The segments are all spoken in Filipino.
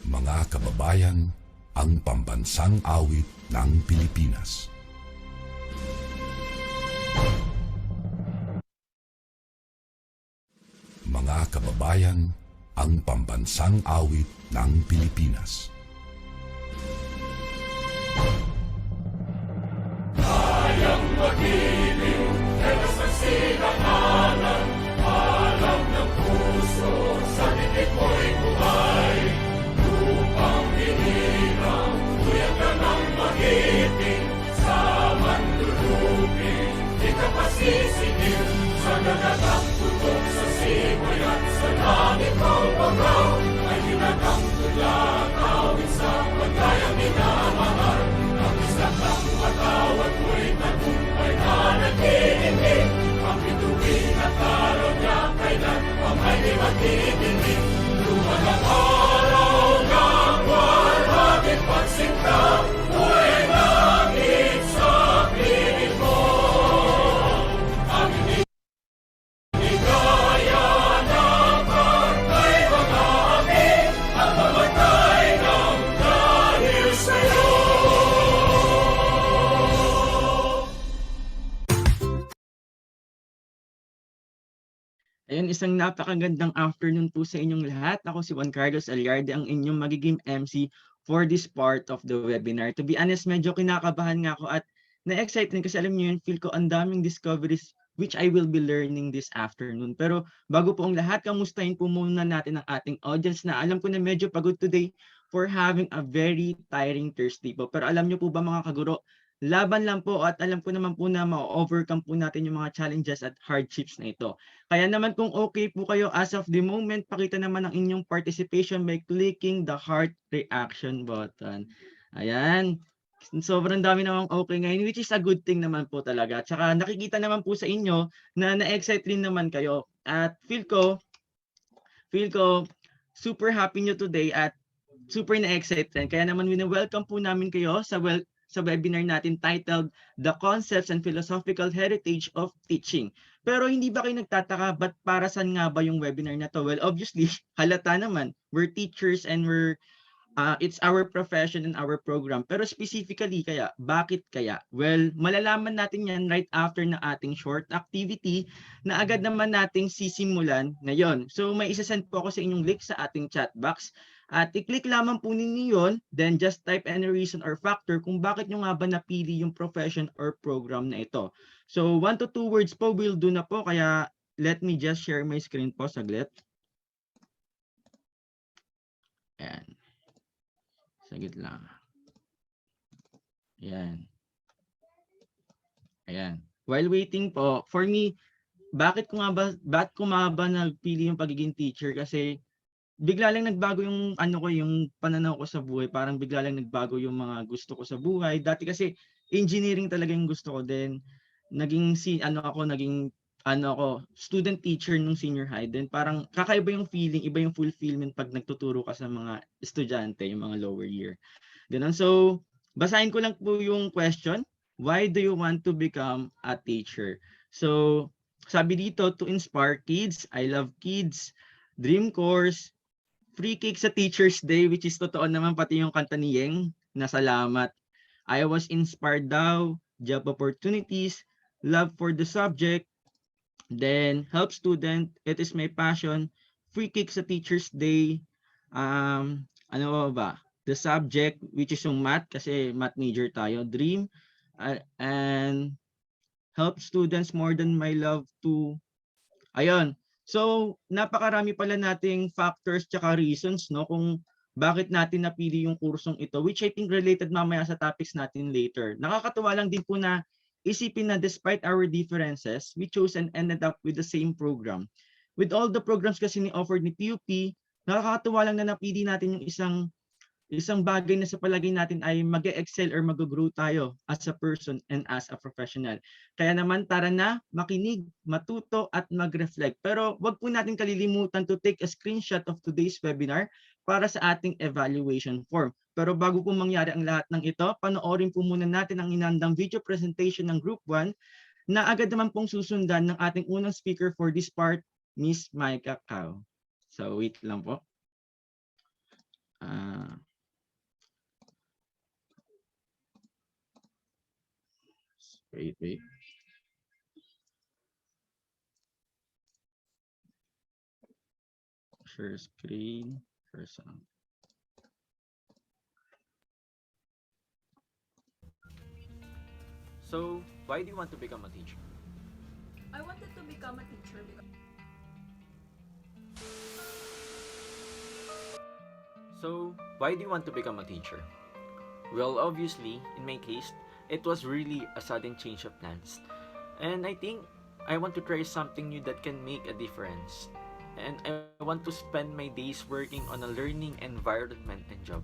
Mga kababayan, ang pambansang awit ng Pilipinas. Mga kababayan, ang pambansang awit ng Pilipinas. Kayang mag-ibig, pero sa sinangalan, alam ng puso, sa titik mo'y buhay. Upang hinirang, tuyag ka ng mag-ibig, sa manlulupin, di ka pasisingil, sa nagatang tutok sa simoy at sa langit ng bagaw, ay hinagang tulad, awit sa pagkayang minamahal. Ang isang ng matawad mo'y tagumpay na nagtitindig, ang bituin at araw niya kailan ang may di magtitindig. Luman ang araw ng walang pagsinta, mo'y langit sa piling mo. Ang inigaya ng pagkay mga amin, at mamatay ng dahil sa'yo. Ayun, isang napakagandang afternoon po sa inyong lahat. Ako si Juan Allarde, ang inyong magiging MC for this part of the webinar. To be honest, medyo kinakabahan nga ako at na-excite din kasi alam niyo yun, feel ko ang daming discoveries which I will be learning this afternoon. Pero bago po ang lahat, kamustahin po muna natin ang ating audience na alam ko na medyo pagod today for having a very tiring Thursday po. Pero alam niyo po ba mga kaguro, laban lang po at alam ko naman po na ma-overcome po natin yung mga challenges at hardships na ito. Kaya naman kung okay po kayo as of the moment, pakita naman ang inyong participation by clicking the heart reaction button. Ayan. Sobrang dami namang okay ngayon, which is a good thing naman po talaga. Tsaka nakikita naman po sa inyo na na-excite rin naman kayo. At feel ko super happy nyo today at super na-excite rin. Kaya naman wini-welcome po namin kayo sa webinar natin titled The Concepts and Philosophical Heritage of Teaching. Pero hindi ba kayo nagtataka ba't para saan nga ba yung webinar na to? Well, obviously, halata naman. We're teachers and we're it's our profession and our program. Pero specifically kaya, bakit kaya? Well, malalaman natin yan right after na ating short activity na agad naman nating sisimulan ngayon. So may isasend po ako sa inyong link sa ating chat box. At i-click lamang po ninyo yun, then just type any reason or factor kung bakit nyo nga ba napili yung profession or program na ito. So 1 to 2 words po will do na po, kaya let me just share my screen po saglit. Ayan. Saglit lang. Ayan. Ayan. While waiting po, for me, bakit ko nga ba nagpili yung pagiging teacher? Kasi bigla lang nagbago yung yung pananaw ko sa buhay. Parang bigla lang nagbago yung mga gusto ko sa buhay. Dati kasi engineering talaga yung gusto ko, then naging student teacher nung senior high. Then parang kakaiba yung feeling, iba yung fulfillment pag nagtuturo ka sa mga estudyante, yung mga lower year. Ganun. So, basahin ko lang po yung question. Why do you want to become a teacher? So, sabi dito, to inspire kids, I love kids, dream course, free cake sa Teacher's Day, which is totoo naman, pati yung kanta ni Yeng na salamat. I was inspired daw, job opportunities, love for the subject, then help student, it is my passion, free cake sa Teacher's Day, ano ba? The subject, which is yung math, kasi math major tayo, dream, and help students more than my love to, ayun. So, napakarami pala nating factors tsaka reasons, no, kung bakit natin napili yung kursong ito, which I think related mamaya sa topics natin later. Nakakatuwa lang din po na isipin na despite our differences, we chose and ended up with the same program. With all the programs kasi ni-offered ni PUP, nakakatuwa lang na napili natin yung isang bagay na sa palagay natin ay mag-excel or mag-grow tayo as a person and as a professional. Kaya naman tara na, makinig, matuto at mag-reflect. Pero wag po natin kalilimutan to take a screenshot of today's webinar para sa ating evaluation form. Pero bago po mangyari ang lahat ng ito, panoorin po muna natin ang inandang video presentation ng Group 1 na agad naman pong susundan ng ating unang speaker for this part, Miss Micah Cao. So wait lang po. Wait. Share screen. Share sound. So, why do you want to become a teacher? I wanted to become a teacher because So, why do you want to become a teacher? Well, obviously, in my case, it was really a sudden change of plans. And I think I want to try something new that can make a difference. And I want to spend my days working on a learning environment and job.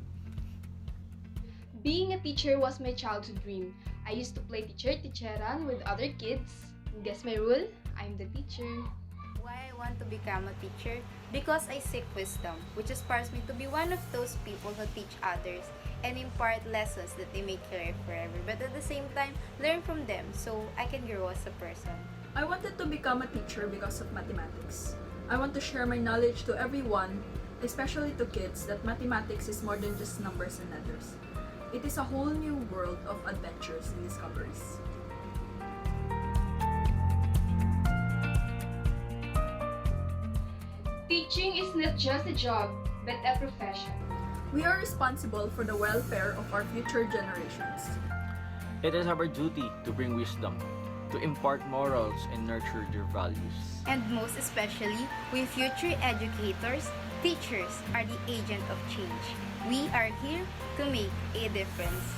Being a teacher was my childhood dream. I used to play teacher-teacheran with other kids. Guess my rule? I'm the teacher. Why I want to become a teacher? Because I seek wisdom, which inspires me to be one of those people who teach others and impart lessons that they may carry forever, but at the same time, learn from them so I can grow as a person. I wanted to become a teacher because of mathematics. I want to share my knowledge to everyone, especially to kids, that mathematics is more than just numbers and letters. It is a whole new world of adventures and discoveries. Teaching is not just a job, but a profession. We are responsible for the welfare of our future generations. It is our duty to bring wisdom, to impart morals and nurture their values. And most especially, we future educators, teachers are the agent of change. We are here to make a difference.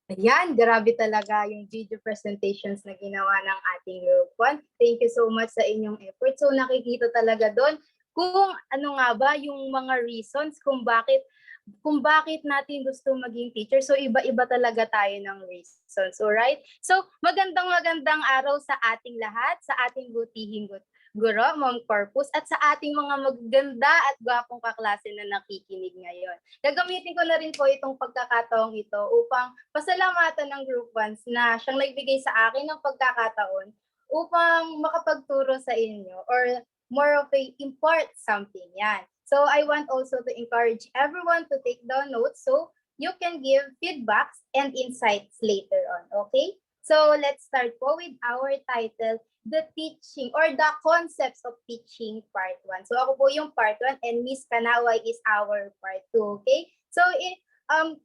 Ayan, grabe talaga yung video presentations na ginawa ng ating Group 1. Thank you so much sa inyong effort. So nakikita talaga doon kung ano nga ba yung mga reasons kung bakit natin gusto maging teacher. So iba-iba talaga tayo ng reasons. Alright? So magandang araw sa ating lahat, sa ating butihing Guro, Ma'am Corpus, at sa ating mga magaganda at gwapong kaklase na nakikinig ngayon. Gagamitin ko na rin po itong pagkakataong ito upang pasalamatan ng Group 1 na siyang nagbigay sa akin ng pagkakataon upang makapagturo sa inyo or more of a impart something yan. So I want also to encourage everyone to take down notes so you can give feedbacks and insights later on, okay? So let's start po with our title, the teaching or the concepts of teaching part 1. So ako po yung part 1 and Miss Canaway is our part 2, okay? So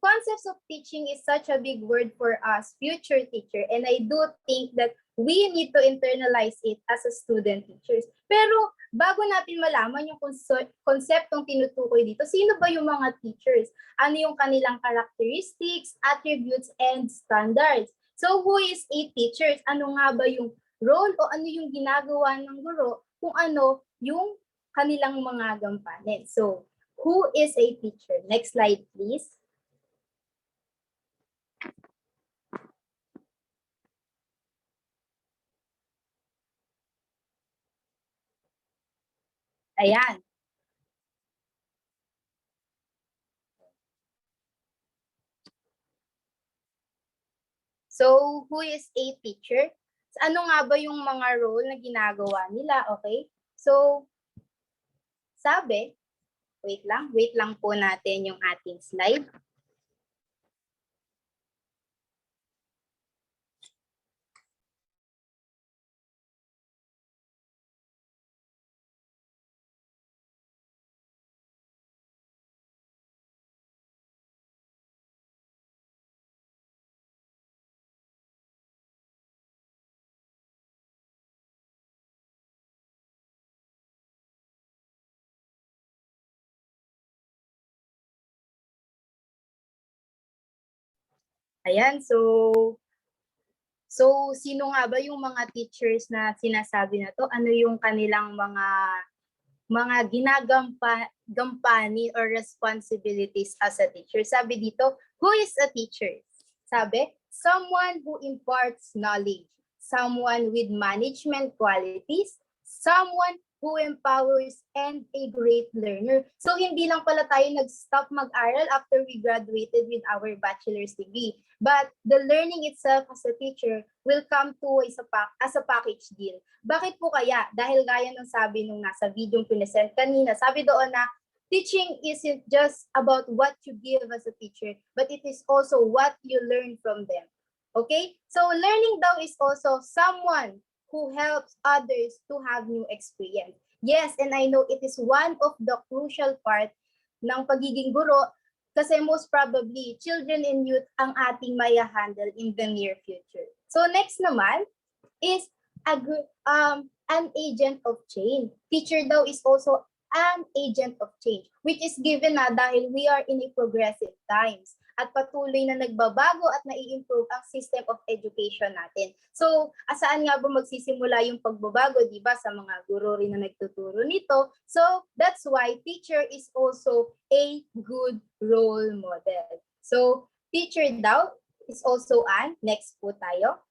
concepts of teaching is such a big word for us future teacher, and I do think that we need to internalize it as a student teachers. Pero bago natin malaman yung konseptong tinutukoy dito, sino ba yung mga teachers? Ano yung kanilang characteristics, attributes, and standards? So who is a teacher? Ano nga ba yung role o ano yung ginagawa ng guro kung ano yung kanilang mga gampanin? So who is a teacher? Next slide, please. Ayan. So, who is a teacher? Ano nga ba yung mga role na ginagawa nila, okay? So, sabi, wait lang po natin yung ating slide. Ayan, so sino nga ba yung mga teachers na sinasabi na to? Ano yung kanilang mga ginagampanin or responsibilities as a teacher? Sabi dito, who is a teacher? Sabi, someone who imparts knowledge, someone with management qualities, someone who empowers, and a great learner. So hindi lang pala tayo nag-stop mag-aral after we graduated with our bachelor's degree. But the learning itself as a teacher will come to as a package deal. Bakit po kaya? Dahil gaya ng sabi nung nasa video present kanina, sabi doon na teaching isn't just about what you give as a teacher, but it is also what you learn from them. Okay? So learning daw is also someone who helps others to have new experience. Yes, and I know it is one of the crucial part ng pagiging guro kasi most probably children and youth ang ating maya handle in the near future. So next naman is an agent of change. Teacher daw is also an agent of change, which is given na dahil we are in a progressive times at patuloy na nagbabago at nai-improve ang system of education natin. So, saan nga ba magsisimula yung pagbabago, di ba? Sa mga guro rin na nagtuturo nito. So, that's why teacher is also a good role model. So, teacher daw is also next po tayo,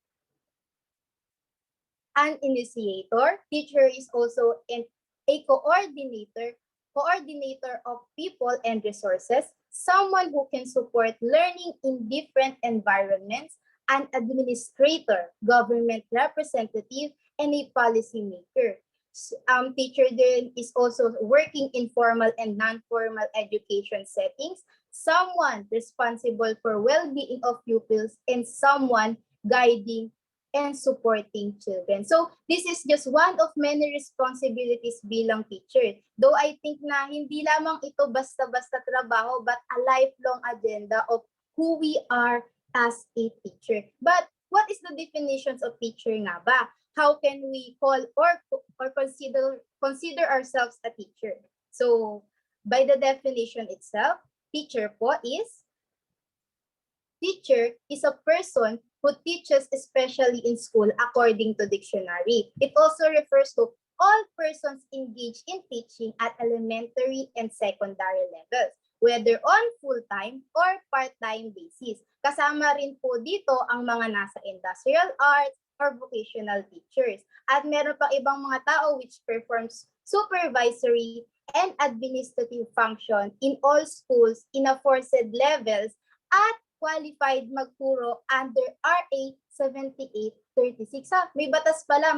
an initiator. Teacher is also a coordinator of people and resources, someone who can support learning in different environments, an administrator, government representative, and a policymaker. Teacher then is also working in formal and non-formal education settings, someone responsible for well-being of pupils, and someone guiding and supporting children. So this is just one of many responsibilities bilang teacher. Though I think na hindi lamang ito basta-basta trabaho, but a lifelong agenda of who we are as a teacher. But what is the definitions of teacher nga ba? How can we call or consider ourselves a teacher? So by the definition itself, teacher is a person who teaches especially in school according to dictionary. It also refers to all persons engaged in teaching at elementary and secondary levels, whether on full-time or part-time basis. Kasama rin po dito ang mga nasa industrial arts, or vocational teachers. At meron pang ibang mga tao which performs supervisory and administrative function in all schools in a forced levels at qualified magturo under RA 7836. May batas pala,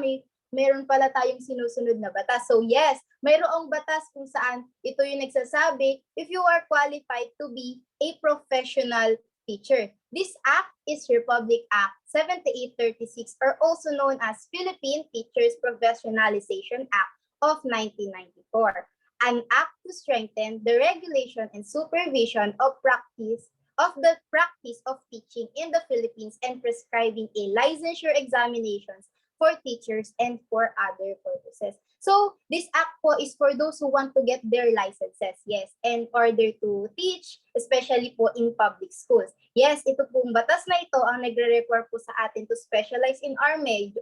meron pala tayong sinusunod na batas. So yes, mayroong batas kung saan ito yung nagsasabi if you are qualified to be a professional teacher. This act is Republic Act 7836 or also known as Philippine Teachers Professionalization Act of 1994. An act to strengthen the regulation and supervision of the practice of teaching in the Philippines and prescribing a licensure examinations for teachers and for other purposes. So, this act po is for those who want to get their licenses, yes, in order to teach, especially po in public schools. Yes, ito pong batas na ito ang nagre-require po sa atin to specialize in our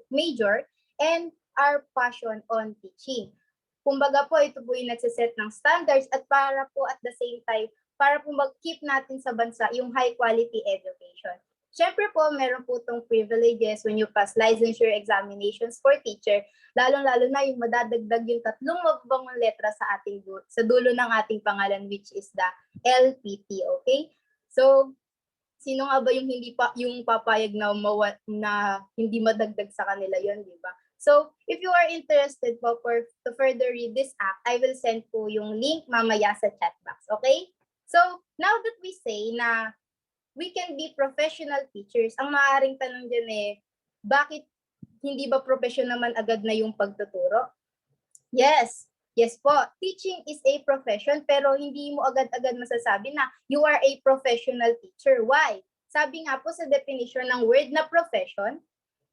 major and our passion on teaching. Kumbaga po, ito po yung nagsiset ng standards at para po at the same time, para po mag-keep natin sa bansa yung high quality education. Siyempre po, meron po itong privileges when you pass licensure examinations for teacher, lalong-lalo na yung madadagdag yung 3 mababangong letra sa dulo ng ating pangalan, which is the LPT, okay? So, sino nga ba yung yung papayag na hindi madagdag sa kanila yon, di ba? So, if you are interested po to further read this act, I will send po yung link mamaya sa chat box, okay? So, now that we say na we can be professional teachers, ang maaaring tanong dyan bakit hindi ba profession naman agad na yung pagtuturo? Yes po, teaching is a profession pero hindi mo agad-agad masasabi na you are a professional teacher. Why? Sabi nga po sa definition ng word na profession,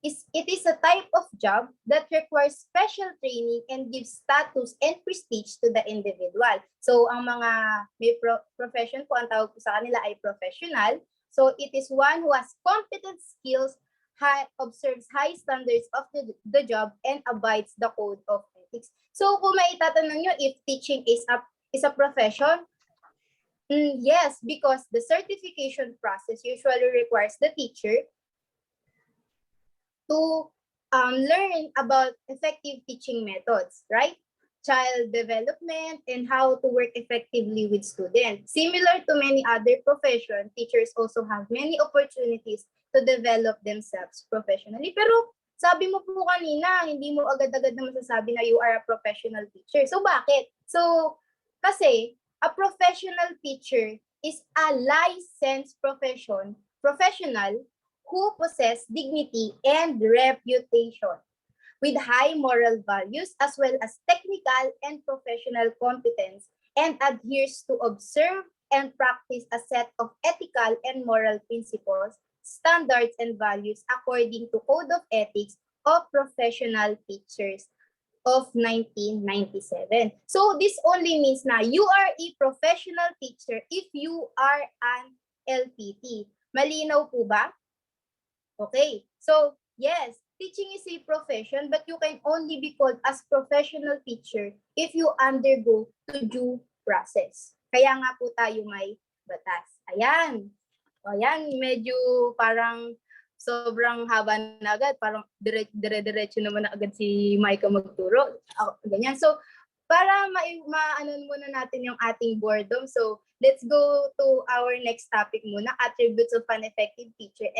it is a type of job that requires special training and gives status and prestige to the individual. So, ang mga may profession po, ang tawag po sa kanila ay professional. So, it is one who has competent skills, observes high standards of the job, and abides the code of ethics. So, kung maitatanong nyo if teaching is a profession, yes, because the certification process usually requires the teacher to learn about effective teaching methods, right? Child development and how to work effectively with students. Similar to many other professions, teachers also have many opportunities to develop themselves professionally. Pero sabi mo po kanina, hindi mo agad-agad na masasabi na you are a professional teacher. So bakit? So kasi a professional teacher is a licensed professional who possess dignity and reputation with high moral values as well as technical and professional competence and adheres to observe and practice a set of ethical and moral principles, standards, and values according to Code of Ethics of Professional Teachers of 1997. So this only means na you are a professional teacher if you are an LPT. Malinaw po ba? Okay, so yes, teaching is a profession, but you can only be called as professional teacher if you undergo the due process. Kaya nga po tayo may batas. Ayan. Ayan, medyo parang sobrang haba na agad. Parang dire-diretso naman na agad si Micah magturo. Ganyan. So, para ma-ano muna natin yung ating boredom. So, let's go to our next topic muna, attributes of an effective teacher.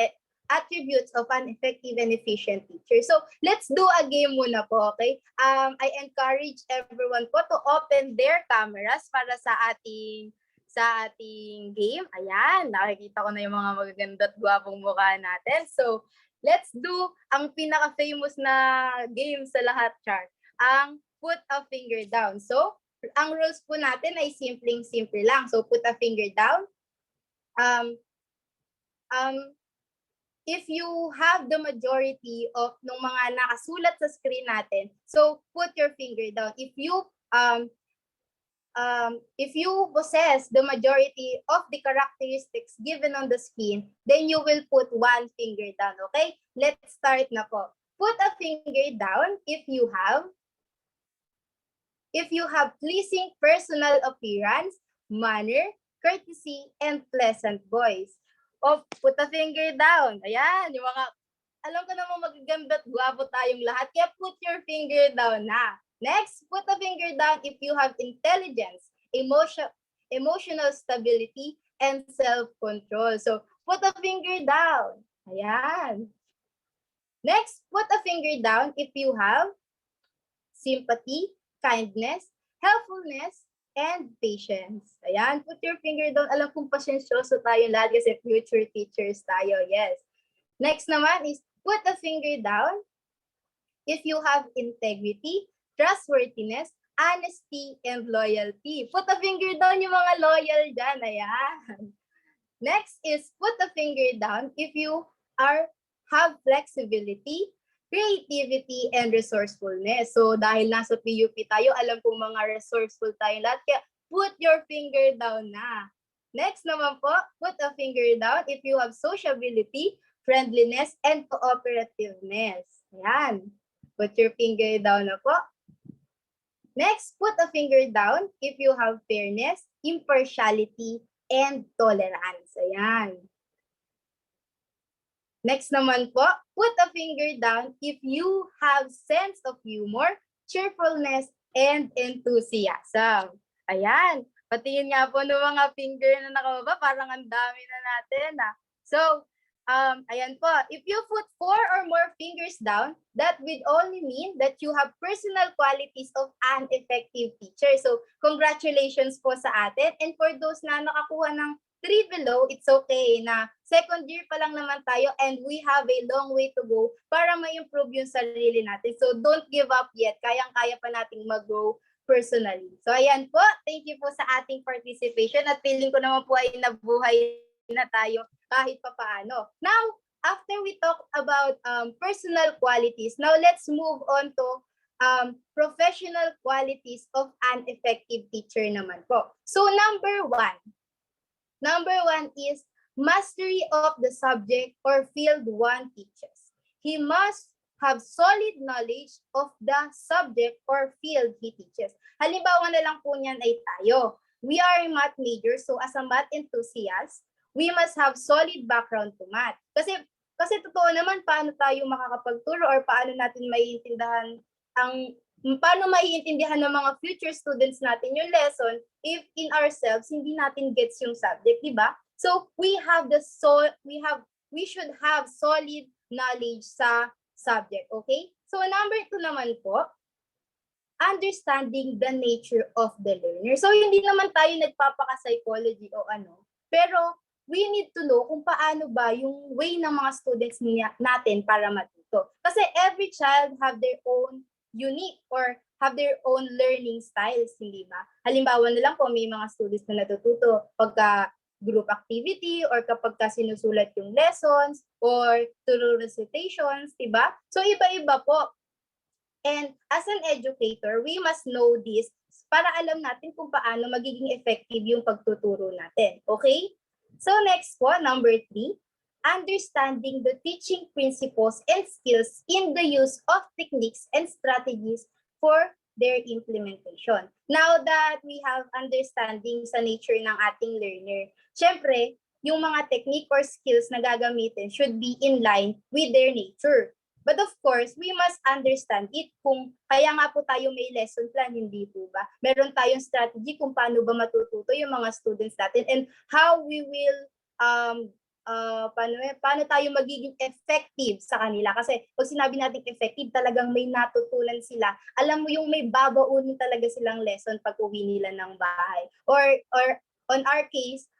Attributes of an effective and efficient teacher. So, let's do a game muna po, okay? I encourage everyone po to open their cameras para sa ating game. Ayan, nakikita ko na yung mga magaganda at gwapong mukha natin. So, let's do ang pinaka-famous na game sa lahat, Char. Ang put a finger down. So, ang rules po natin ay simple lang. So, put a finger down. If you have the majority of ng mga nakasulat sa screen natin, so put your finger down. If you possess the majority of the characteristics given on the screen, then you will put one finger down, okay? Let's start na po. Put a finger down if you have pleasing personal appearance, manner, courtesy, and pleasant voice. Put a finger down. Ayan, yung mga, alam ko naman magagamda't gwapo tayong lahat, kaya put your finger down na. Next, put a finger down if you have intelligence, emotional stability, and self-control. So, put a finger down. Ayan. Next, put a finger down if you have sympathy, kindness, helpfulness, and patience. Ayan, put your finger down. Alam kong pasensyoso tayo lahat kasi future teachers tayo. Yes. Next naman is put a finger down if you have integrity, trustworthiness, honesty, and loyalty. Put a finger down yung mga loyal dyan. Ayan. Next is put a finger down if you have flexibility, creativity, and resourcefulness. So dahil nasa PUP tayo, alam kong mga resourceful tayo lahat. Kaya put your finger down na. Next naman po, put a finger down if you have sociability, friendliness, and cooperativeness. Ayan. Put your finger down na po. Next, put a finger down if you have fairness, impartiality, and tolerance. Ayan. Next naman po, put a finger down if you have sense of humor, cheerfulness, and enthusiasm. Ayan. Patingin nga po ng mga finger na nakababa, parang ang dami na natin. So, ayan po. If you put 4 or more fingers down, that would only mean that you have personal qualities of an effective teacher. So, congratulations po sa atin. And for those na nakakuha ng 3 below, it's okay na second year pa lang naman tayo and we have a long way to go para ma-improve yung sarili natin. So don't give up yet. Kayang-kaya pa nating mag-grow personally. So ayan po, thank you po sa ating participation at feeling ko naman po ay nabuhay na tayo kahit pa paano. Now, after we talk about personal qualities, now let's move on to professional qualities of an effective teacher naman po. So number one is mastery of the subject or field one teaches. He must have solid knowledge of the subject or field he teaches. Halimbawa na lang po niyan ay tayo. We are a math major, so as a math enthusiast, we must have solid background to math. Kasi totoo naman, paano tayo makakapagturo or paano natin maiintindihan ng mga future students natin yung lesson if in ourselves hindi natin gets yung subject, di ba? So we should have solid knowledge sa subject, okay? So number 2 naman po, understanding the nature of the learner. So hindi naman tayo nagpapaka-psychology o ano, pero we need to know kung paano ba yung way ng mga students natin para matuto. Kasi every child have their own unique or have their own learning styles, hindi ba? Halimbawa na lang po, may mga students na natututo pagka group activity or kapag sinusulat yung lessons or through recitations, di ba? So iba-iba po. And as an educator, we must know this para alam natin kung paano magiging effective yung pagtuturo natin. Okay? So next po, number 3, understanding the teaching principles and skills in the use of techniques and strategies for their implementation. Now that we have understanding sa nature ng ating learner, syempre, yung mga technique or skills na gagamitin should be in line with their nature. But of course, we must understand it kung kaya nga po tayo may lesson plan, hindi po ba? Meron tayong strategy kung paano ba matututo yung mga students natin and how we will paano tayo magiging effective sa kanila. Kasi pag sinabi natin effective, talagang may natutunan sila. Alam mo yung may babaunin talaga silang lesson pag uwi nila ng bahay. Or on our case,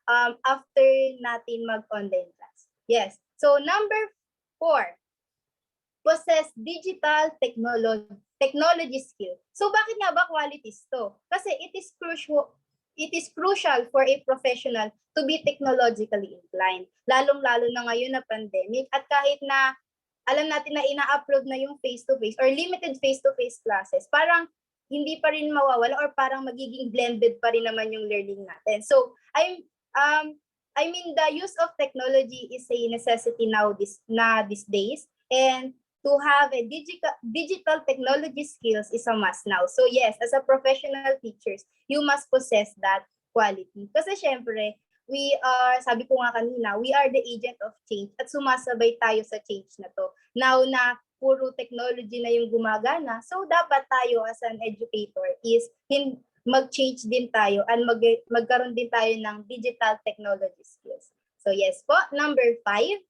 after natin mag-online class. Yes. So number 4, possess digital technology skill. So bakit nga ba qualities to? Kasi it is crucial for a professional to be technologically inclined. Lalong-lalo na ngayon na pandemic at kahit na alam natin na ina-upload na yung face-to-face or limited face-to-face classes, parang hindi pa rin mawawala or parang magiging blended pa rin naman yung learning natin. So, I mean, the use of technology is a necessity now these days, and to have a digital technology skills is a must now. So yes, as a professional teachers, you must possess that quality. Kasi syempre, sabi ko nga kanina, we are the agent of change at sumasabay tayo sa change na to. Now na puro technology na yung gumagana, so dapat tayo as an educator is mag-change din tayo and magkaroon din tayo ng digital technology skills. So yes po, number 5,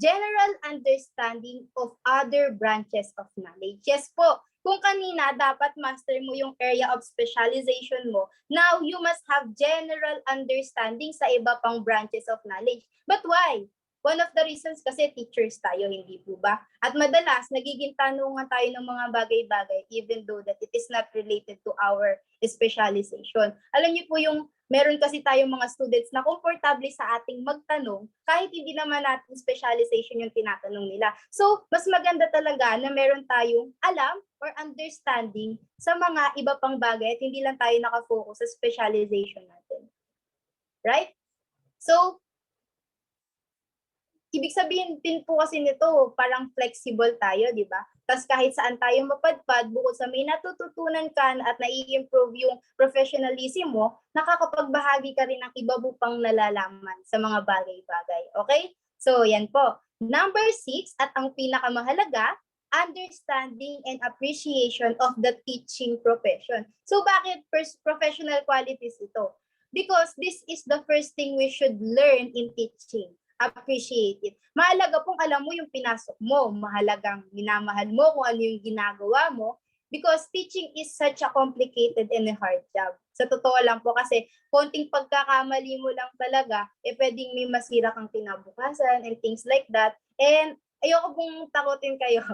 general understanding of other branches of knowledge. Yes po, kung kanina dapat master mo yung area of specialization mo, now you must have general understanding sa iba pang branches of knowledge. But why? One of the reasons kasi teachers tayo, hindi po ba? At madalas, nagiging tanungan tayo ng mga bagay-bagay even though that it is not related to our specialization. Alam niyo po yung meron kasi tayong mga students na komportable sa ating magtanong kahit hindi naman natin specialization yung tinatanong nila. So, mas maganda talaga na meron tayong alam or understanding sa mga iba pang bagay at hindi lang tayo nakafocus sa specialization natin. Right? So, ibig sabihin din po kasi nito, parang flexible tayo, di ba? Tapos kahit saan tayo mapadpad, bukod sa may natututunan ka at nai-improve yung professionalism mo, nakakapagbahagi ka rin ng iba mo pang nalalaman sa mga bagay-bagay. Okay? So, yan po. Number 6, at ang pinakamahalaga, understanding and appreciation of the teaching profession. So, bakit professional qualities ito? Because this is the first thing we should learn in teaching. Appreciate it. Mahalaga pong alam mo yung pinasok mo. Mahalagang minamahal mo kung ano yung ginagawa mo because teaching is such a complicated and a hard job. Sa totoo lang po kasi konting pagkakamali mo lang talaga, pwedeng may masira kang kinabukasan and things like that. And ayoko pong takutin kayo.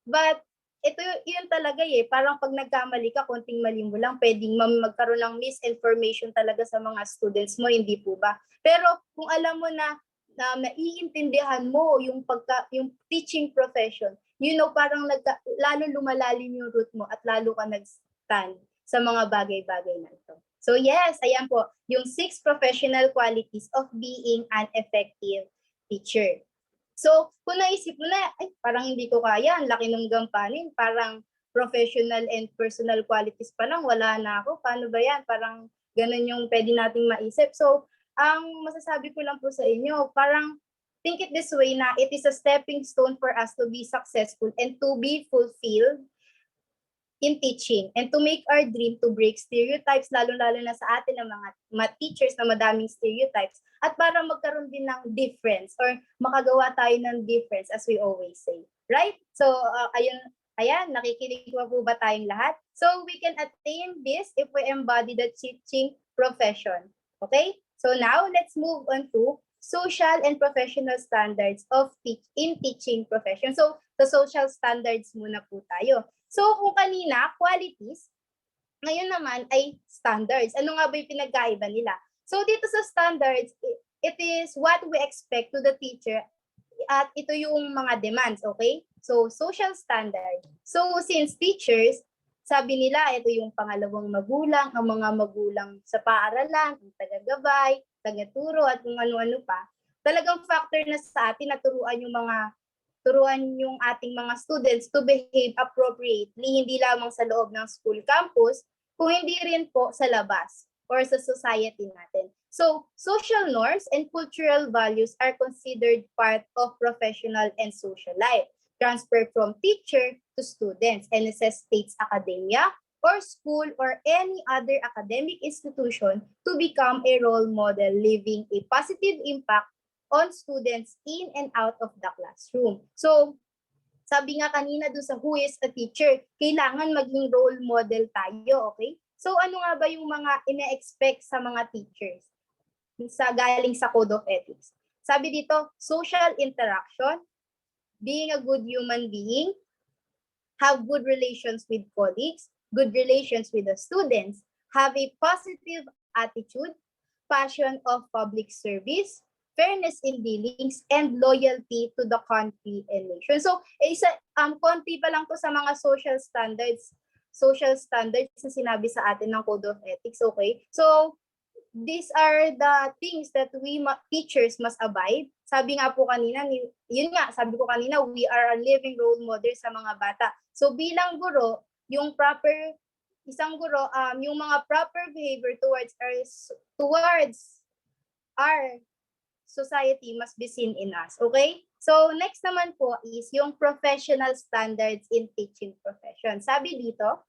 But ito yun talaga parang pag nagkamali ka, konting mali mo lang, pwedeng magkaroon ng misinformation talaga sa mga students mo, hindi po ba? Pero kung alam mo na naiintindihan mo yung teaching profession, parang lalo lumalalim yung root mo at lalo ka nag-stand sa mga bagay-bagay na ito. So yes, ayan po, yung 6 professional qualities of being an effective teacher. So, kung naisip mo na, parang hindi ko kaya, ang laki ng gampanin, parang professional and personal qualities pa lang, wala na ako, paano ba yan? Parang ganun yung pwede nating maisip. So, ang masasabi ko lang po sa inyo, parang think it this way na it is a stepping stone for us to be successful and to be fulfilled in teaching and to make our dream to break stereotypes, lalo-lalo na sa atin ng mga teachers na madaming stereotypes at para magkaroon din ng difference or makagawa tayo ng difference as we always say. Right? So, ayan, nakikinig po ba tayong lahat? So, we can attain this if we embody the teaching profession. Okay? So now, let's move on to social and professional standards of in teaching profession. So, the social standards muna po tayo. So, kung kanina, qualities, ngayon naman ay standards. Ano nga ba yung pinagkaiba nila? So, dito sa standards, it is what we expect to the teacher at ito yung mga demands, okay? So, social standard. So, since teachers, sabi nila, ito yung pangalawang magulang, ang mga magulang sa paaralan, ang taga-gabay, taga-turo, at kung ano-ano pa. Talagang factor na sa atin na turuan yung ating mga students to behave appropriately, hindi lamang sa loob ng school campus, kung hindi rin po sa labas or sa society natin. So, social norms and cultural values are considered part of professional and social life. Transfer from teacher to students and necessitates academia or school or any other academic institution to become a role model, leaving a positive impact on students in and out of the classroom. So, sabi nga kanina doon sa who is a teacher, kailangan maging role model tayo, okay? So, ano nga ba yung mga ina-expect sa mga teachers galing sa Code of Ethics? Sabi dito, social interaction, being a good human being, have good relations with colleagues, good relations with the students, have a positive attitude, passion of public service, fairness in dealings, and loyalty to the country and nation. So, konti pa lang to sa mga social standards na sinabi sa atin ng Code of Ethics, okay? So, these are the things that we teachers must abide. Sabi nga po kanina, sabi ko kanina, we are a living role model sa mga bata. So bilang guro, yung mga proper behavior towards our society must be seen in us. Okay? So, next naman po is yung professional standards in teaching profession. Sabi dito,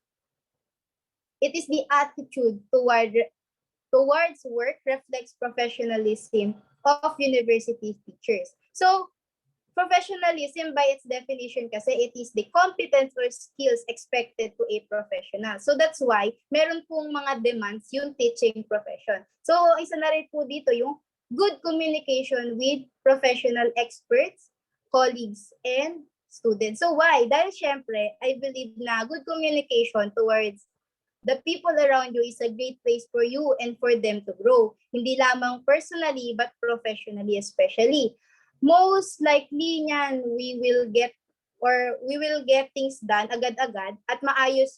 it is the attitude towards work reflects professionalism of university teachers. So, professionalism by its definition kasi it is the competence or skills expected to a professional. So that's why meron pong mga demands yung teaching profession. So isa na rin po dito yung good communication with professional experts, colleagues, and students. So why? Dahil syempre, I believe na good communication towards the people around you is a great place for you and for them to grow. Hindi lamang personally but professionally especially. Most likely niyan we will get things done agad-agad at maayos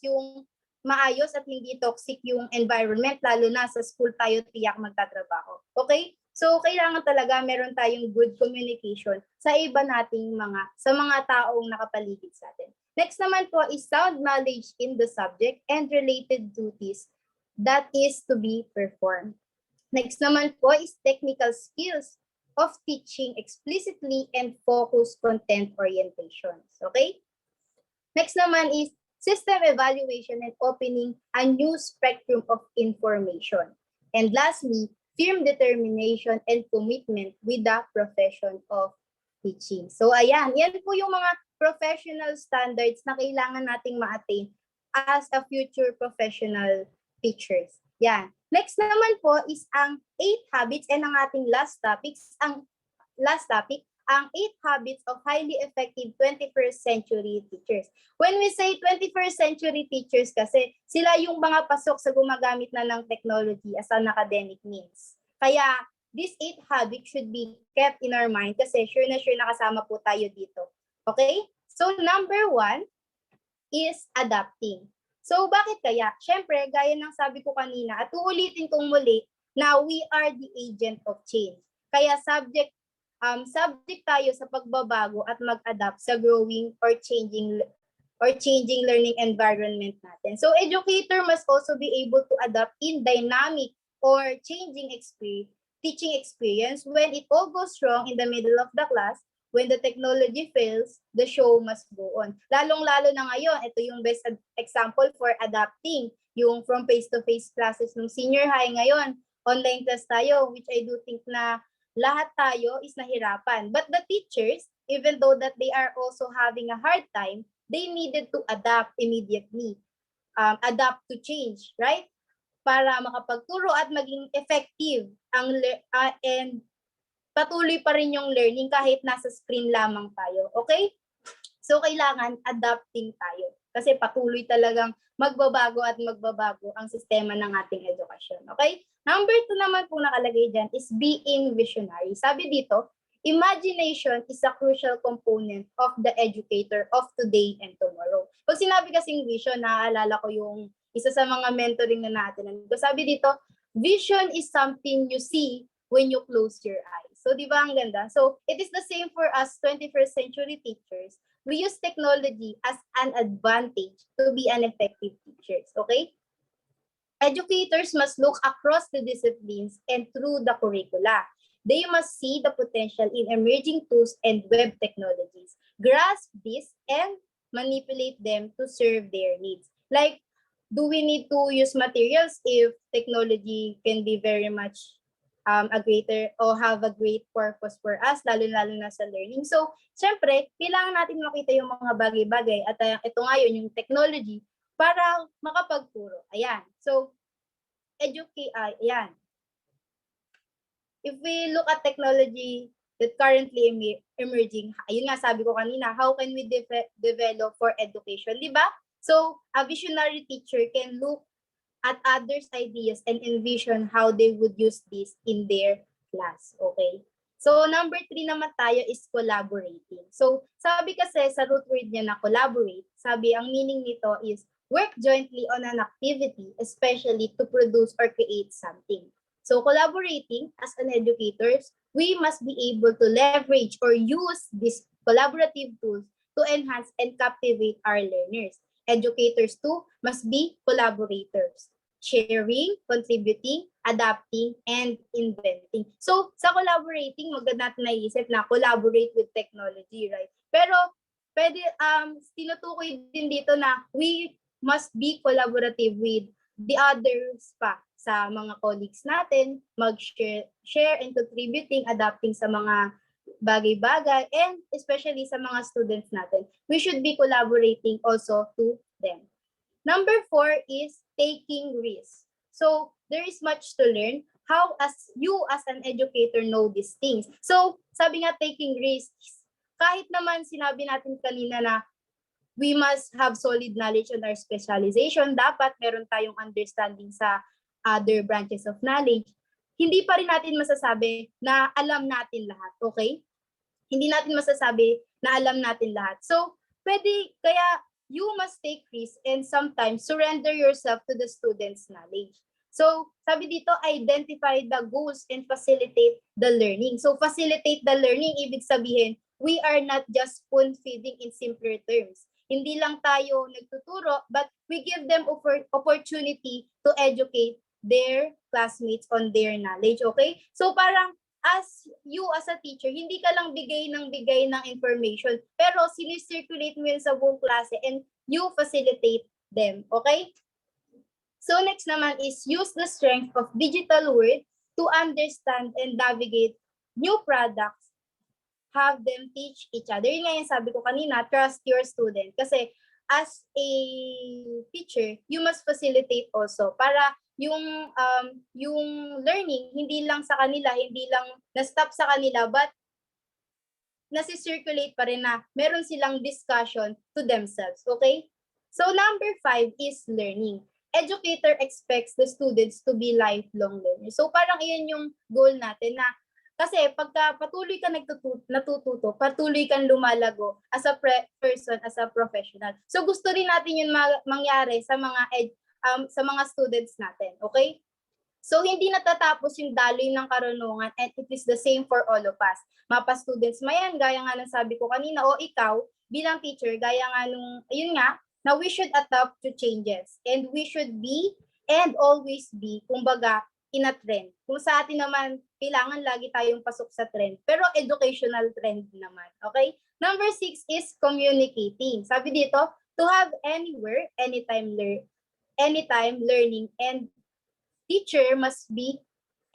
at hindi toxic yung environment lalo na sa school tayo tiyak magtatrabaho. Okay? So kailangan talaga meron tayong good communication sa mga taong nakapaligid sa atin. Next naman po is sound knowledge in the subject and related duties that is to be performed. Next naman po is technical skills of teaching explicitly and focused content orientations. Okay? Next naman is system evaluation and opening a new spectrum of information. And lastly, firm determination and commitment with the profession of teaching. So ayan, yan po yung mga professional standards na kailangan nating ma-attain as a future professional teachers. Yan. Next naman po is ang 8 habits and ang ating last topic, ang 8 habits of highly effective 21st century teachers. When we say 21st century teachers kasi, sila yung mga pasok sa gumagamit na ng technology as an academic means. Kaya, these 8 habits should be kept in our mind kasi sure na nakasama po tayo dito. Okay? So, number 1 is adapting. So, bakit kaya? Siyempre, gaya ng sabi ko kanina, at uulitin kong muli na we are the agent of change. Kaya subject tayo sa pagbabago at mag-adapt sa growing or changing learning environment natin. So, educator must also be able to adapt in dynamic or changing teaching experience when it all goes wrong in the middle of the class. When the technology fails, the show must go on. Lalong-lalo na ngayon, ito yung best example for adapting. Yung from face-to-face classes ng senior high ngayon, online class tayo, which I do think na lahat tayo is nahirapan. But the teachers, even though that they are also having a hard time, they needed to adapt immediately. Adapt to change, right? Para makapagturo at maging effective and patuloy pa rin yung learning kahit nasa screen lamang tayo. Okay? So, kailangan adapting tayo. Kasi patuloy talagang magbabago ang sistema ng ating edukasyon. Okay? Number 2 naman po nakalagay dyan is being visionary. Sabi dito, imagination is a crucial component of the educator of today and tomorrow. Pag sinabi kasing vision, naaalala ko yung isa sa mga mentoring na natin. Sabi dito, vision is something you see when you close your eyes. So, di ba ang ganda? So, it is the same for us 21st century teachers. We use technology as an advantage to be an effective teachers. Okay? Educators must look across the disciplines and through the curricula. They must see the potential in emerging tools and web technologies, grasp this, and manipulate them to serve their needs. Like, do we need to use materials if technology can be very much a greater or have a great purpose for us, lalo-lalo na sa learning. So, syempre, kailangan natin makita yung mga bagay-bagay at ito nga yun, yung technology para makapagturo. Ayan. So, ayan. If we look at technology that currently emerging, ayun nga sabi ko kanina, how can we develop for education, di ba? So, a visionary teacher can look at others' ideas and envision how they would use this in their class. Okay? So, number 3 naman tayo is collaborating. So, sabi kasi sa root word niya na collaborate, sabi ang meaning nito is work jointly on an activity, especially to produce or create something. So, collaborating as an educators, we must be able to leverage or use these collaborative tools to enhance and captivate our learners. Educators too must be collaborators. sharing, contributing, adapting, and inventing. So, sa collaborating, maganda natin naisip na collaborate with technology, right? Pero, pwede, tinutukoy din dito na we must be collaborative with the others pa sa mga colleagues natin, mag-share and contributing, adapting sa mga bagay-bagay, and especially sa mga students natin. We should be collaborating also to them. Number 4 is taking risks. So, there is much to learn. How as you as an educator know these things. So, sabi nga taking risks, kahit naman sinabi natin kanina na we must have solid knowledge on our specialization, dapat meron tayong understanding sa other branches of knowledge, hindi pa rin natin masasabi na alam natin lahat, okay? Hindi natin masasabi na alam natin lahat. So, pwede, kaya you must take risks and sometimes surrender yourself to the student's knowledge. So, sabi dito, identify the goals and facilitate the learning. So, facilitate the learning, ibig sabihin, we are not just spoon-feeding in simpler terms. Hindi lang tayo nagtuturo, but we give them opportunity to educate their classmates on their knowledge, okay? So, parang, as you as a teacher, hindi ka lang bigay ng information, pero sinicirculate mo yun sa buong klase and you facilitate them, okay? So next naman is use the strength of digital world to understand and navigate new products, have them teach each other. Yun nga yung sabi ko kanina, trust your student. Kasi as a teacher, you must facilitate also para yung learning hindi lang sa kanila, hindi lang na-stop sa kanila, but nasi-circulate pa rin na meron silang discussion to themselves, okay? So number 5 is learning. Educator expects the students to be lifelong learners. So parang iyan yung goal natin na kasi pagka patuloy ka natututo, patuloy kang lumalago as a person, as a professional. So gusto rin natin yun mangyari sa mga students natin, okay? So hindi natatapos yung daloy ng karunungan and it is the same for all of us. Mapa students mayan, gaya nga ng sabi ko kanina, o ikaw bilang teacher, gaya nga nung, ayun nga, na we should adapt to changes and we should be and always be, kumbaga, in a trend. Kung sa atin naman, kailangan lagi tayong pasok sa trend, pero educational trend naman, okay? Number 6 is communicating. Sabi dito, to have anywhere, anytime learning, and teacher must be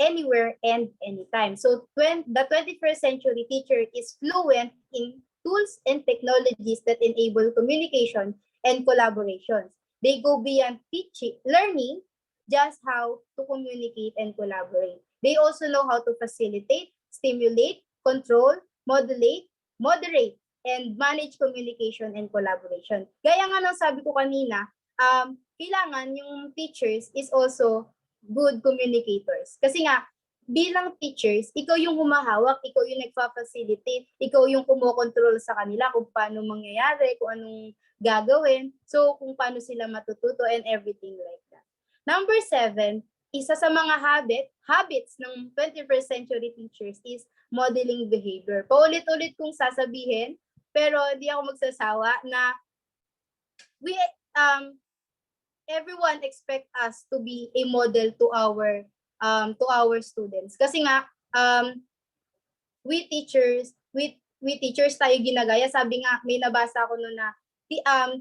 anywhere and anytime. So the 21st century teacher is fluent in tools and technologies that enable communication and collaborations. They go beyond learning just how to communicate and collaborate. They also know how to facilitate, stimulate, control, moderate, and manage communication and collaboration. Gaya nga ng sabi ko kanina, kailangan yung teachers is also good communicators. Kasi nga, bilang teachers, ikaw yung humahawak, ikaw yung nagfa-facilitate, ikaw yung kumokontrol sa kanila kung paano mangyayari, kung anong gagawin, so kung paano sila matututo and everything like that. Number 7, isa sa mga habits ng 21st century teachers is modeling behavior. Paulit-ulit kong sasabihin, pero di ako magsasawa na everyone expect us to be a model to our students. Kasi nga we teachers tayo ginagaya. Sabi nga, may nabasa ako noon na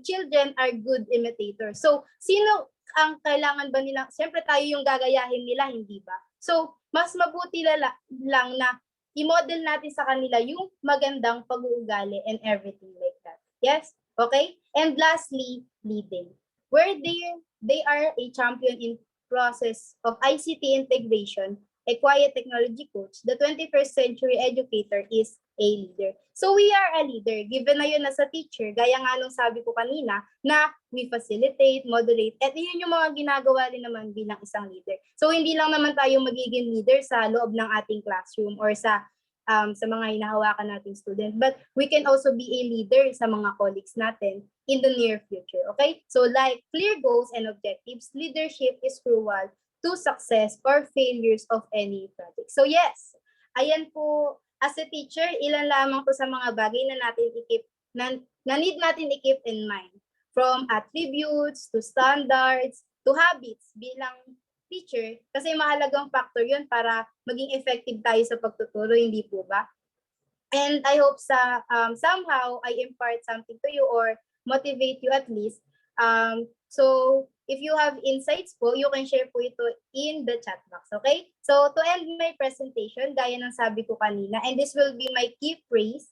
children are good imitators. So sino ang kailangan ba nila? Siyempre tayo yung gagayahin nila, hindi ba? So mas mabuti lang na i-model natin sa kanila yung magandang pag-uugali and everything like that. Yes? Okay? And lastly, leading. Where they are a champion in process of ICT integration, a quiet technology coach, the 21st century educator is a leader. So we are a leader. Given na yun as a teacher, gaya nga nung sabi ko kanina, na we facilitate, moderate, at yun yung mga ginagawa rin naman bilang isang leader. So hindi lang naman tayo magiging leader sa loob ng ating classroom or sa mga hinahawakan nating student, but we can also be a leader sa mga colleagues natin in the near future, okay? So like clear goals and objectives, leadership is crucial to success or failures of any project. So yes, ayan po, as a teacher, ilan lamang to sa mga bagay na need natin i-keep in mind. From attributes to standards to habits bilang teacher kasi mahalagang factor yun para maging effective tayo sa pagtuturo, hindi po ba? And I hope somehow I impart something to you or motivate you at least. So if you have insights po, you can share po ito in the chat box, okay? So to end my presentation, gaya ng sabi ko kanina, and this will be my key phrase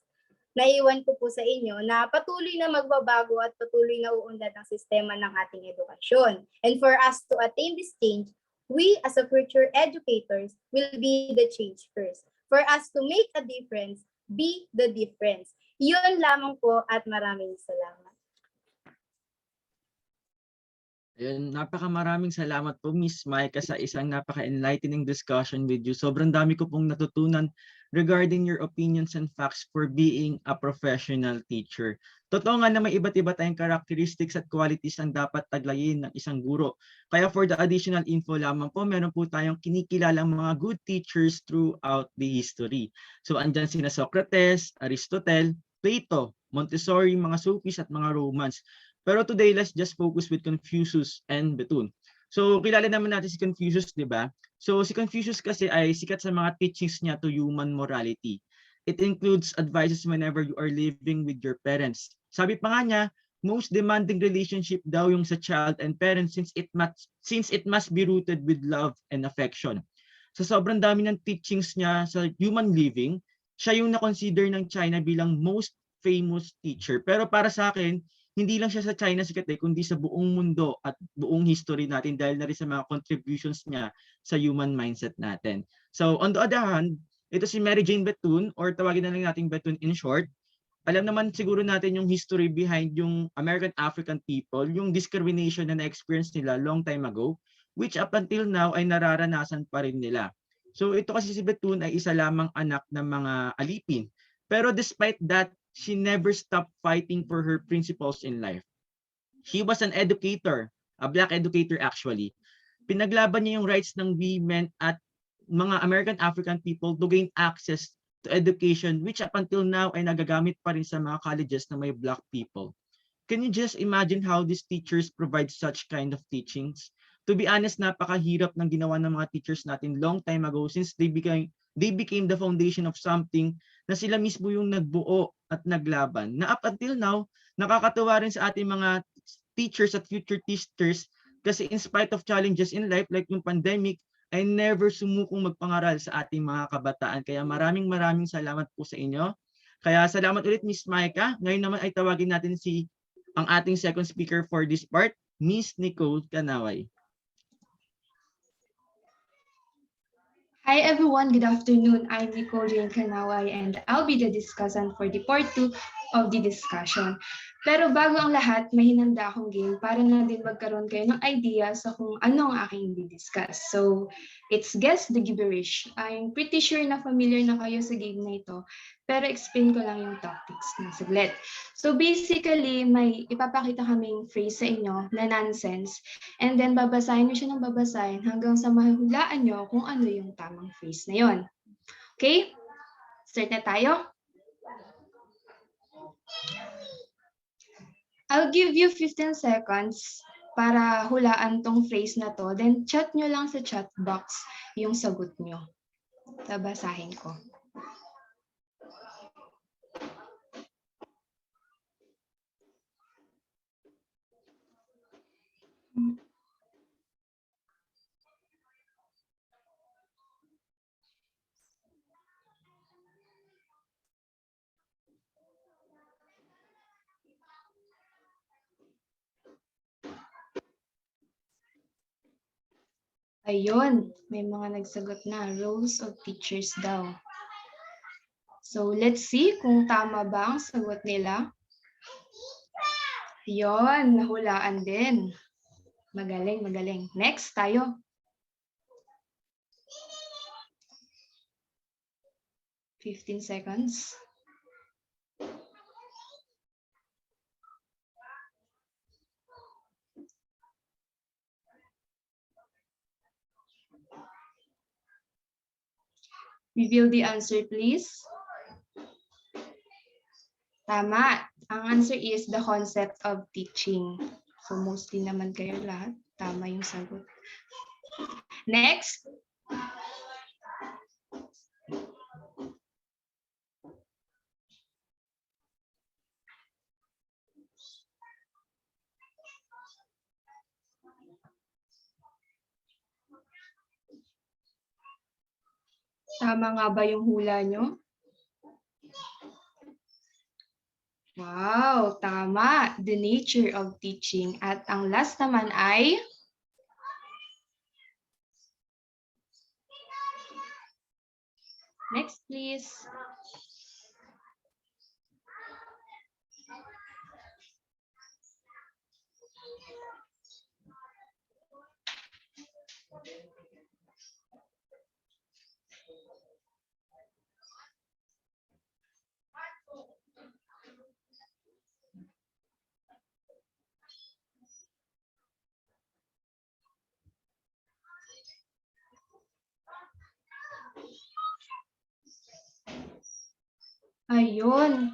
na iwan ko po sa inyo na patuloy na magbabago at patuloy na uunlad ang sistema ng ating edukasyon. And for us to attain this change, we as a future educators will be the change first. For us to make a difference, be the difference. Yun lamang po at maraming salamat. Ayun, napakamaraming salamat po Miss Micah sa isang napaka-enlightening discussion with you. Sobrang dami ko pong natutunan regarding your opinions and facts for being a professional teacher. Totoo nga na may iba't iba tayong characteristics at qualities ang dapat taglayin ng isang guro. Kaya for the additional info lamang po, meron po tayong kinikilalang mga good teachers throughout the history. So andyan sina Socrates, Aristotle, Plato, Montessori, mga Sufis at mga Romans. Pero today, let's just focus with Confucius and Bethune. So, kilala naman natin si Confucius, di ba? So, si Confucius kasi ay sikat sa mga teachings niya to human morality. It includes advices whenever you are living with your parents. Sabi pa nga niya, most demanding relationship daw yung sa child and parents since it must be rooted with love and affection. Sa sobrang dami ng teachings niya sa human living, siya yung na-consider ng China bilang most famous teacher. Pero para sa akin, hindi lang siya sa China sikat kundi sa buong mundo at buong history natin dahil na rin sa mga contributions niya sa human mindset natin. So on the other hand, ito si Mary Jane Bethune or tawagin na lang natin Bethune in short. Alam naman siguro natin yung history behind yung American African people, yung discrimination na na-experience nila long time ago, which up until now ay nararanasan pa rin nila. So ito kasi si Bethune ay isa lamang anak ng mga alipin. Pero despite that, she never stopped fighting for her principles in life. She was an educator, a black educator actually. Pinaglaban niya yung rights ng women at mga American African people to gain access to education which up until now ay nagagamit pa rin sa mga colleges na may black people. Can you just imagine how these teachers provide such kind of teachings? To be honest, napakahirap ng ginawa ng mga teachers natin long time ago since they became the foundation of something na sila mismo yung nagbuo at naglaban. Na up until now, nakakatuwa rin sa ating mga teachers at future teachers kasi in spite of challenges in life like yung pandemic, ay never sumukong magpangaral sa ating mga kabataan. Kaya maraming salamat po sa inyo. Kaya salamat ulit Miss Micah. Ngayon naman ay tawagin natin ang ating second speaker for this part, Miss Nicole Canaway. Hi everyone, good afternoon. I'm Nicole Canaway and I'll be the discussant for the part 2 of the discussion. Pero bago ang lahat, may hinanda akong game para na din magkaroon kayo ng idea sa kung ano ang aking i-discuss. So, it's Guess the Gibberish. I'm pretty sure na familiar na kayo sa game na ito, pero explain ko lang yung topics ng saglit. So basically, may ipapakita kaming phrase sa inyo na nonsense and then babasahin nyo siya ng babasahin hanggang sa mahulaan nyo kung ano yung tamang phrase na yon. Okay? Start na tayo? I'll give you 15 seconds para hulaan tong phrase na to. Then chat nyo lang sa chat box yung sagot nyo. Babasahin ko. Ayun, may mga nagsagot na. Roles of teachers daw. So, let's see kung tama ba ang sagot nila. Ayun, nahulaan din. Magaling, magaling. Next, tayo. Fifteen seconds. Reveal the answer, please. Tama. Ang answer is the concept of teaching. So, mostly naman kayo lahat. Tama yung sagot. Next. Tama nga ba yung hula nyo? Wow, tama. The nature of teaching. At ang last naman ay... Next, please. Ayun.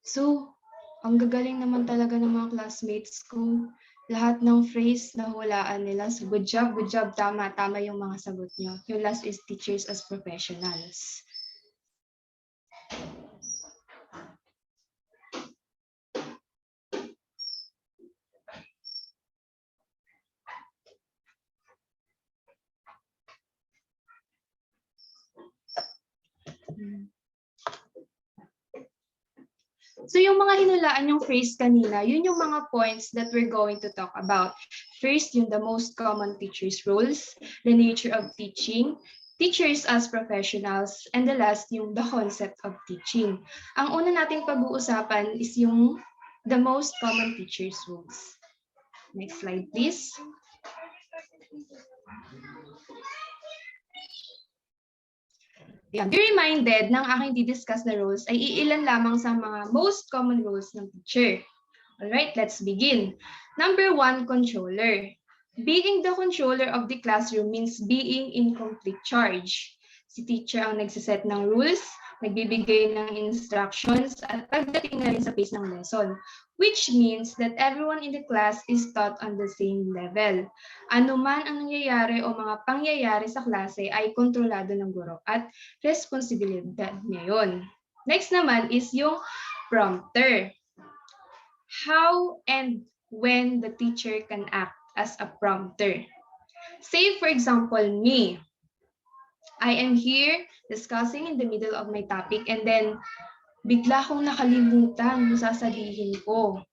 So, ang gagaling naman talaga ng mga classmates ko. Lahat ng phrase na hulaan nila. So, good job, good job. Tama, tama yung mga sagot nyo. Yung last is teachers as professionals. So yung mga hinulaan yung phrase kanina, yun yung mga points that we're going to talk about. First, yung the most common teachers' roles, the nature of teaching, teachers as professionals, and the last, yung the concept of teaching. Ang una nating pag-uusapan is yung the most common teachers' roles. Next slide, please. Yeah. Be reminded ng aking didiscuss na roles ay iilan lamang sa mga most common roles ng teacher. Alright, let's begin. Number 1, controller. Being the controller of the classroom means being in complete charge. Si teacher ang nagsiset ng rules, nagbibigay ng instructions, at pagdating na rin sa pace ng lesson, which means that everyone in the class is taught on the same level. Ano man ang nangyayari o mga pangyayari sa klase ay kontrolado ng guro at responsibilidad niya yun. Next naman is yung prompter. How and when the teacher can act as a prompter. Say for example, me. I am here discussing in the middle of my topic and then bigla kong nakalimutan yung sasabihin ko.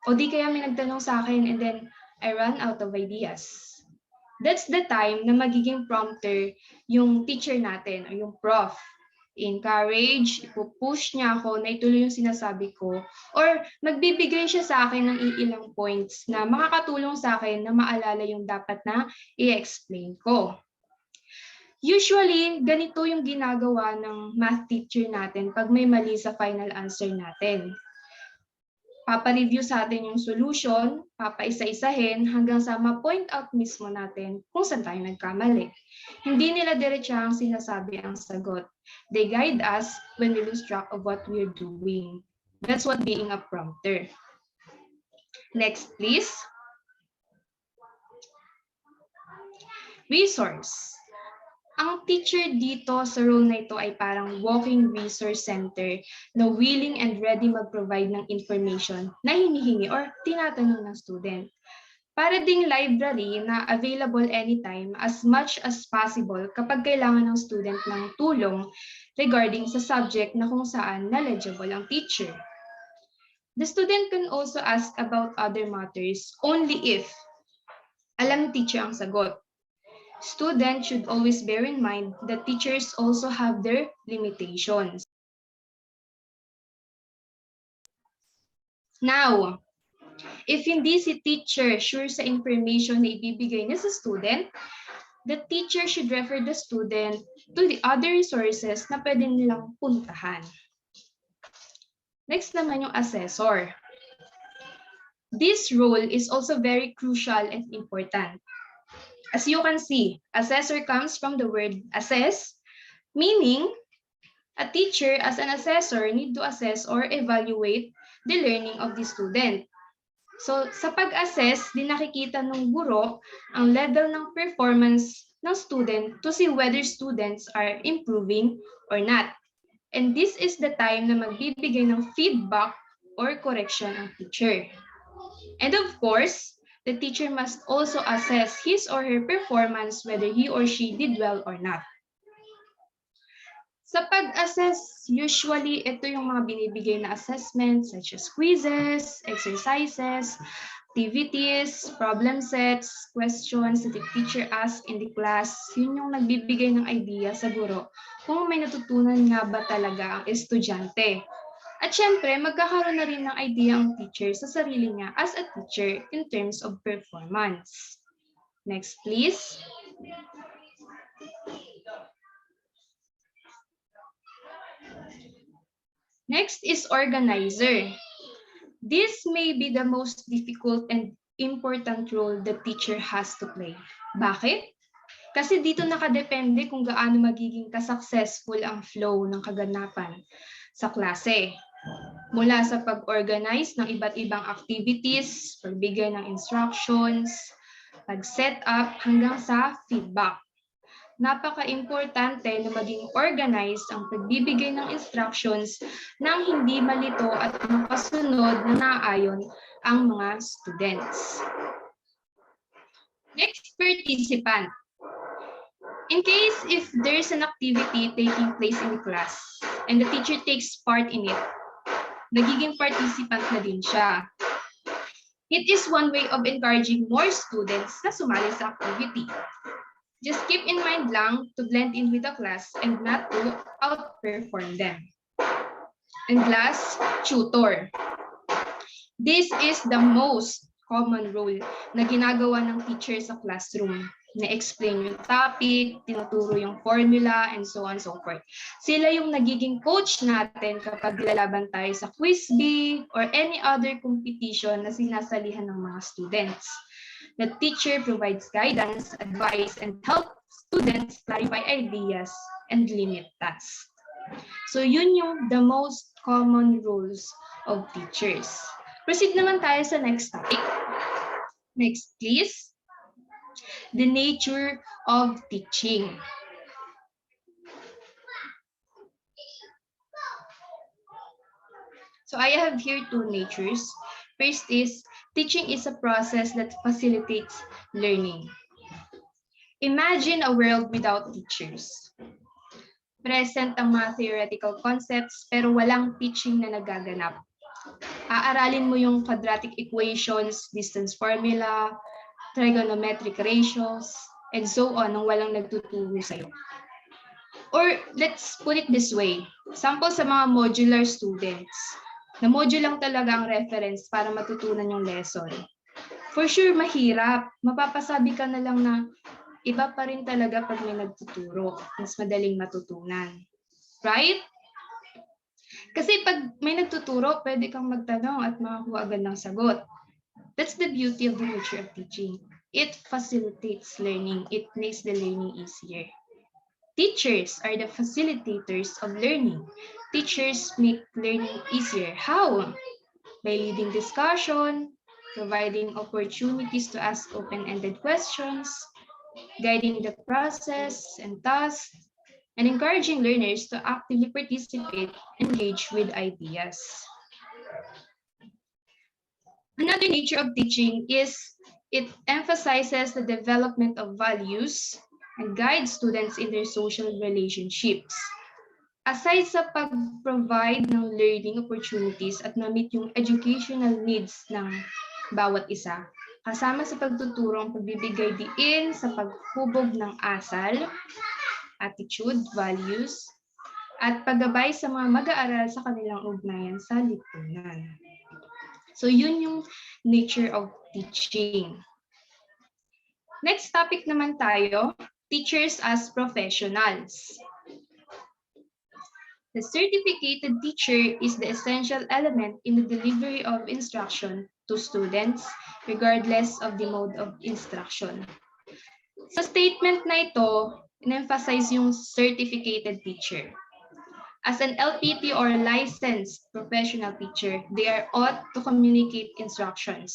O di kaya may nagtanong sa akin and then I run out of ideas. That's the time na magiging prompter yung teacher natin o yung prof. Encourage, ipupush niya ako na ituloy yung sinasabi ko or magbibigay siya sa akin ng ilang points na makakatulong sa akin na maalala yung dapat na i-explain ko. Usually, ganito yung ginagawa ng math teacher natin pag may mali sa final answer natin. Papa-review sa atin yung solution, papa-isa-isahin hanggang sa ma-point out mismo natin kung saan tayo nagkamali. Hindi nila diretsahang sinasabi ang sagot. They guide us when we lose track of what we're doing. That's what being a prompter. Next, please. Resource. Ang teacher dito sa role na ito ay parang walking resource center na willing and ready mag-provide ng information na hinihingi or tinatanong ng student. Para ding library na available anytime as much as possible kapag kailangan ng student ng tulong regarding sa subject na kung saan knowledgeable ang teacher. The student can also ask about other matters only if alam ng teacher ang sagot. Students should always bear in mind that teachers also have their limitations. Now, if hindi si teacher sure sa information na ibibigay niya sa student, the teacher should refer the student to the other resources na pwede nilang puntahan. Next naman yung assessor. This role is also very crucial and important. As you can see, assessor comes from the word assess, meaning a teacher as an assessor need to assess or evaluate the learning of the student. So sa pag-assess, din nakikita ng guro ang level ng performance ng student to see whether students are improving or not. And this is the time na magbibigay ng feedback or correction ang teacher. And of course, the teacher must also assess his or her performance whether he or she did well or not. Sa pag-assess, usually ito yung mga binibigay na assessments such as quizzes, exercises, activities, problem sets, questions that the teacher asks in the class. Yun yung nagbibigay ng idea sa guro kung may natutunan nga ba talaga ang estudyante. At syempre, magkakaroon na rin ng idea ang teacher sa sarili niya as a teacher in terms of performance. Next, please. Next is organizer. This may be the most difficult and important role the teacher has to play. Bakit? Kasi dito nakadepende kung gaano magiging ka-successful ang flow ng kaganapan sa klase. Mula sa pag-organize ng iba't ibang activities, pagbigay ng instructions, pag-set up hanggang sa feedback. Napaka-importante na maging organized ang pagbibigay ng instructions nang hindi malito at makasunod na naayon ang mga students. Next, participant. In case if there's an activity taking place in the class and the teacher takes part in it, nagiging participant na din siya. It is one way of encouraging more students na sumali sa activity. Just keep in mind lang to blend in with the class and not to outperform them. And last, tutor. This is the most common role na ginagawa ng teacher sa classroom. Na-explain yung topic, tinuturo yung formula, and so on and so forth. Sila yung nagiging coach natin kapag lalaban tayo sa quiz bee or any other competition na sinasalihan ng mga students. The teacher provides guidance, advice, and help students clarify ideas and limit tasks. So yun yung the most common roles of teachers. Proceed naman tayo sa next topic. Next, please. The nature of teaching. So I have here two natures. First is, teaching is a process that facilitates learning. Imagine a world without teachers. Present ang mga theoretical concepts pero walang teaching na nagaganap. Aaralin mo yung quadratic equations, distance formula, trigonometric ratios, and so on nang walang nagtuturo sa'yo. Or let's put it this way, sample sa mga modular students. Na module lang talaga ang reference para matutunan yung lesson. For sure, mahirap. Mapapasabi ka na lang na iba pa rin talaga pag may nagtuturo. Mas madaling matutunan. Right? Kasi pag may nagtuturo, pwede kang magtanong at makakuha agad ng sagot. That's the beauty of the nature of teaching. It facilitates learning. It makes the learning easier. Teachers are the facilitators of learning. Teachers make learning easier. How? By leading discussion, providing opportunities to ask open-ended questions, guiding the process and tasks, and encouraging learners to actively participate and engage with ideas. Another nature of teaching is it emphasizes the development of values and guides students in their social relationships. Aside sa pag-provide ng learning opportunities at ma-meet yung educational needs ng bawat isa, kasama sa pagtuturo ang pagbibigay diin sa paghubog ng asal, attitude, values, at paggabay sa mga mag-aaral sa kanilang ugnayan sa lipunan. So yun yung nature of teaching. Next topic naman tayo, teachers as professionals. The certificated teacher is the essential element in the delivery of instruction to students, regardless of the mode of instruction. Sa statement na ito, in-emphasize yung certificated teacher. As an LPT or licensed professional teacher, they are ought to communicate instructions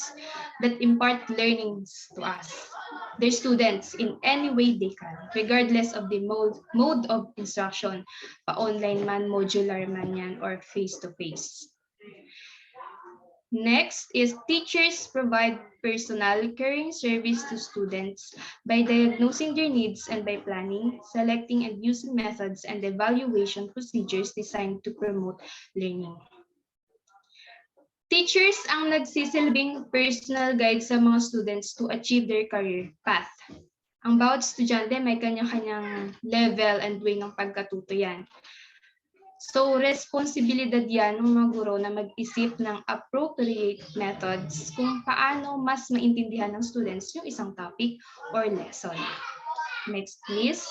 that impart learnings to us, their students, in any way they can, regardless of the mode of instruction, pa-online man, modular man yan, or face-to-face. Next is teachers provide personal caring service to students by diagnosing their needs and by planning, selecting and using methods and evaluation procedures designed to promote learning. Teachers ang nagsisilbing personal guide sa mga students to achieve their career path. Ang bawat estudyante may kanya-kanyang level and way ng pagkatuto yan. So, responsibilidad yan ng mga guro na mag-isip ng appropriate methods kung paano mas maintindihan ng students yung isang topic or lesson. Next, please.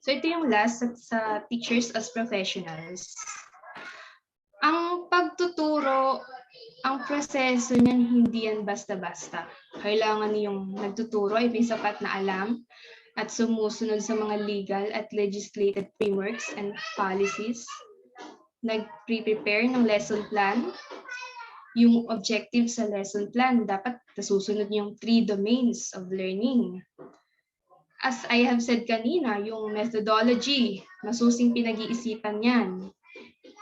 So, ito yung last sa teachers as professionals. Ang pagtuturo, ang proseso niyan hindi yan basta-basta. Kailangan yung nagtuturo ay may sapat na alam at sumusunod sa mga legal at legislated frameworks and policies. Nag-prepare ng lesson plan. Yung objective sa lesson plan, dapat nasusunod yung 3 domains of learning. As I have said kanina, yung methodology, masusing pinag-iisipan yan.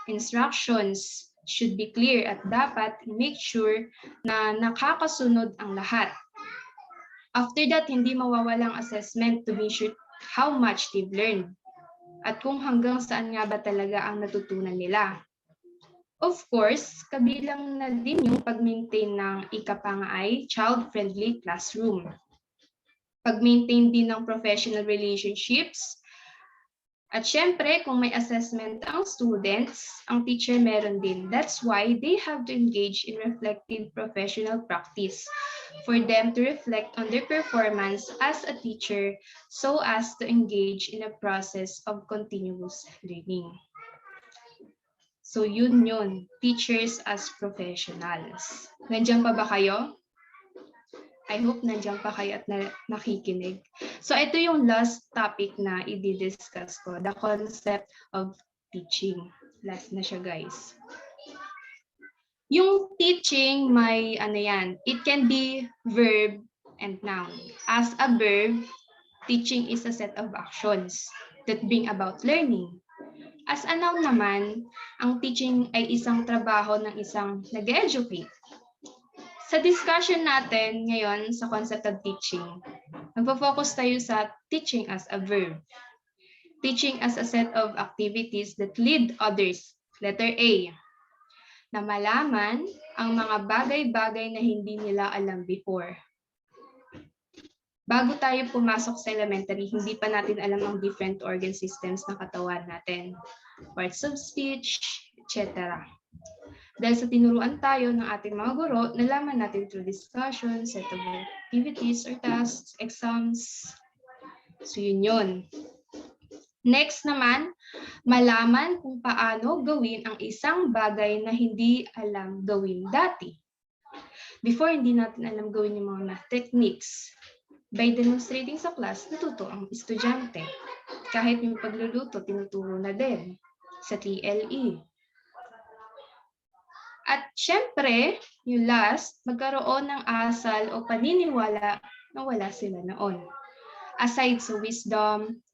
Instructions should be clear at dapat make sure na nakakasunod ang lahat. After that, hindi mawawalang assessment to be sure how much they've learned at kung hanggang saan nga ba talaga ang natutunan nila. Of course, kabilang na din yung pag-maintain ng ikapangay child-friendly classroom. Pag-maintain din ng professional relationships. At syempre, kung may assessment ang students, ang teacher meron din. That's why they have to engage in reflective professional practice for them to reflect on their performance as a teacher so as to engage in a process of continuous learning. So yun, teachers as professionals. Nandiyan pa ba kayo? I hope nandiyan pa kayo at nakikinig. So ito yung last topic na i-discuss ko, the concept of teaching. Last na siya, guys. Yung teaching may it can be verb and noun. As a verb, teaching is a set of actions that bring about learning. As a noun naman, ang teaching ay isang trabaho ng isang nag-educate. Sa discussion natin ngayon sa concept of teaching, magpo-focus tayo sa teaching as a verb. Teaching as a set of activities that lead others, letter A, na malaman ang mga bagay-bagay na hindi nila alam before. Bago tayo pumasok sa elementary, hindi pa natin alam ang different organ systems ng katawan natin, parts of speech, etc. Dahil sa tinuruan tayo ng ating mga guro, nalaman natin through discussion, set of activities or tasks, exams. So yun. Next naman, malaman kung paano gawin ang isang bagay na hindi alam gawin dati. Before, hindi natin alam gawin yung mga math techniques. By demonstrating sa class, natuto ang estudyante. Kahit yung pagluluto, tinuturo na din sa TLE. At syempre, yung last, magkaroon ng asal o paniniwala na wala sila noon. Aside sa wisdom,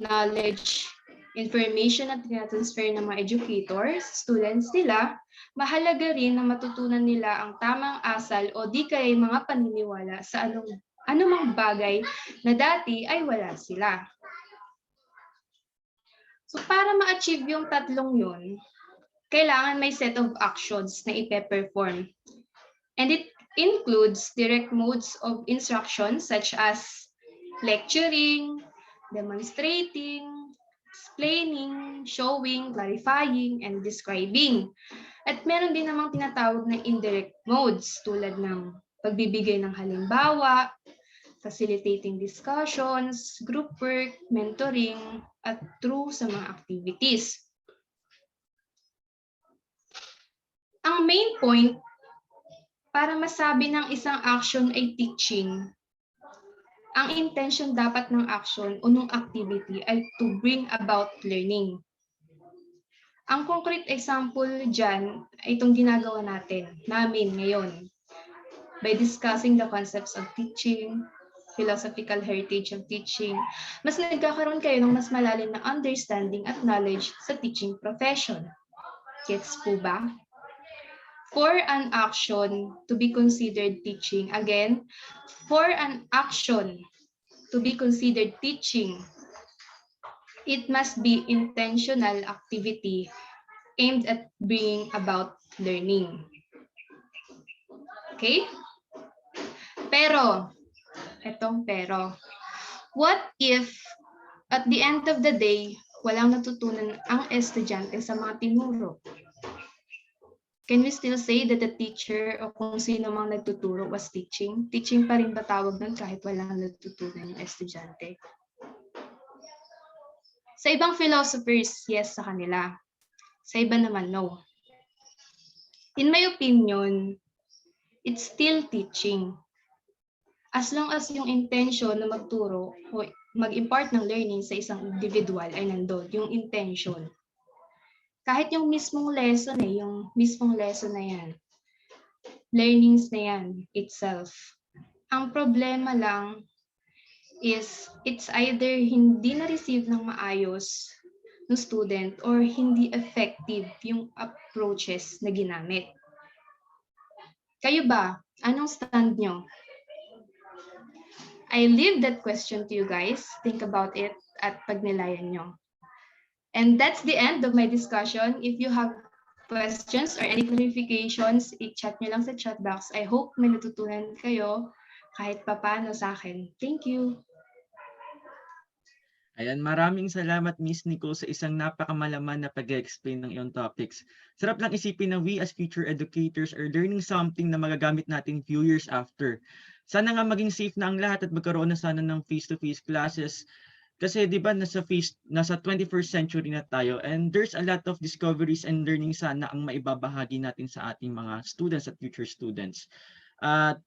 knowledge, information na tinatransfer ng mga educators, students nila, mahalaga rin na matutunan nila ang tamang asal o di kaya mga paniniwala sa anumang bagay na dati ay wala sila. So para ma-achieve yung tatlong yun, kailangan may set of actions na ipe-perform. And it includes direct modes of instruction such as lecturing, demonstrating, explaining, showing, clarifying, and describing. At meron din namang tinatawag na indirect modes tulad ng pagbibigay ng halimbawa, facilitating discussions, group work, mentoring, at through sa mga activities. Ang main point, para masabi ng isang action ay teaching, Ang intention dapat ng action o ng activity ay to bring about learning. Ang concrete example dyan ay itong ginagawa namin ngayon by discussing the concepts of teaching, philosophical heritage of teaching. Mas nagkakaroon kayo ng mas malalim na understanding at knowledge sa teaching profession. Gets po ba? For an action to be considered teaching, again, for an action to be considered teaching, it must be intentional activity aimed at bringing about learning. Okay? Pero, what if at the end of the day, walang natutunan ang estudyante sa mga tinuro? Can we still say that the teacher o kung sino mang nagtuturo was teaching? Teaching pa rin ba tawag nun kahit walang natutunan yung estudyante? Sa ibang philosophers, yes sa kanila. Sa iba naman, no. In my opinion, it's still teaching. As long as yung intention na magturo o mag-impart ng learning sa isang individual ay nandun, yung intention. Kahit yung mismong lesson na yan, learnings na yan itself. Ang problema lang is it's either hindi na-receive ng maayos ng student or hindi effective yung approaches na ginamit. Kayo ba? Anong stand nyo? I leave that question to you guys. Think about it at pagnilayan nyo. And that's the end of my discussion. If you have questions or any clarifications, i-chat nyo lang sa chat box. I hope may natutunan kayo kahit papano sa akin. Thank you. Ayan, maraming salamat Miss Nicole sa isang napakamalaman na pag-explain ng iyong topics. Sarap lang isipin na we as future educators are learning something na magagamit natin few years after. Sana nga maging safe na ang lahat at magkaroon na sana ng face-to-face classes. Kasi 'di ba nasa 21st century na tayo and there's a lot of discoveries and learning sana ang maibabahagi natin sa ating mga students at future students. At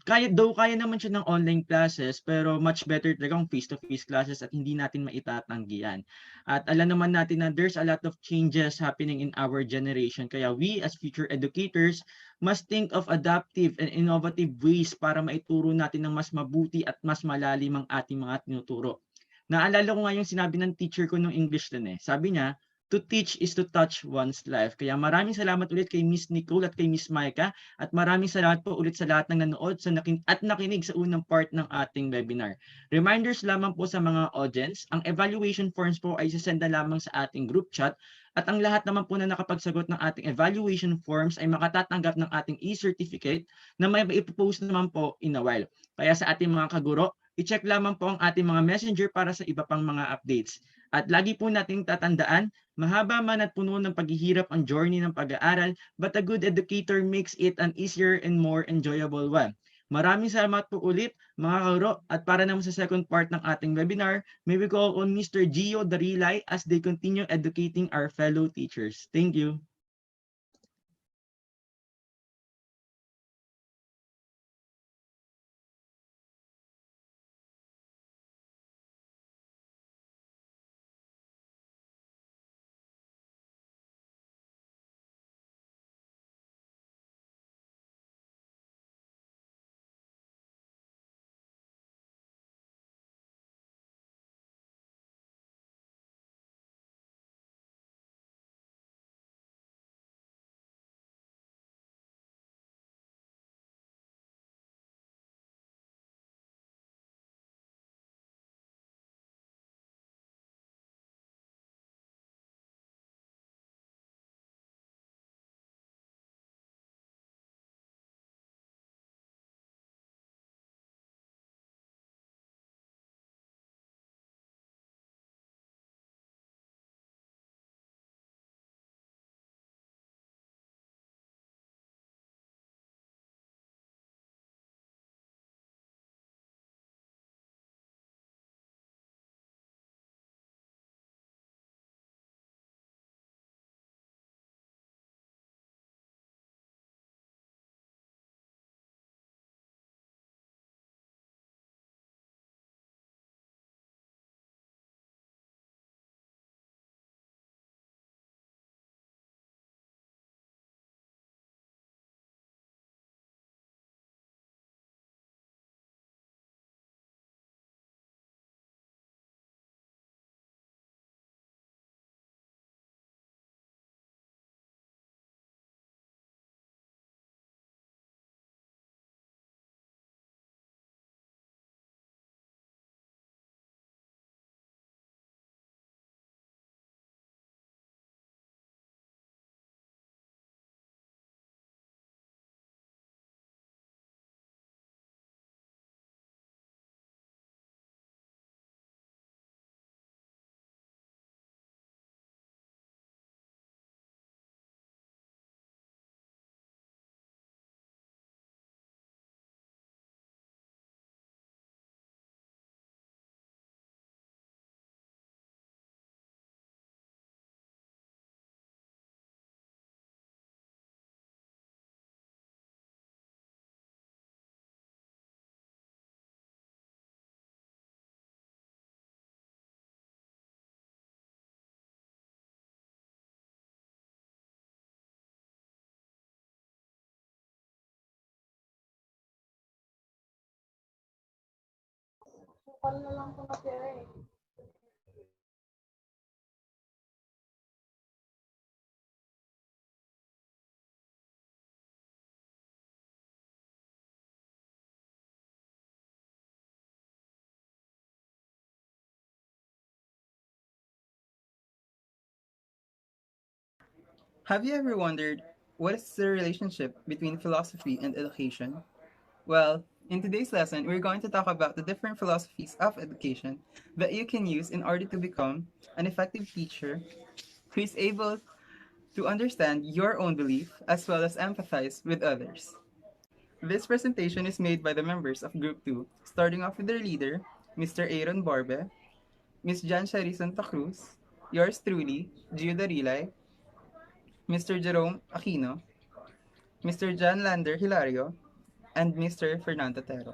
kaya naman siya ng online classes pero much better talaga ang face-to-face classes at hindi natin maitatanggi yan. At alam naman natin na there's a lot of changes happening in our generation kaya we as future educators must think of adaptive and innovative ways para maituro natin ng mas mabuti at mas malalim ang ating mga tinuturo. Naalala ko nga yung sinabi ng teacher ko nung English din eh. Sabi niya, to teach is to touch one's life. Kaya maraming salamat ulit kay Miss Nicole at kay Miss Micah at maraming salamat po ulit sa lahat ng nanood at nakinig sa unang part ng ating webinar. Reminders lamang po sa mga audience, ang evaluation forms po ay sasend na lamang sa ating group chat at ang lahat naman po na nakapagsagot ng ating evaluation forms ay makatatanggap ng ating e-certificate na may ipopost naman po in a while. Kaya sa ating mga kaguro, i-check lamang po ang ating mga messenger para sa iba pang mga updates. At lagi po nating tatandaan, mahaba man at puno ng paghihirap ang journey ng pag-aaral, but a good educator makes it an easier and more enjoyable one. Maraming salamat po ulit mga kaguro at para naman sa second part ng ating webinar, may we call on Mr. Gio Darilay as they continue educating our fellow teachers. Thank you. Have you ever wondered what is the relationship between philosophy and education? Well, in today's lesson, we're going to talk about the different philosophies of education that you can use in order to become an effective teacher who is able to understand your own belief as well as empathize with others. This presentation is made by the members of Group 2, starting off with their leader, Mr. Airon Borbe, Ms. Jansheri Cruz, yours truly, Gio Darilay, Mr. Jerome Aquino, Mr. John Lander Hilario, and Mr. Fernando Tero.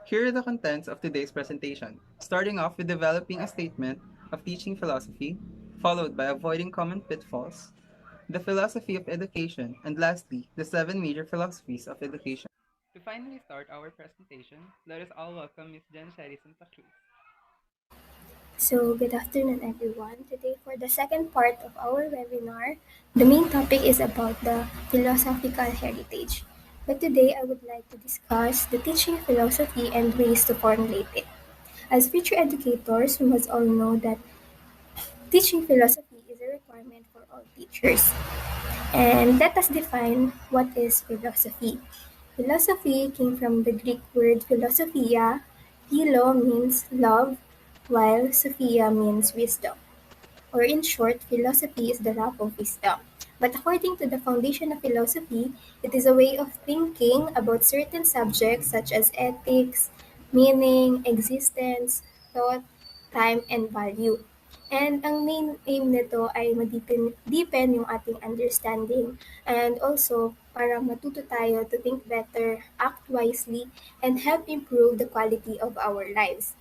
Here are the contents of today's presentation, starting off with developing a statement of teaching philosophy, followed by avoiding common pitfalls, the philosophy of education, and lastly, the 7 major philosophies of education. To finally start our presentation, let us all welcome Ms. Jansheri Sta. So, good afternoon everyone. Today for the second part of our webinar, the main topic is about the philosophical heritage. But today I would like to discuss the teaching philosophy and ways to formulate it. As future educators, we must all know that teaching philosophy is a requirement for all teachers. And let us define what is philosophy. Philosophy came from the Greek word philosophia. Philo means love, while sophia means wisdom. Or in short, philosophy is the love of wisdom. But according to the foundation of philosophy, it is a way of thinking about certain subjects such as ethics, meaning, existence, thought, time, and value. And ang main aim nito ay deepen yung ating understanding and also para matuto tayo to think better, act wisely, and help improve the quality of our lives.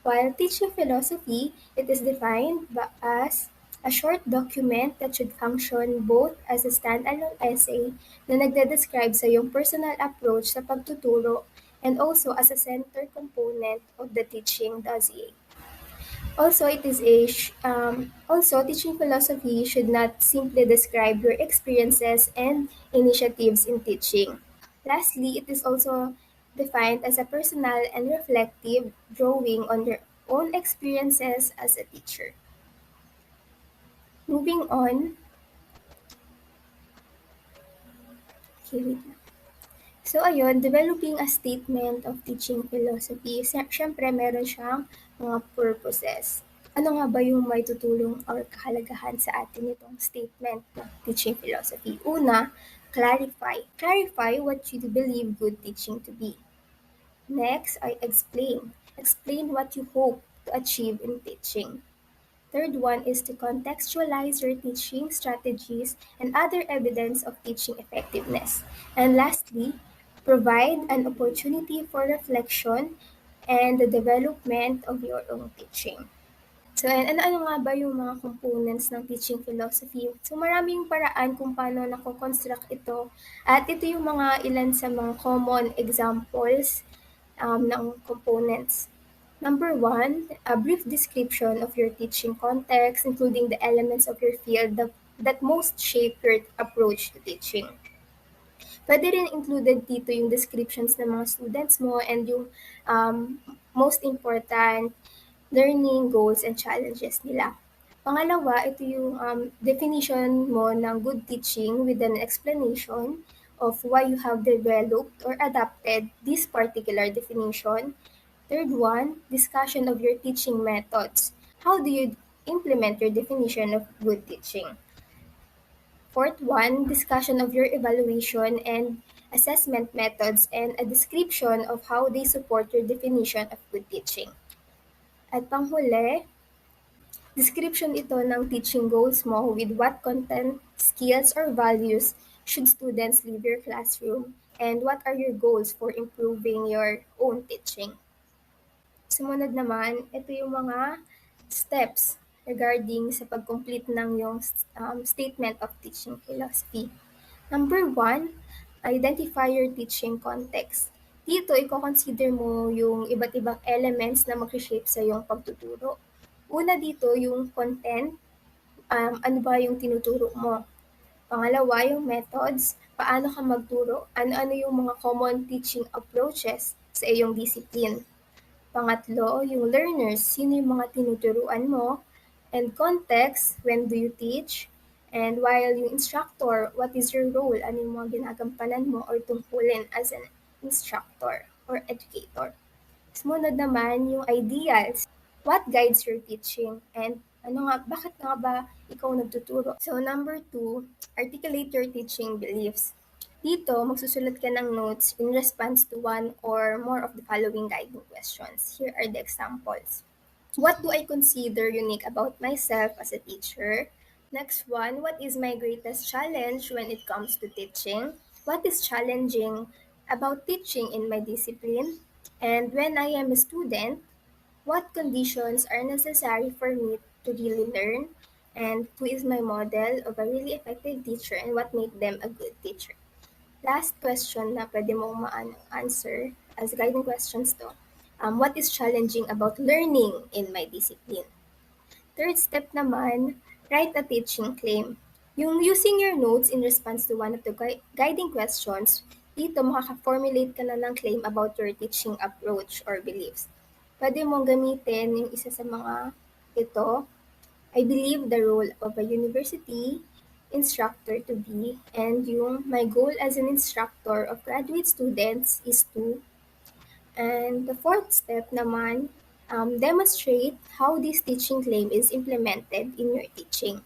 While teaching philosophy, it is defined as a short document that should function both as a standalone essay na nagde-describe sa iyong personal approach sa pagtuturo and also as a center component of the teaching dossier. Also, teaching philosophy should not simply describe your experiences and initiatives in teaching. Lastly, it is also defined as a personal and reflective drawing on your own experiences as a teacher. Moving on. Okay, wait lang. So ayun, developing a statement of teaching philosophy, syempre meron siyang mga purposes. Ano nga ba yung may tutulong or kahalagahan sa atin itong statement ng teaching philosophy? Una, clarify. Clarify what you believe good teaching to be. Next ay explain. Explain what you hope to achieve in teaching. Third one is to contextualize your teaching strategies and other evidence of teaching effectiveness. And lastly, provide an opportunity for reflection and the development of your own teaching. So, ano nga ba yung mga components ng teaching philosophy? So, maraming paraan kung paano nako-construct ito. At ito yung mga ilan sa mga common examples ng components. Number one, a brief description of your teaching context, including the elements of your field that most shape your approach to teaching. Pwede rin included dito yung descriptions ng mga students mo and yung most important learning goals and challenges nila. Pangalawa, ito yung definition mo ng good teaching with an explanation of why you have developed or adapted this particular definition. Third one, discussion of your teaching methods. How do you implement your definition of good teaching? Fourth one, discussion of your evaluation and assessment methods and a description of how they support your definition of good teaching. At panghuli, description ito ng teaching goals mo with what content, skills, or values should students leave your classroom and what are your goals for improving your own teaching. Sumunod naman, ito yung mga steps regarding sa pag-complete ng yung statement of teaching philosophy. Number one, identify your teaching context. Dito, i-consider mo yung iba't ibang elements na mag-shape sa iyong pagtuturo. Una dito, yung content, ano ba yung tinuturo mo? Pangalawa, yung methods, paano ka magturo, ano-ano yung mga common teaching approaches sa iyong discipline. Pangatlo, yung learners, sino yung mga tinuturuan mo, and context, when do you teach, and while yung instructor, what is your role, ano yung mga ginagampanan mo or tungkulin as an instructor or educator. Sumunod naman yung ideals, what guides your teaching, and bakit nga ba ikaw nagtuturo? So number 2, articulate your teaching beliefs. Dito, magsusulat ka ng notes in response to one or more of the following guiding questions. Here are the examples. What do I consider unique about myself as a teacher? Next one, what is my greatest challenge when it comes to teaching? What is challenging about teaching in my discipline? And when I am a student, what conditions are necessary for me to really learn? And who is my model of a really effective teacher and what made them a good teacher? Last question na pwede mong answer as guiding questions to. What is challenging about learning in my discipline? Third step naman, write a teaching claim. Yung using your notes in response to one of the guiding questions, dito makaka-formulate ka na ng claim about your teaching approach or beliefs. Pwede mong gamitin yung isa sa mga ito. I believe the role of a university instructor to be, and yung my goal as an instructor of graduate students is to. And the fourth step naman, demonstrate how this teaching claim is implemented in your teaching.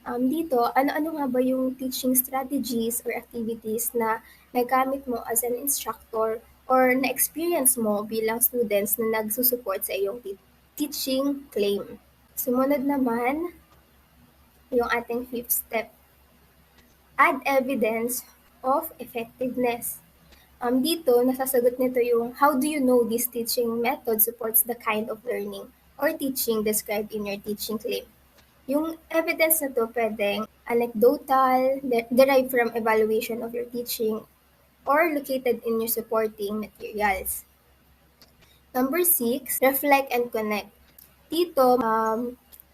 Dito, ano-ano nga ba yung teaching strategies or activities na nagamit mo as an instructor or na-experience mo bilang students na nagsusupport sa iyong teaching claim. Sumunod naman, yung ating fifth step. Add evidence of effectiveness. Dito, nasasagot nito yung how do you know this teaching method supports the kind of learning or teaching described in your teaching claim. Yung evidence na to pwedeng anecdotal, derived from evaluation of your teaching, or located in your supporting materials. Number 6, reflect and connect. Dito,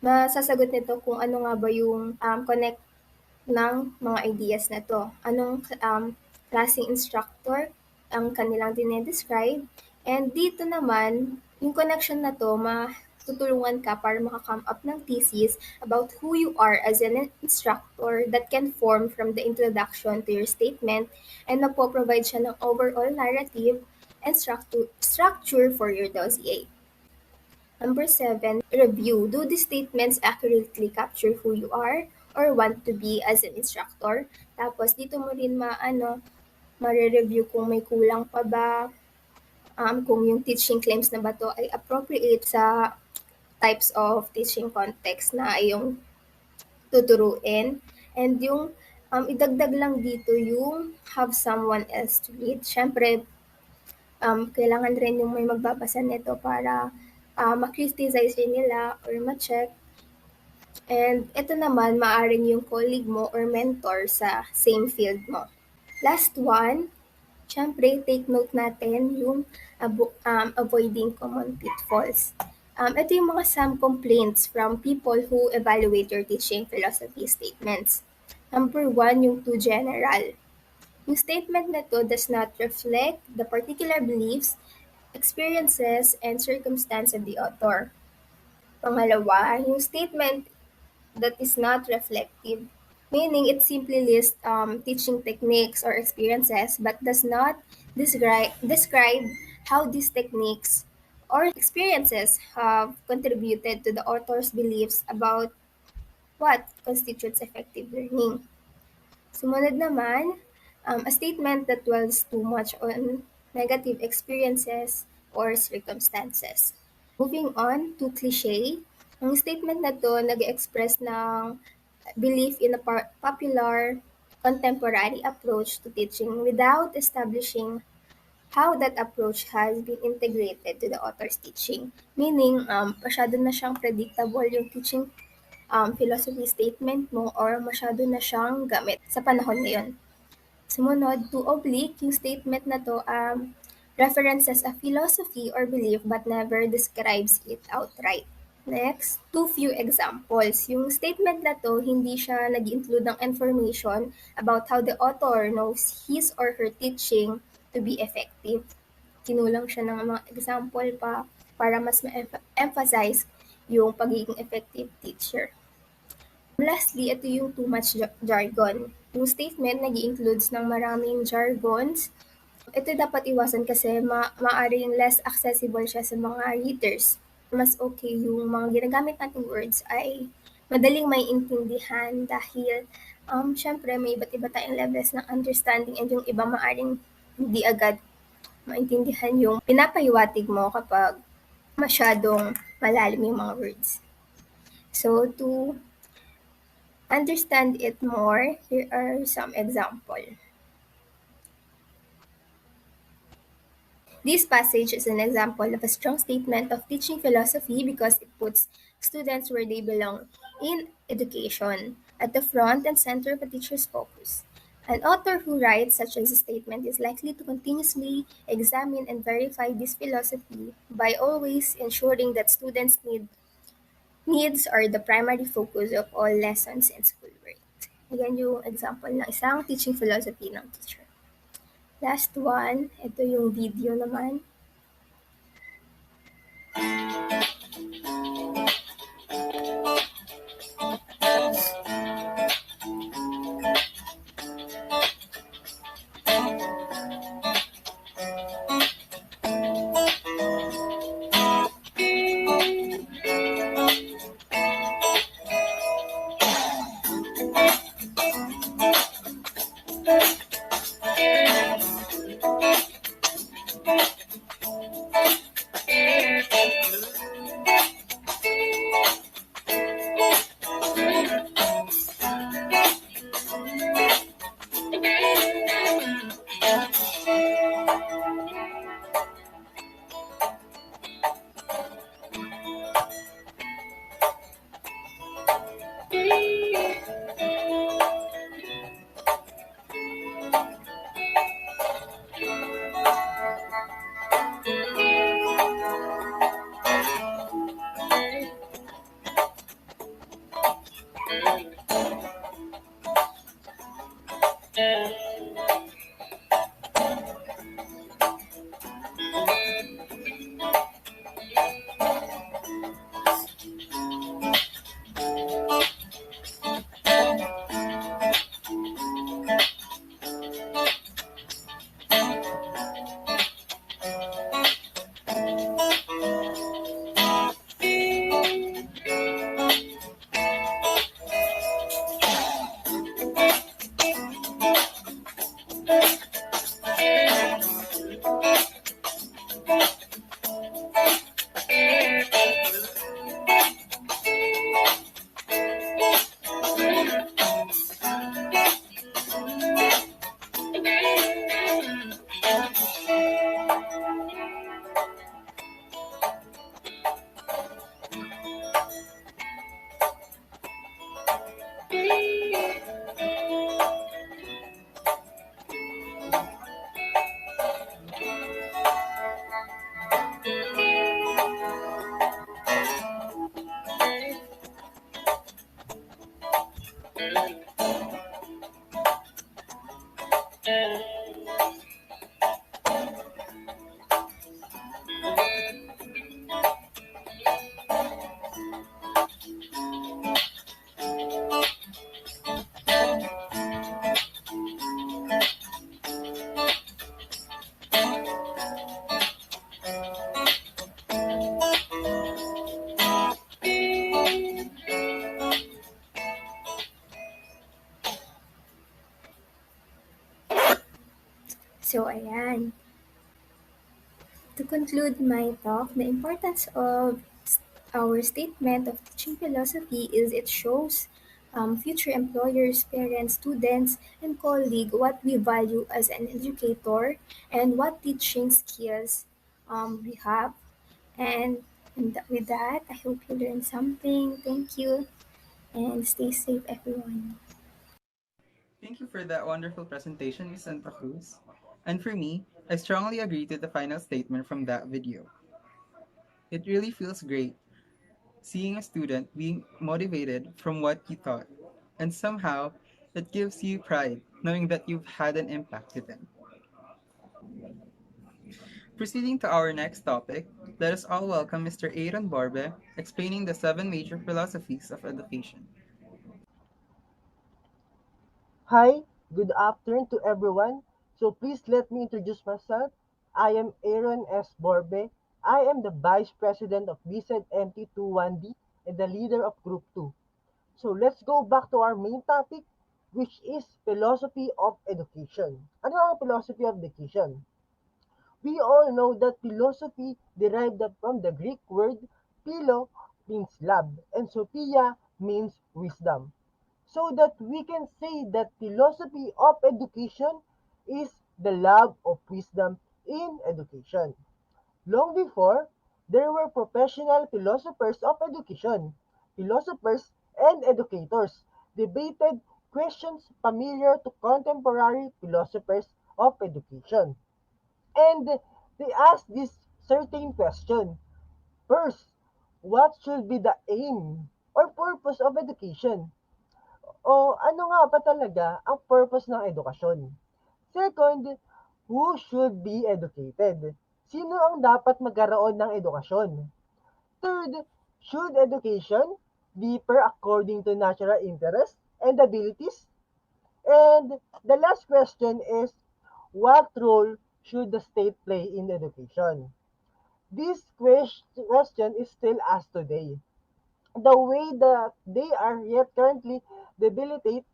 masasagot nito kung ano nga ba yung connect ng mga ideas na to. Anong klaseng instructor ang kanilang dinedescribe. And dito naman, yung connection na to, matutulungan ka para maka-come up ng thesis about who you are as an instructor that can form from the introduction to your statement and magpo-provide siya ng overall narrative and structure for your dossier. Number 7, review. Do these statements accurately capture who you are or want to be as an instructor? Tapos dito mo rin mare-review kung may kulang pa ba, kung yung teaching claims na ba to ay appropriate sa types of teaching context na iyong tuturuin. And yung idagdag lang dito yung have someone else to read. Siyempre, kailangan rin yung may magbabasa nito para ma-criticize nila or ma-check. And ito naman, maaring yung colleague mo or mentor sa same field mo. Last one, syempre, take note natin yung avoiding common pitfalls. Ito yung mga some complaints from people who evaluate your teaching philosophy statements. Number 1, yung too general. Yung statement na to does not reflect the particular beliefs, experiences, and circumstance of the author. Pangalawa, yung statement that is not reflective, meaning it simply lists teaching techniques or experiences but does not describe how these techniques or experiences have contributed to the author's beliefs about what constitutes effective learning. Sumunod naman, a statement that dwells too much on negative experiences or circumstances. Moving on to cliche, ang statement na to nag-express ng belief in a popular contemporary approach to teaching without establishing how that approach has been integrated to the author's teaching. Meaning, masyado na siyang predictable yung teaching philosophy statement mo or masyado na siyang gamit sa panahon ngayon. Sumunod, to oblique, yung statement na to, references a philosophy or belief but never describes it outright. Next, too few examples. Yung statement na to, hindi siya nag-include ng information about how the author knows his or her teaching to be effective. Kinulang siya ng mga example pa para mas ma-emphasize yung pagiging effective teacher. Lastly, ito yung too much jargon. Yung statement nag-includes ng maraming jargons. Ito dapat iwasan kasi maaaring less accessible siya sa mga readers. Mas okay yung mga ginagamit nating words ay madaling may intindihan dahil syempre may iba't iba tayong levels ng understanding and yung iba maaaring hindi agad maintindihan yung pinapahiwatig mo kapag masyadong malalim yung mga words. So to understand it more, here are some examples. This passage is an example of a strong statement of teaching philosophy because it puts students where they belong in education, at the front and center of a teacher's focus. An author who writes such as a statement is likely to continuously examine and verify this philosophy by always ensuring that students' needs are the primary focus of all lessons and schoolwork. Ayan yung example ng isang teaching philosophy ng teacher. Last one, ito yung video naman. So, ayan. To conclude my talk, the importance of our statement of teaching philosophy is it shows future employers, parents, students, and colleagues what we value as an educator and what teaching skills we have. And with that, I hope you learned something. Thank you, and stay safe, everyone. Thank you for that wonderful presentation, Ms. Santa Cruz. And for me, I strongly agree to the final statement from that video. It really feels great seeing a student being motivated from what you taught, and somehow it gives you pride knowing that you've had an impact to them. Proceeding to our next topic, let us all welcome Mr. Airon Borbe explaining the seven major philosophies of education. Hi, good afternoon to everyone. So please let me introduce myself. I am Airon S. Borbe. I am the Vice President of BSEDMT 21D and the leader of Group 2. So let's go back to our main topic, which is philosophy of education. Ano ang philosophy of education? We all know that philosophy derived from the Greek word philo means love and sophia means wisdom. So that we can say that philosophy of education is the love of wisdom in education. Long before, there were professional philosophers of education. Philosophers and educators debated questions familiar to contemporary philosophers of education. And they asked this certain question. First, what should be the aim or purpose of education? O ano nga ba talaga ang purpose ng edukasyon? Second, who should be educated? Sino ang dapat magkaroon ng edukasyon? Third, should education differ according to natural interests and abilities? And the last question is, what role should the state play in education? This question is still asked today. The way that they are yet currently debilitate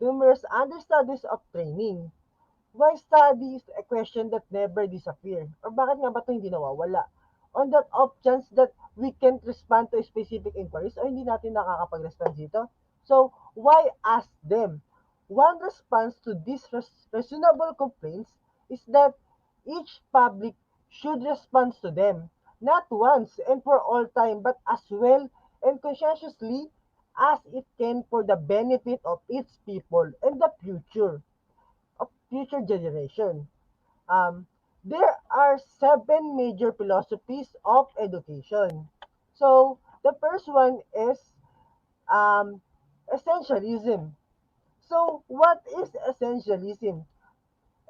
numerous understudies of training. Why study is a question that never disappear? Or bakit nga ba ito hindi nawawala? On that off chance that we can't respond to specific inquiries o hindi natin nakakapag-respond dito. So, why ask them? One response to these reasonable complaints is that each public should respond to them, not once and for all time, but as well and conscientiously as it can for the benefit of its people and the future of future generation. Um, there are seven major philosophies of education. So the first one is um, essentialism. So what is essentialism?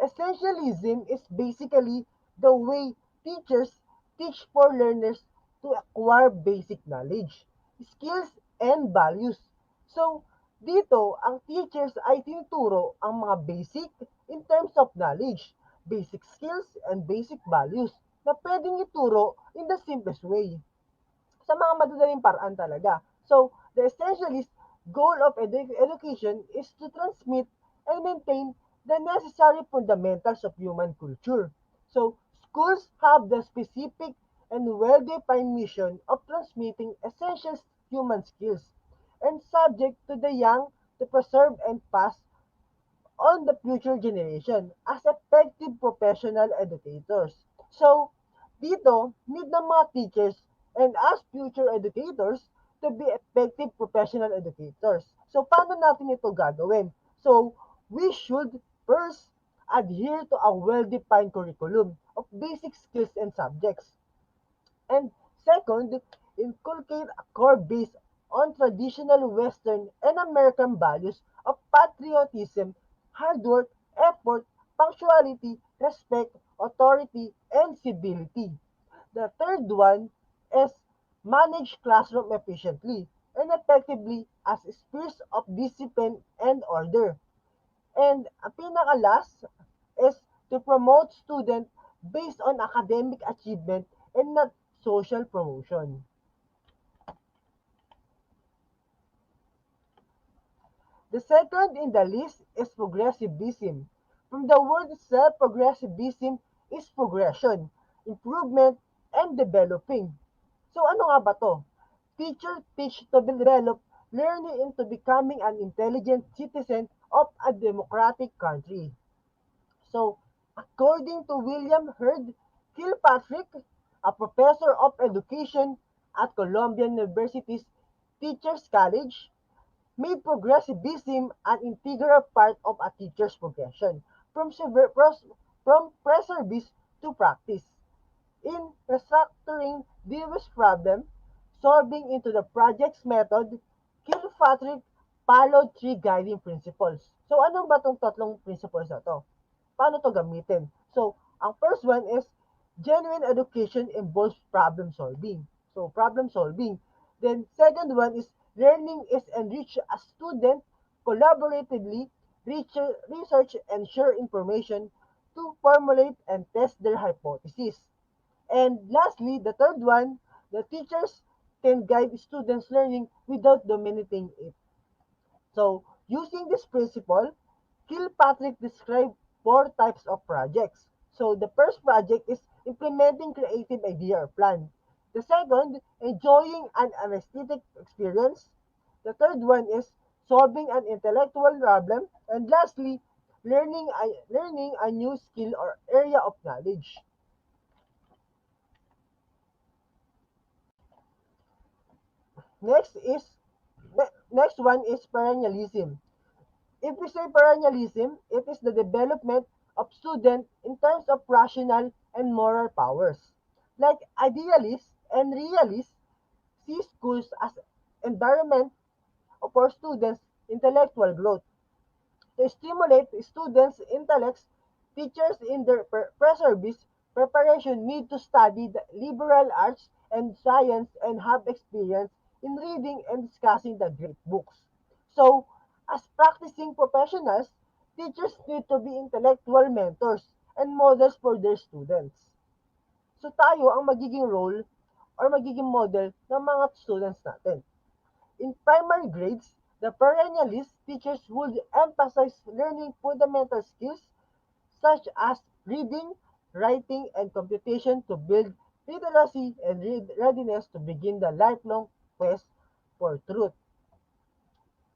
Essentialism is basically the way teachers teach for learners to acquire basic knowledge, skills, and values. So, dito, ang teachers ay tinuturo ang mga basic in terms of knowledge, basic skills, and basic values na pwedeng ituro in the simplest way sa mga madadaling paraan talaga. So, the essentialist goal of education is to transmit and maintain the necessary fundamentals of human culture. So, schools have the specific and well-defined mission of transmitting essential human skills and subject to the young to preserve and pass on the future generation as effective professional educators. So, dito, need ng mga teachers and as future educators to be effective professional educators. So, paano natin ito gagawin? So, we should first adhere to a well-defined curriculum of basic skills and subjects. And second, inculcate a core based on traditional Western and American values of patriotism, hard work, effort, punctuality, respect, authority, and civility. The third one is manage classroom efficiently and effectively as spheres of discipline and order. And ang pinaka-last is to promote student based on academic achievement and not social promotion. The second in the list is progressivism. From the word itself, progressivism is progression, improvement, and developing. So ano nga ba to? Teacher teach to develop learning into becoming an intelligent citizen of a democratic country. So, according to William Hurd Kilpatrick, a professor of education at Columbia University's Teachers College, made progressivism an integral part of a teacher's progression. from pre-service to practice. In restructuring this problem, solving into the project's method, Kilpatrick followed three guiding principles. So ano ba itong tatlong principles na to? Paano to gamitin? So, ang first one is genuine education involves problem solving. So, problem solving. Then, second one is learning is enriched as student collaboratively research and share information to formulate and test their hypotheses. And lastly, the third one, the teachers can guide students' learning without dominating it. So, using this principle, Kilpatrick described four types of projects. So, the first project is implementing creative idea or plan. The second, enjoying an aesthetic experience. The third one is solving an intellectual problem. And lastly, learning a new skill or area of knowledge. Next is next one is perennialism. If we say perennialism, it is the development of students in terms of rational and moral powers. Like idealists and realists see schools as environment for students' intellectual growth. To stimulate students' intellects, teachers in their pre-service preparation need to study the liberal arts and science and have experience in reading and discussing the great books. So, as practicing professionals, teachers need to be intellectual mentors and models for their students. So tayo ang magiging role or magiging model ng mga students natin. In primary grades, the perennialist teachers would emphasize learning fundamental skills such as reading, writing, and computation to build literacy and readiness to begin the lifelong quest for truth.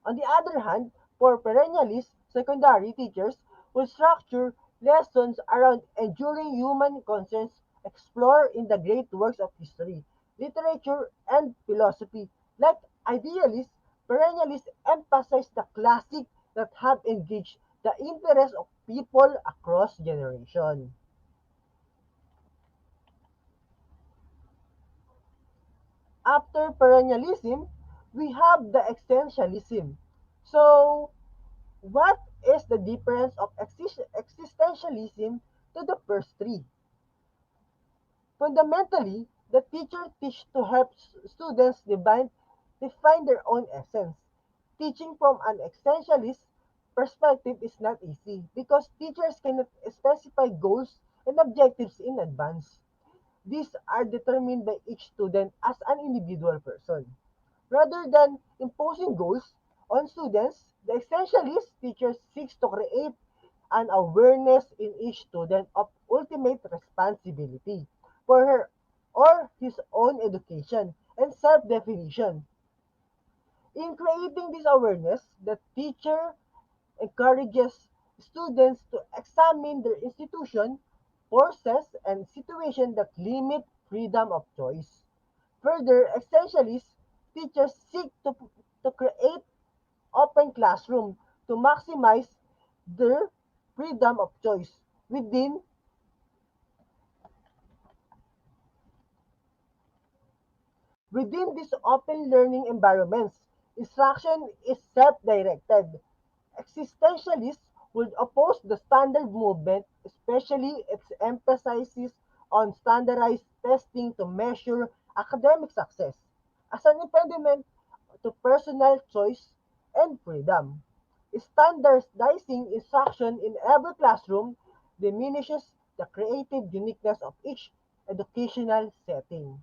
On the other hand, for perennialist secondary teachers will structure lessons around enduring human concerns explored in the great works of history, literature, and philosophy. Like idealists, perennialists emphasize the classic that have engaged the interest of people across generations. After perennialism, we have the existentialism. So, what is the difference of existentialism to the first three? Fundamentally, the teacher teaches to help students define their own essence. Teaching from an existentialist perspective is not easy because teachers cannot specify goals and objectives in advance. These are determined by each student as an individual person. Rather than imposing goals on students, the essentialist teacher seeks to create an awareness in each student of ultimate responsibility for her or his own education and self-definition. In creating this awareness, the teacher encourages students to examine their institution, forces, and situations that limit freedom of choice. Further, essentialist teachers seek to create open classroom to maximize their freedom of choice. Within these open learning environments, instruction is self-directed. Existentialists would oppose the standard movement, especially its emphasis on standardized testing to measure academic success, as an impediment to personal choice and freedom. Standardizing instruction in every classroom diminishes the creative uniqueness of each educational setting.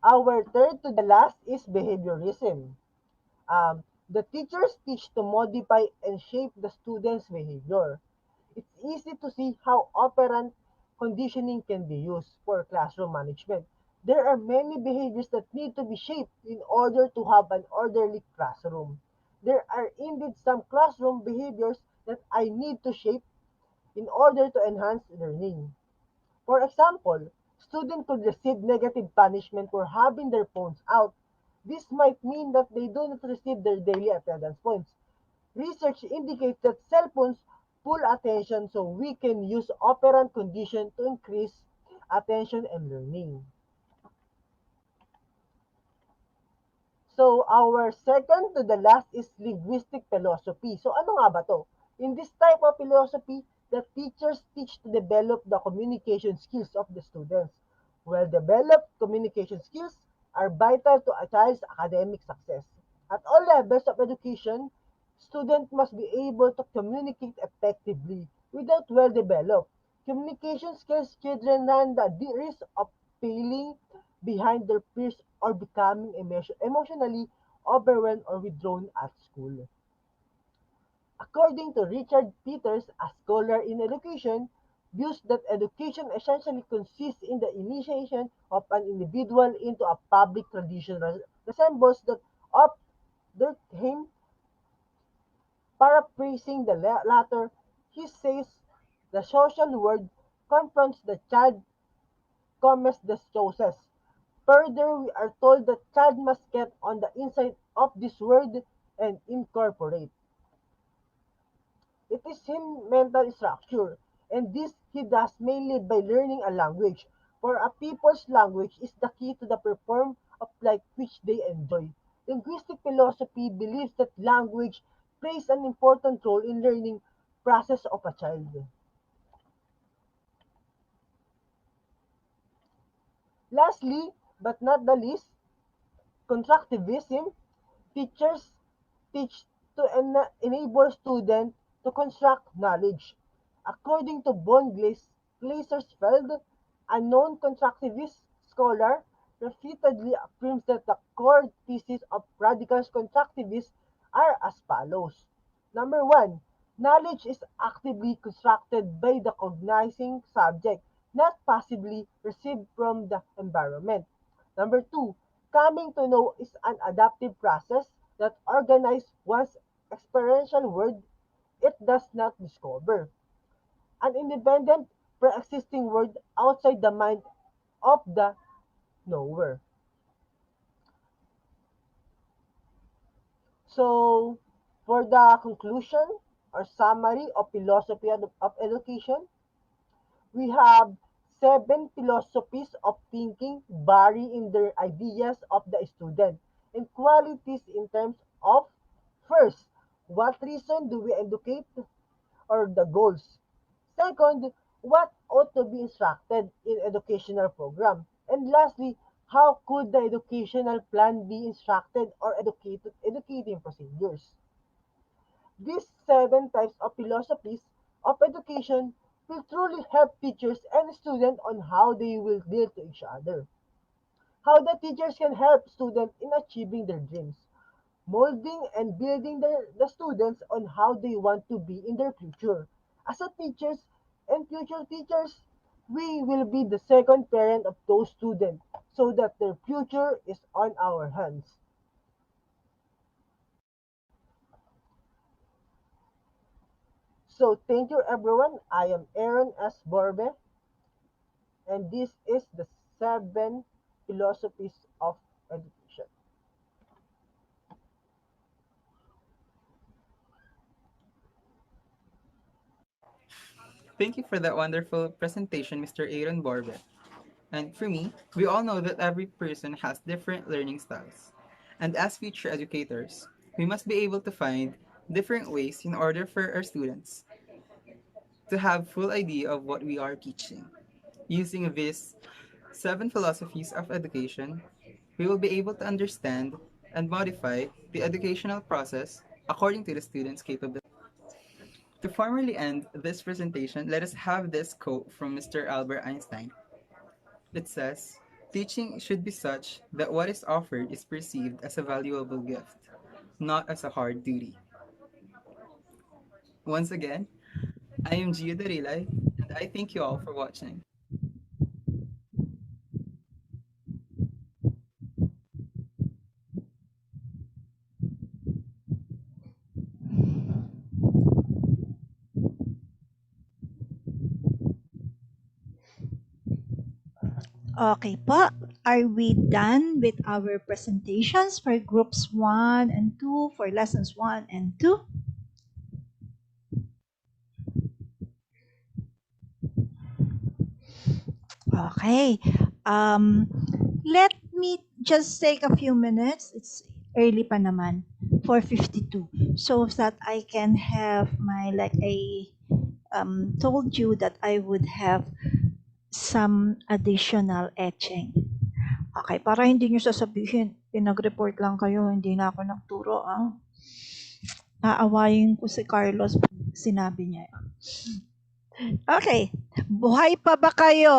Our third to the last is behaviorism. The teachers teach to modify and shape the student's behavior. It's easy to see how operant conditioning can be used for classroom management. There are many behaviors that need to be shaped in order to have an orderly classroom. There are indeed some classroom behaviors that I need to shape in order to enhance learning. For example, students could receive negative punishment for having their phones out. This might mean that they do not receive their daily attendance points. Research indicates that cell phones pull attention, so we can use operant condition to increase attention and learning. So our second to the last is linguistic philosophy. So ano nga ba to? In this type of philosophy, the teachers teach to develop the communication skills of the students. Well-developed communication skills are vital to a child's academic success. At all levels of education, students must be able to communicate effectively. Without well-developed communication skills, children run the risk of failing behind their peers or becoming emotionally overwhelmed or withdrawn at school. According to Richard Peters, a scholar in education, views that education essentially consists in the initiation of an individual into a public tradition resembles that of Durkheim. Paraphrasing the latter, he says the social world confronts the child comes the choices. Further, we are told that child must get on the inside of this world and incorporate. It is him mental structure, and this he does mainly by learning a language. For a people's language is the key to the form of life which they enjoy. Linguistic philosophy believes that language plays an important role in learning process of a child. Lastly, but not the least, constructivism. Teachers teach to enable students to construct knowledge. According to von Glasersfeld, a known constructivist scholar, repeatedly affirms that the core thesis of radical constructivists are as follows. Number one, knowledge is actively constructed by the cognizing subject, not passively received from the environment. Number two, coming to know is an adaptive process that organizes one's experiential world it does not discover. An independent, pre-existing world outside the mind of the knower. So, for the conclusion or summary of philosophy of education, we have seven philosophies of thinking vary in their ideas of the student and qualities in terms of first, what reason do we educate or the goals? Second, what ought to be instructed in educational program? And lastly, how could the educational plan be instructed or educating procedures? These seven types of philosophies of education will truly help teachers and students on how they will deal to each other. How the teachers can help students in achieving their dreams, molding and building the students on how they want to be in their future. As a teachers and future teachers, we will be the second parent of those students so that their future is on our hands. So thank you everyone. I am Airon Borbe, and this is the seven philosophies of education. Thank you for that wonderful presentation, Mr. Airon Borbe. And for me, we all know that every person has different learning styles. And as future educators, we must be able to find different ways in order for our students to have full idea of what we are teaching. Using these seven philosophies of education, we will be able to understand and modify the educational process according to the student's capability. To formally end this presentation, let us have this quote from Mr. Albert Einstein. It says, teaching should be such that what is offered is perceived as a valuable gift, not as a hard duty. Once again, I am Gio Darilay, and I thank you all for watching. Okay po. Are we done with our presentations for groups 1 and 2 for lessons 1 and 2? Okay. Let me just take a few minutes. It's early pa naman, 4:52, so that I can have my, like I told you that I would have some additional etching. Okay, para hindi nyo sasabihin, pinag-report lang kayo, hindi na ako nagturo. Aawayin ko si Carlos pag sinabi niya. Okay, buhay pa ba kayo?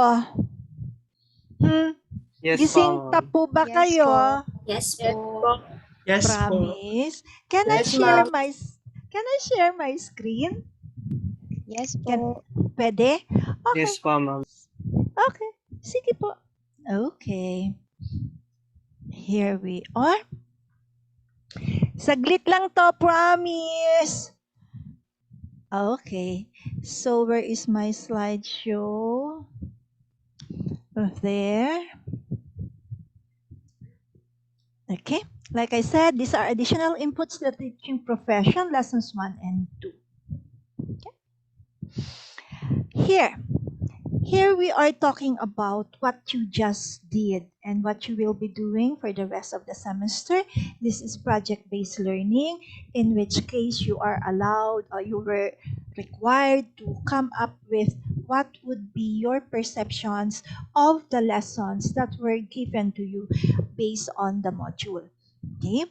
Yes, Gising pa po ba kayo? Yes po. Yes, Promise? Can I Yes, share my screen? Yes po. Pwede? Okay. Yes po, ma'am. Okay. Sige po. Okay. Here we are. Saglit lang to, promise. Okay. So where is my slideshow? There. Okay. Like I said, these are additional inputs to the teaching profession, lessons 1 and 2. Okay. Here we are talking about what you just did and what you will be doing for the rest of the semester. This is project-based learning, in which case you are allowed or you were required to come up with what would be your perceptions of the lessons that were given to you based on the module. Okay.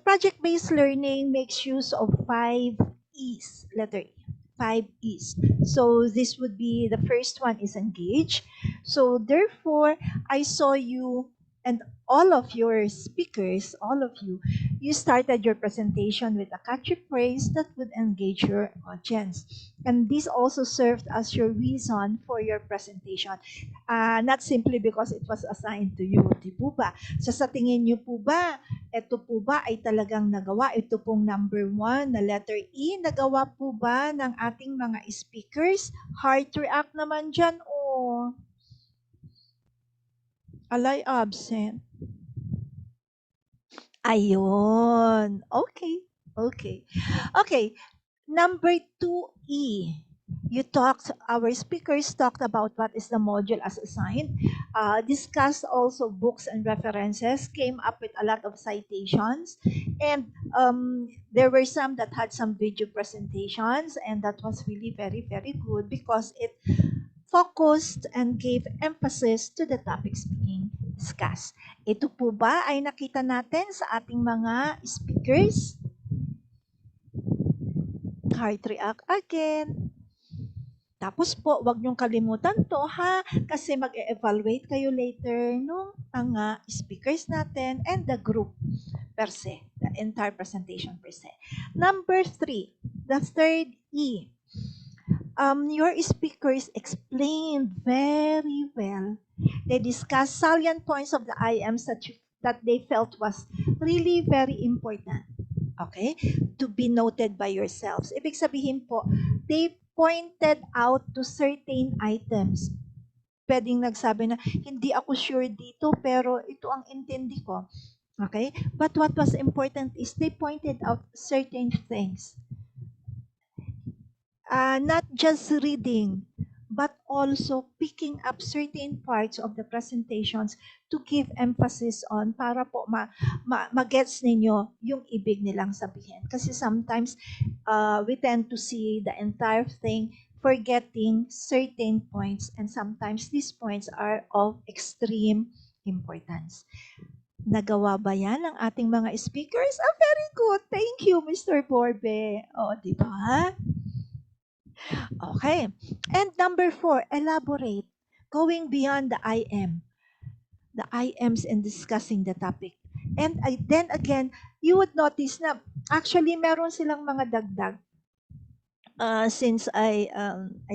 Project-based learning makes use of 5 E's, letter E. 5 E's. So this would be, the first one is engage. So therefore, I saw you and all of your speakers, all of you, you started your presentation with a catchy phrase that would engage your audience. And this also served as your reason for your presentation. Not simply because it was assigned to you, di po ba? So sa tingin niyo po ba, ito po ba ay talagang nagawa? Ito pong number 1 na letter E, nagawa po ba ng ating mga speakers? Heart react naman dyan, o alay absent. Ayun. Okay. Number 2E. Our speakers talked about what is the module as assigned, discussed also books and references, came up with a lot of citations, and there were some that had some video presentations, and that was really very, very good because it focused and gave emphasis to the topics being discussed. Ito po ba ay nakita natin sa ating mga speakers? Heart react again. Tapos po, wag niyong kalimutan to, ha? Kasi mag-evaluate kayo later nung mga speakers natin and the group per se, the entire presentation per se. Number 3, the third E. Your speakers explained very well. They discussed salient points of the IMs that they felt was really very important. Okay? To be noted by yourselves. Ibig sabihin po, they pointed out to certain items. Pwedeng nagsabi na, hindi ako sure dito, pero ito ang intindi ko. Okay? But what was important is they pointed out certain things. Not just reading, but also picking up certain parts of the presentations to give emphasis on para po ma-gets ninyo yung ibig nilang sabihin. Kasi sometimes we tend to see the entire thing forgetting certain points, and sometimes these points are of extreme importance. Nagawa ba yan ang ating mga speakers? Very good. Thank you, Mr. Borbe. Di ba? Okay. And number 4, elaborate. Going beyond the IMs and discussing the topic. And then again, you would notice na actually meron silang mga dagdag. Since I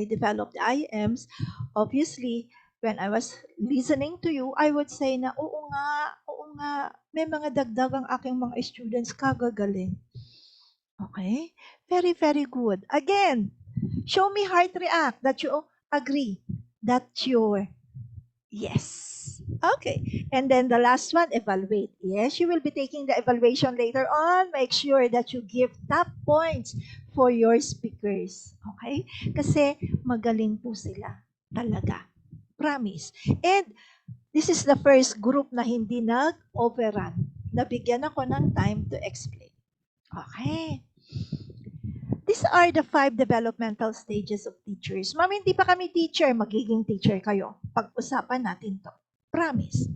developed the IMs, obviously, when I was listening to you, I would say na, oo nga, may mga dagdag ang aking mga students, kagagaling. Okay? Very, very good. Again, show me heart react that you agree, that you're yes. Okay. And then the last one, evaluate. Yes, you will be taking the evaluation later on. Make sure that you give top points for your speakers. Okay? Kasi magaling po sila talaga. Promise. And this is the first group na hindi nag-overrun. Nabigyan ako ng time to explain. Okay. These are the 5 developmental stages of teachers. Ma'am, hindi pa kami teacher, magiging teacher kayo. Pag-usapan natin to. Promise.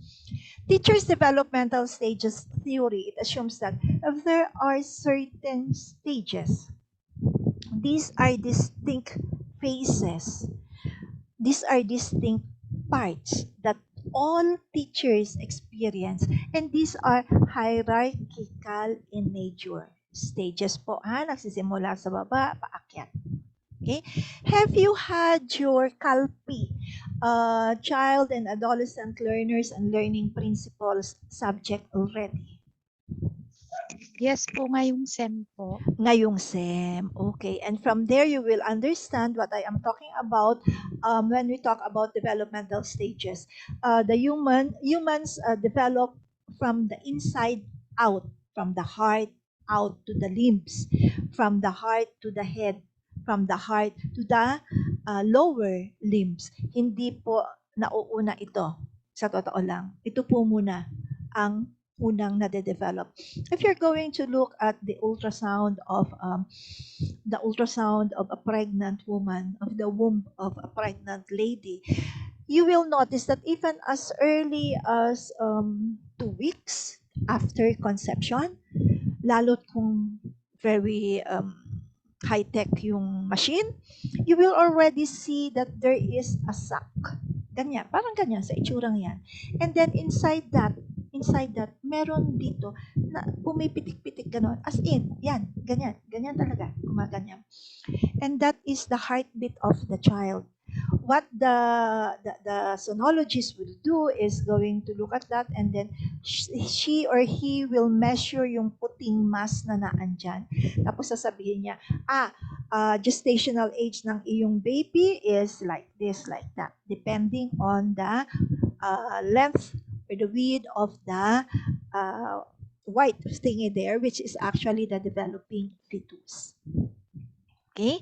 Teachers' developmental stages theory, it assumes that if there are certain stages, these are distinct phases. These are distinct parts that all teachers experience, and these are hierarchical in nature. Stages po, nagsisimula sa baba, paakyat. Okay? Have you had your CALPI, Child and Adolescent Learners and Learning Principles subject already? Yes po, ngayong SEM po. Ngayong SEM. Okay. And from there, you will understand what I am talking about when we talk about developmental stages. Humans develop from the inside out, from the heart out to the limbs, from the heart to the head, from the heart to the lower limbs. Hindi po nauuna ito. Sa totoo lang. Ito po muna ang unang nade-develop. If you're going to look at the ultrasound of a pregnant woman, of the womb of a pregnant lady, you will notice that even as early as 2 weeks after conception, lalo't kung very high-tech yung machine, you will already see that there is a sac. Ganyan, parang ganyan sa itsurang yan. And then inside that, meron dito na pumipitik-pitik ganon. As in, yan, ganyan talaga, gumaganyan. And that is the heartbeat of the child. What the sonologist will do is going to look at that, and then she or he will measure yung puting mass na naandyan. Tapos sasabihin niya, gestational age ng iyong baby is like this, like that, depending on the length or the width of the white thingy there, which is actually the developing fetus. Okay,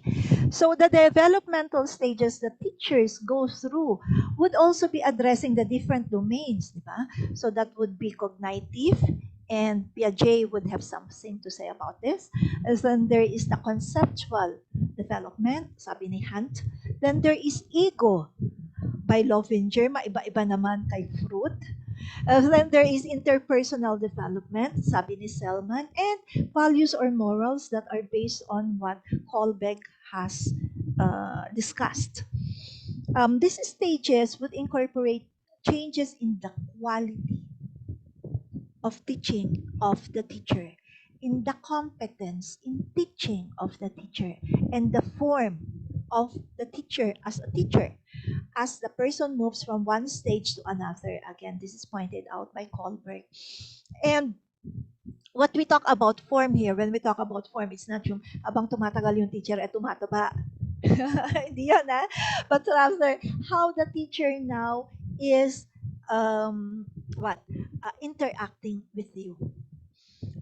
so the developmental stages that teachers go through would also be addressing the different domains, diba? So that would be cognitive, and Piaget would have something to say about this. And then there is the conceptual development, sabi ni Hunt. Then there is ego by Lovinger, maiba-iba naman kay Freud. Then there is interpersonal development, sabi ni Selman, and values or morals that are based on what Kolbeck has discussed. These stages would incorporate changes in the quality of teaching of the teacher, in the competence in teaching of the teacher, and the form of the teacher as a teacher, as the person moves from one stage to another. Again, this is pointed out by Kolberg. And what we talk about form here, when we talk about form, it's not yung abang tumatagal yung teacher at tumataba. Hindi yan, but rather how the teacher now is interacting with you.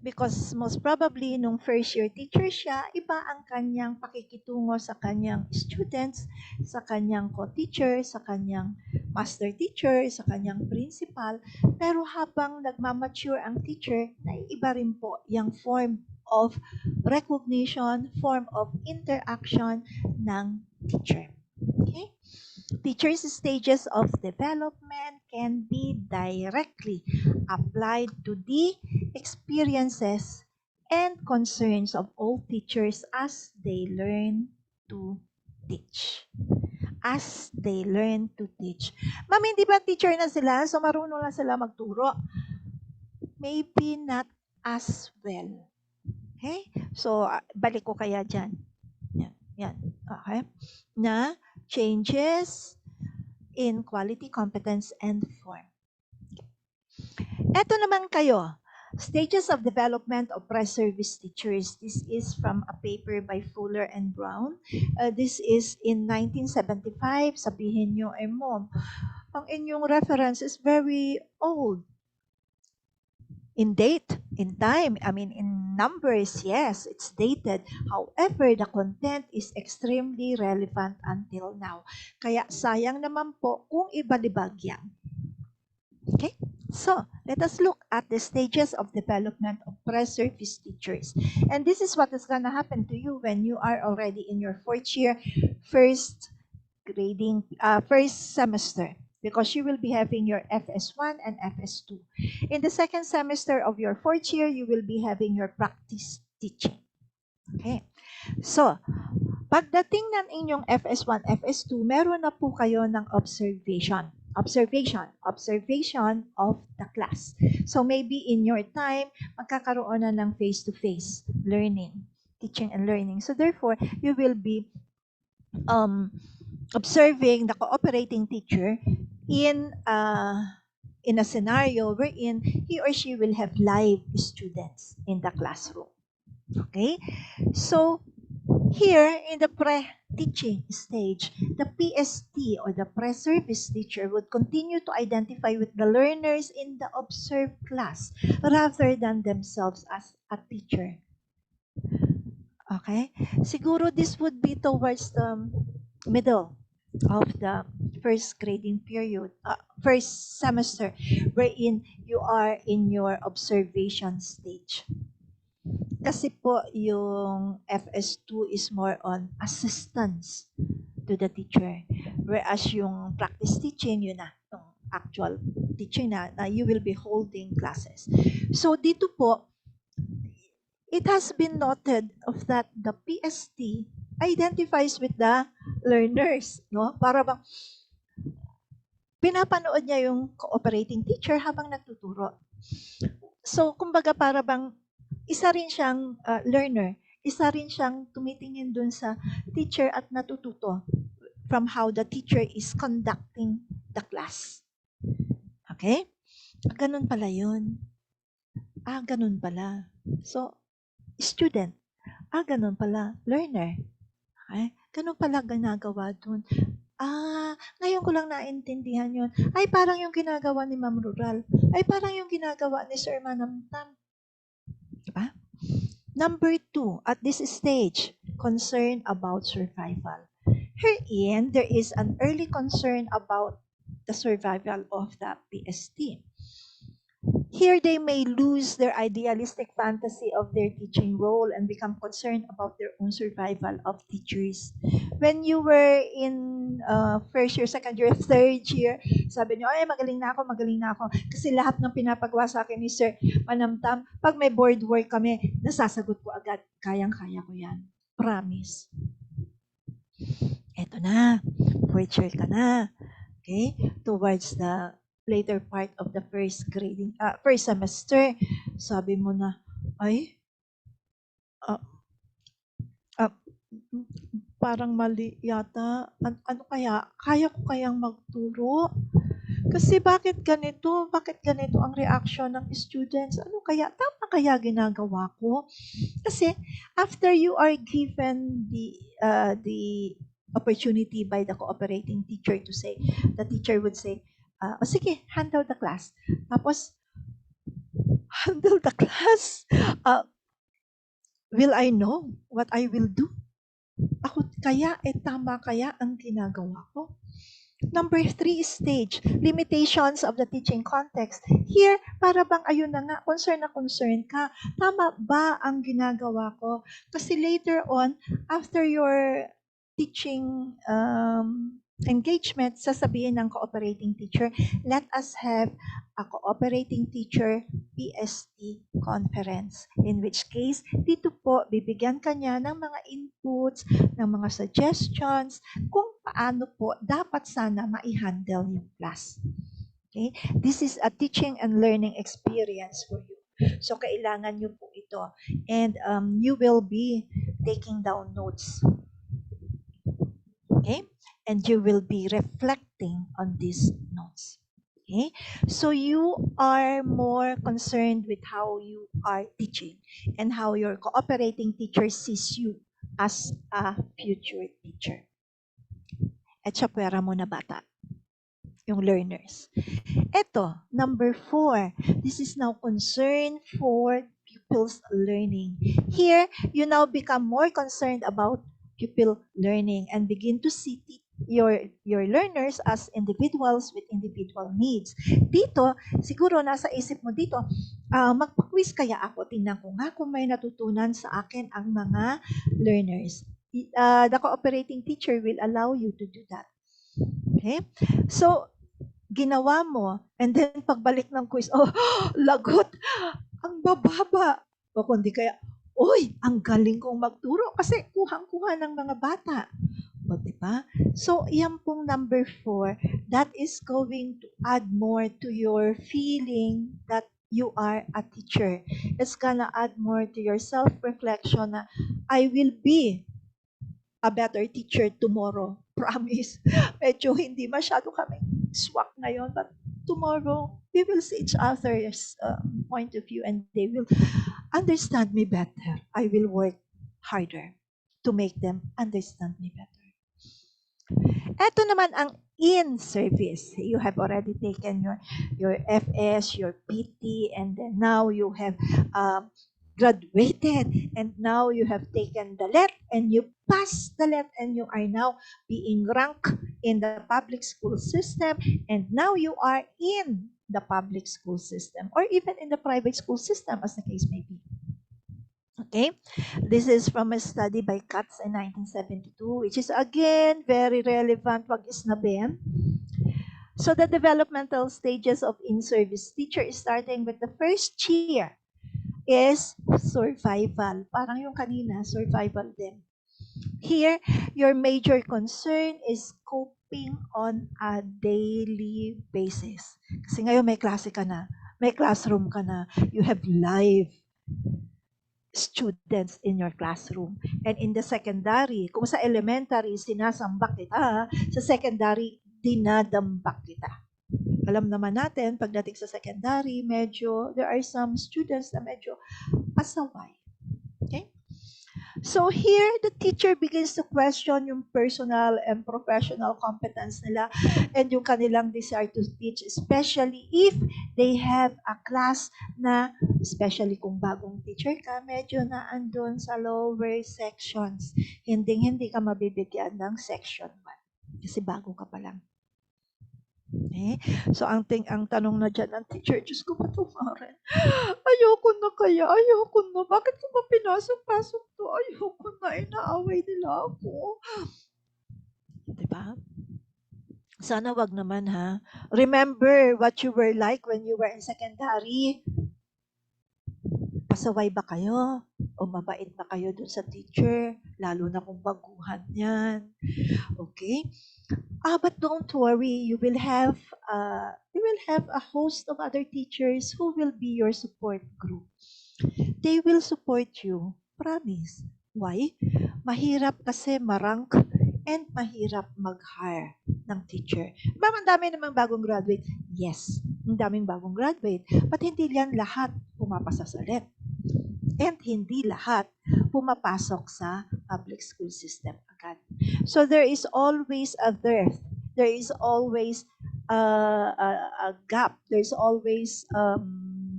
Because most probably, nung first year teacher siya, iba ang kanyang pakikitungo sa kanyang students, sa kanyang co-teacher, sa kanyang master teacher, sa kanyang principal. Pero habang nagmamature ang teacher, naiiba rin po yung form of recognition, form of interaction ng teacher. Okay? Teachers' stages of development can be directly applied to the experiences and concerns of all teachers as they learn to teach. As they learn to teach. Ma'am, hindi ba teacher na sila? So marunong na sila magturo? Maybe not as well. Okay? So, balik ko kaya dyan. Yan. Okay? Na changes in quality, competence, and form. Eto naman kayo. Stages of development of pre-service teachers. This is from a paper by Fuller and Brown. This is in 1975. Sabihin nyo, mom, ang inyong reference is very old. In date, in time, I mean in numbers, yes, it's dated. However, the content is extremely relevant until now. Kaya sayang naman po kung ibalibag yan. Okay? So, let us look at the stages of development of pre-service teachers. And this is what is going to happen to you when you are already in your fourth year, first semester, because you will be having your FS1 and FS2. In the second semester of your fourth year, you will be having your practice teaching. Okay. So, pagdating ng inyong FS1, FS2, meron na po kayo ng observation of the class. So maybe in your time, magkakaroon na ng face-to-face learning, teaching and learning. So therefore, you will be observing the cooperating teacher in a scenario wherein he or she will have live students in the classroom. Okay? So, here in the pre-teaching stage, the PST or the pre-service teacher would continue to identify with the learners in the observed class rather than themselves as a teacher. Okay? Siguro this would be towards the middle of the first grading period, first semester, wherein you are in your observation stage. Kasi po yung FS2 is more on assistance to the teacher. Whereas yung practice teaching, yun na, yung actual teaching na you will be holding classes. So dito po, it has been noted of that the PST identifies with the learners, no? Para bang pinapanood niya yung cooperating teacher habang nagtuturo. So, kumbaga para bang isa rin siyang learner, isa rin siyang tumitingin dun sa teacher at natututo from how the teacher is conducting the class. Okay? Ganun pala yun. Ganun pala. So, student. Ganun pala. Learner. Okay? Ganun pala ginagawa dun. Ngayon ko lang naintindihan yun. Ay, parang yung ginagawa ni Ma'am Rural. Ay, parang yung ginagawa ni Sir Manamtam. Diba? Number 2, at this stage, concern about survival. Herein, there is an early concern about the survival of the PST. Here, they may lose their idealistic fantasy of their teaching role and become concerned about their own survival of teachers. When you were in first year, second year, third year, sabi niyo, ay, magaling na ako. Kasi lahat ng pinapagawa sa akin ni Sir Manamtam, pag may board work kami, nasasagot ko agad, kayang-kaya ko yan. Promise. Eto na, fourth year ka na. Okay? Towards the later part of the first semester, sabi mo na, ay, parang mali yata. Ano kaya? Kaya ko kayang magturo? Kasi bakit ganito? Bakit ganito ang reaction ng students? Ano kaya? Tama kaya ginagawa ko? Kasi after you are given the opportunity by the cooperating teacher to say, the teacher would say, sige, handle the class. Tapos, handle the class? Will I know what I will do? Ako kaya, tama kaya ang ginagawa ko? Number 3 stage, limitations of the teaching context. Here, para bang ayun na nga, concern ka. Tama ba ang ginagawa ko? Kasi later on, after your teaching engagement, sasabihin ng cooperating teacher, let us have a cooperating teacher PST conference. In which case, dito po, bibigyan ka niya ng mga inputs, ng mga suggestions, kung paano po dapat sana ma-handle yung class. Okay? This is a teaching and learning experience for you. So, kailangan nyo po ito. And you will be taking down notes. Okay? And you will be reflecting on these notes. Okay? So you are more concerned with how you are teaching and how your cooperating teacher sees you as a future teacher. At siya pwera mo na bata, yung learners. Ito, number 4. This is now concern for pupils' learning. Here, you now become more concerned about pupil learning and begin to see your learners as individuals with individual needs. Dito, siguro nasa isip mo dito, magpa-quiz kaya ako, tingnan ko nga kung may natutunan sa akin ang mga learners. The cooperating teacher will allow you to do that. Okay? So, ginawa mo, and then pagbalik ng quiz, oh, lagot, ang bababa. O kundi kaya, uy, ang galing kong magturo kasi kuhang-kuha ng mga bata. O, diba? So, yan pong number 4, that is going to add more to your feeling that you are a teacher. It's gonna add more to your self-reflection na I will be a better teacher tomorrow. Promise. Medyo hindi masyado kaming swak ngayon, but tomorrow we will see each other's point of view and they will understand me better. I will work harder to make them understand me better. Ito naman ang in-service. You have already taken your FS, your PT, and then now you have graduated, and now you have taken the LET, and you passed the LET, and you are now being ranked in the public school system, and now you are in the public school system, or even in the private school system, as the case may be. Okay, this is from a study by Katz in 1972, which is again very relevant. Wag isnabin. So the developmental stages of in-service teacher is starting with the first year is survival. Parang yung kanina, survival din. Here, your major concern is coping on a daily basis. Kasi ngayon may klase ka na, may classroom ka na, you have live students in your classroom. And in the secondary, kung sa elementary, sinasambak kita, sa secondary, dinadambak kita. Alam naman natin, pagdating sa secondary, medyo, there are some students na medyo pasaway. Okay? So here, the teacher begins to question yung personal and professional competence nila and yung kanilang desire to teach, especially if they have a class na, especially kung bagong teacher ka, medyo na andun sa lower sections. Hindi ka mabibigyan ng section 1 kasi bago ka pa lang. Okay? So, ang tanong na dyan ng teacher, Diyos ko, patumarin. Ayoko na kaya, ayoko na. Bakit ko ba pinasok-pasok to? Ayoko na, inaaway nila ako. Diba? Sana wag naman ha. Remember what you were like when you were in secondary. Pasaway ba kayo? O mabait ba kayo dun sa teacher? Lalo na kung baguhan yan. Okay? But don't worry, you will have a host of other teachers who will be your support group. They will support you, promise. Why? Mahirap kasi marank and mahirap mag-hire ng teacher. Ang dami namang bagong graduate. Yes, ang daming bagong graduate. But hindi yan lahat pumapasa sa LET. And hindi lahat pumapasok sa public school system agad. So there is always a dearth. There is always a gap. There's always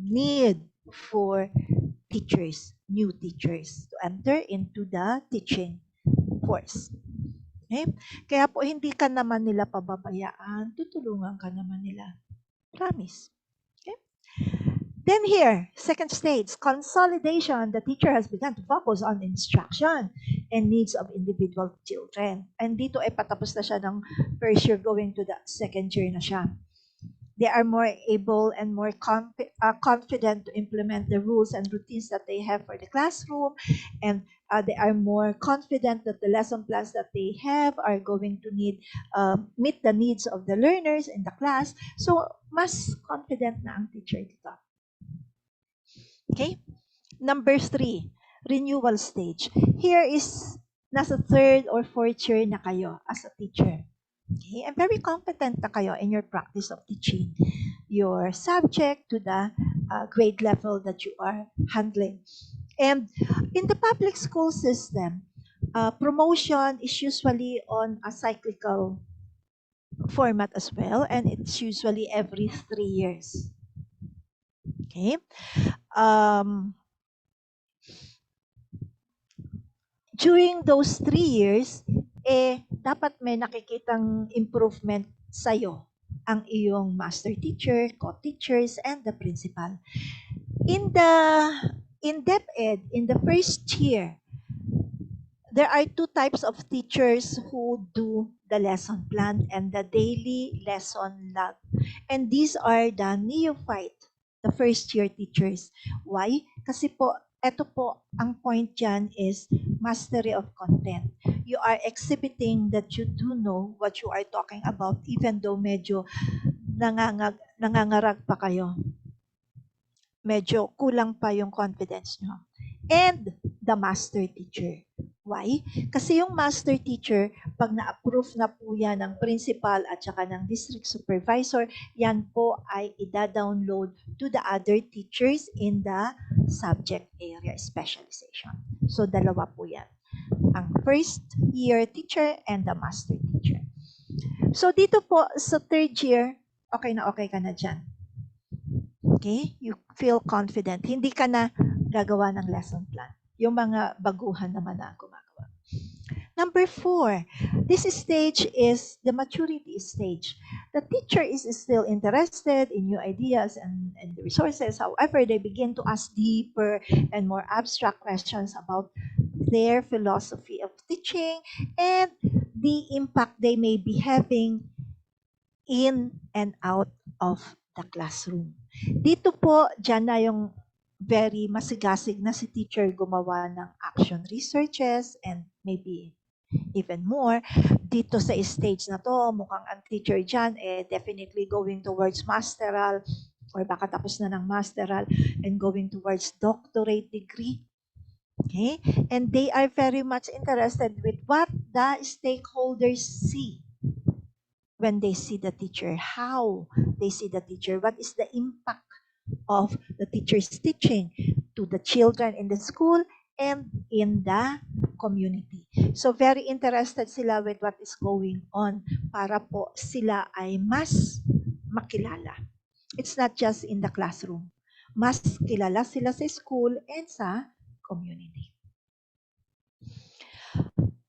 need for teachers, new teachers, to enter into the teaching force. Okay? Kaya po hindi ka naman nila pababayaan, tutulungan ka naman nila. Promise. Okay? Then here, second stage, consolidation. The teacher has begun to focus on instruction and needs of individual children. And dito ay patapos na siya ng first year going to the second year na siya. They are more able and more confident to implement the rules and routines that they have for the classroom. And they are more confident that the lesson plans that they have are going to meet the needs of the learners in the class. So, mas confident na ang teacher dito. Okay? Number 3, renewal stage. Here is nasa 3rd or 4th year na kayo as a teacher. Okay? And very competent na kayo in your practice of teaching your subject to the grade level that you are handling. And in the public school system, promotion is usually on a cyclical format as well, and it's usually every 3 years. Okay? during those 3 years, dapat may nakikitang improvement sa'yo ang iyong master teacher, co-teachers, and the principal. In DepEd, in the first year, there are 2 types of teachers who do the lesson plan and the daily lesson log. And these are the neophyte, the first year teachers. Why? Kasi po, eto po, ang point dyan is mastery of content. You are exhibiting that you do know what you are talking about even though medyo nangangarag pa kayo. Medyo kulang pa yung confidence nyo. And the master teacher. Why? Kasi yung master teacher, pag na-approve na po yan ng principal at saka ng district supervisor, yan po ay ida-download to the other teachers in the subject area specialization. So, dalawa po yan. Ang first year teacher and the master teacher. So, dito po sa third year, okay ka na dyan. Okay? You feel confident. Hindi ka na gagawa ng lesson plan. Yung mga baguhan naman na gumagawa. Number 4, this stage is the maturity stage. The teacher is still interested in new ideas and resources. However, they begin to ask deeper and more abstract questions about their philosophy of teaching and the impact they may be having in and out of the classroom. Dito po, dyan na yung very masigasig na si teacher gumawa ng action researches and maybe even more. Dito sa stage na to, mukhang ang teacher dyan definitely going towards masteral or baka tapos na ng masteral and going towards doctorate degree. Okay? And they are very much interested with what the stakeholders see when they see the teacher, how they see the teacher, what is the impact of the teacher's teaching to the children in the school and in the community. So very interested sila with what is going on para po sila ay mas makilala. It's not just in the classroom. Mas kilala sila sa school and sa community.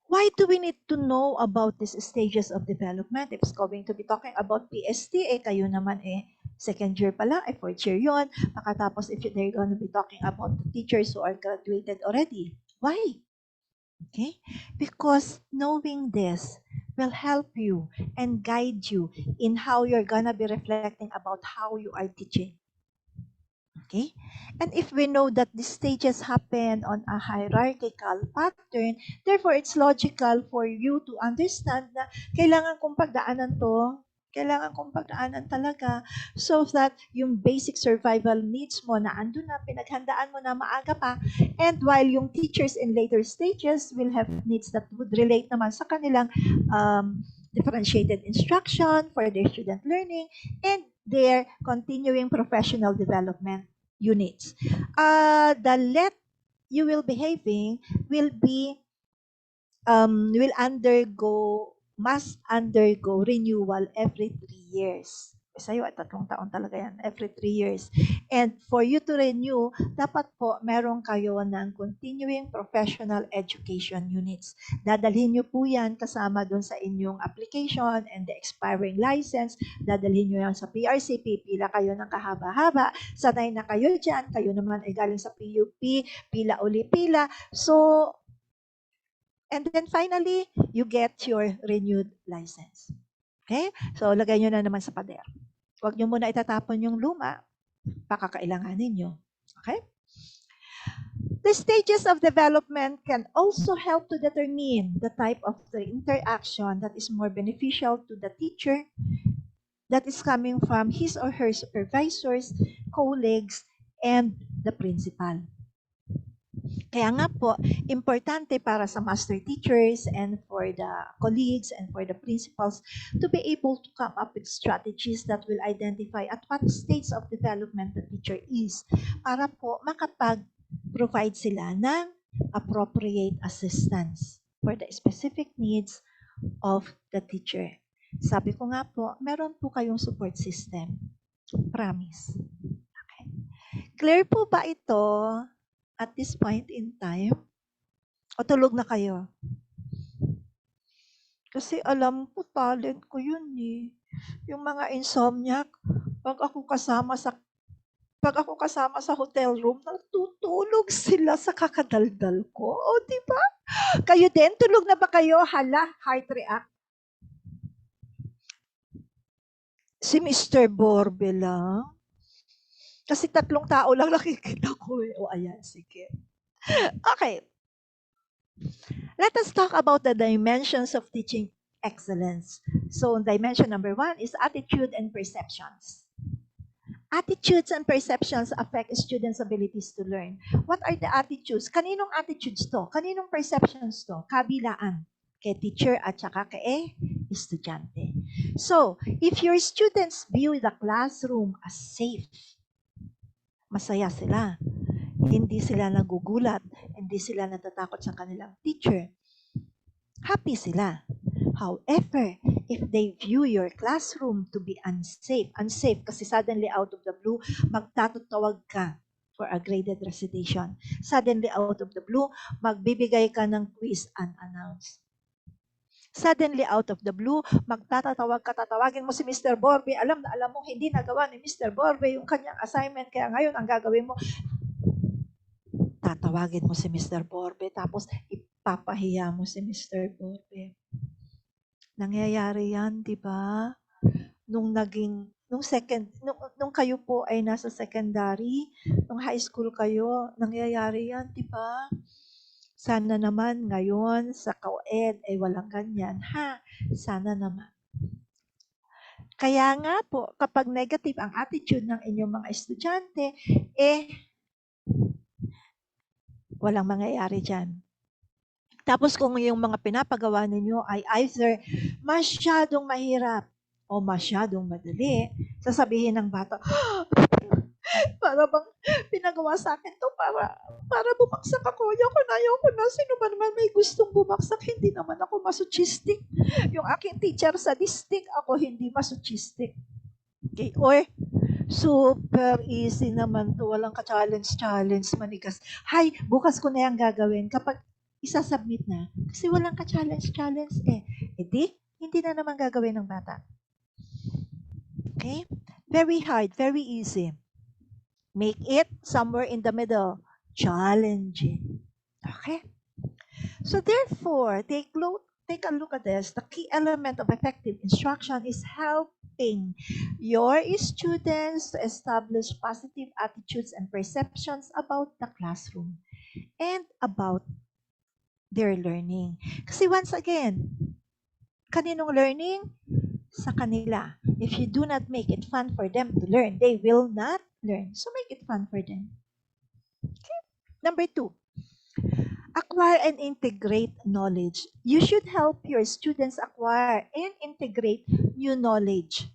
Why do we need to know about these stages of development? If it's going to be talking about PST, kayo naman second year pa lang, fourth year yun. Makatapos if they're going to be talking about the teachers who are graduated already. Why? Okay? Because knowing this will help you and guide you in how you're going to be reflecting about how you are teaching. Okay? And if we know that these stages happen on a hierarchical pattern, therefore it's logical for you to understand na kailangan kong pagdaanan to, kailangan kong pagdaanan talaga so that yung basic survival needs mo na andun na, pinaghandaan mo na maaga pa, and while yung teachers in later stages will have needs that would relate naman sa kanilang differentiated instruction for their student learning and their continuing professional development units. The let you will behaving will be must undergo renewal every 3 years. Sa'yo ay 3 taon talaga yan, every 3 years. And for you to renew, dapat po meron kayo ng continuing professional education units. Dadalhin nyo po yan kasama dun sa inyong application and the expiring license. Dadalhin nyo yan sa PRC, pipila kayo ng kahaba-haba. Sanay na kayo dyan, kayo naman ay galing sa PUP, pila uli pila. So, and then finally, you get your renewed license. Okay? So, lagay nyo na naman sa pader. Huwag nyo muna itatapon yung luma. Pakakailanganin nyo. Okay? The stages of development can also help to determine the type of the interaction that is more beneficial to the teacher that is coming from his or her supervisors, colleagues, and the principal. Kaya nga po, importante para sa master teachers and for the colleagues and for the principals to be able to come up with strategies that will identify at what stage of development the teacher is para po makapag-provide sila ng appropriate assistance for the specific needs of the teacher. Sabi ko nga po, meron po kayong support system. Promise. Okay. Clear po ba ito? At this point in time, O tulog na kayo? Kasi alam ko, talent ko yun eh. Yung mga insomniac, pag ako kasama sa hotel room, natutulog sila sa kakadaldal ko. O, di ba? Kayo din, tulog na ba kayo? Hala, heart react. Si Mr. Borbe lang. Kasi 3 tao lang nakikita ko eh. O, ayan, sige. Okay. Let us talk about the dimensions of teaching excellence. So, dimension number 1 is attitude and perceptions. Attitudes and perceptions affect students' abilities to learn. What are the attitudes? Kaninong attitudes to? Kaninong perceptions to? Kabilaan. Kay teacher at saka kay estudyante. So, if your students view the classroom as safe, masaya sila. Hindi sila nagugulat. Hindi sila natatakot sa kanilang teacher. Happy sila. However, if they view your classroom to be unsafe kasi suddenly out of the blue, magtatawag ka for a graded recitation. Suddenly out of the blue, magbibigay ka ng quiz unannounced. Suddenly out of the blue, tatawagin mo si Mr. Borbe. Alam mo, hindi nagawa ni Mr. Borbe yung kanyang assignment, kaya ngayon ang gagawin mo, tatawagin mo si Mr. Borbe, tapos ipapahiya mo si Mr. Borbe. Nangyayari yan, di ba? Nung kayo po ay nasa secondary, nung high school kayo, nangyayari yan, di ba? Sana naman ngayon sa co-ed ay walang ganyan, ha? Sana naman. Kaya nga po, kapag negative ang attitude ng inyong mga estudyante, walang mangyayari dyan. Tapos kung yung mga pinapagawa ninyo ay either masyadong mahirap o masyadong madali, sasabihin ng bata, para bang pinagawa sa akin to para bumagsak ako. Ayoko na. Sino ba naman may gustong bumagsak? Hindi naman ako masochistic. Yung aking teacher sadistic, ako hindi masochistic. Okay? Or, super easy naman to. Walang ka-challenge, manigas. Hay, bukas ko na yung gagawin. Kapag isasubmit na, kasi walang ka-challenge eh. Hindi na naman gagawin ng bata. Okay? Very hard, very easy. Make it somewhere in the middle. Challenging. Okay? So therefore, take a look at this. The key element of effective instruction is helping your students to establish positive attitudes and perceptions about the classroom and about their learning. Kasi once again, kaninong learning? Sa kanila. If you do not make it fun for them to learn, they will not learn. So make it fun for them. Okay. Number 2, acquire and integrate knowledge. You should help your students acquire and integrate new knowledge.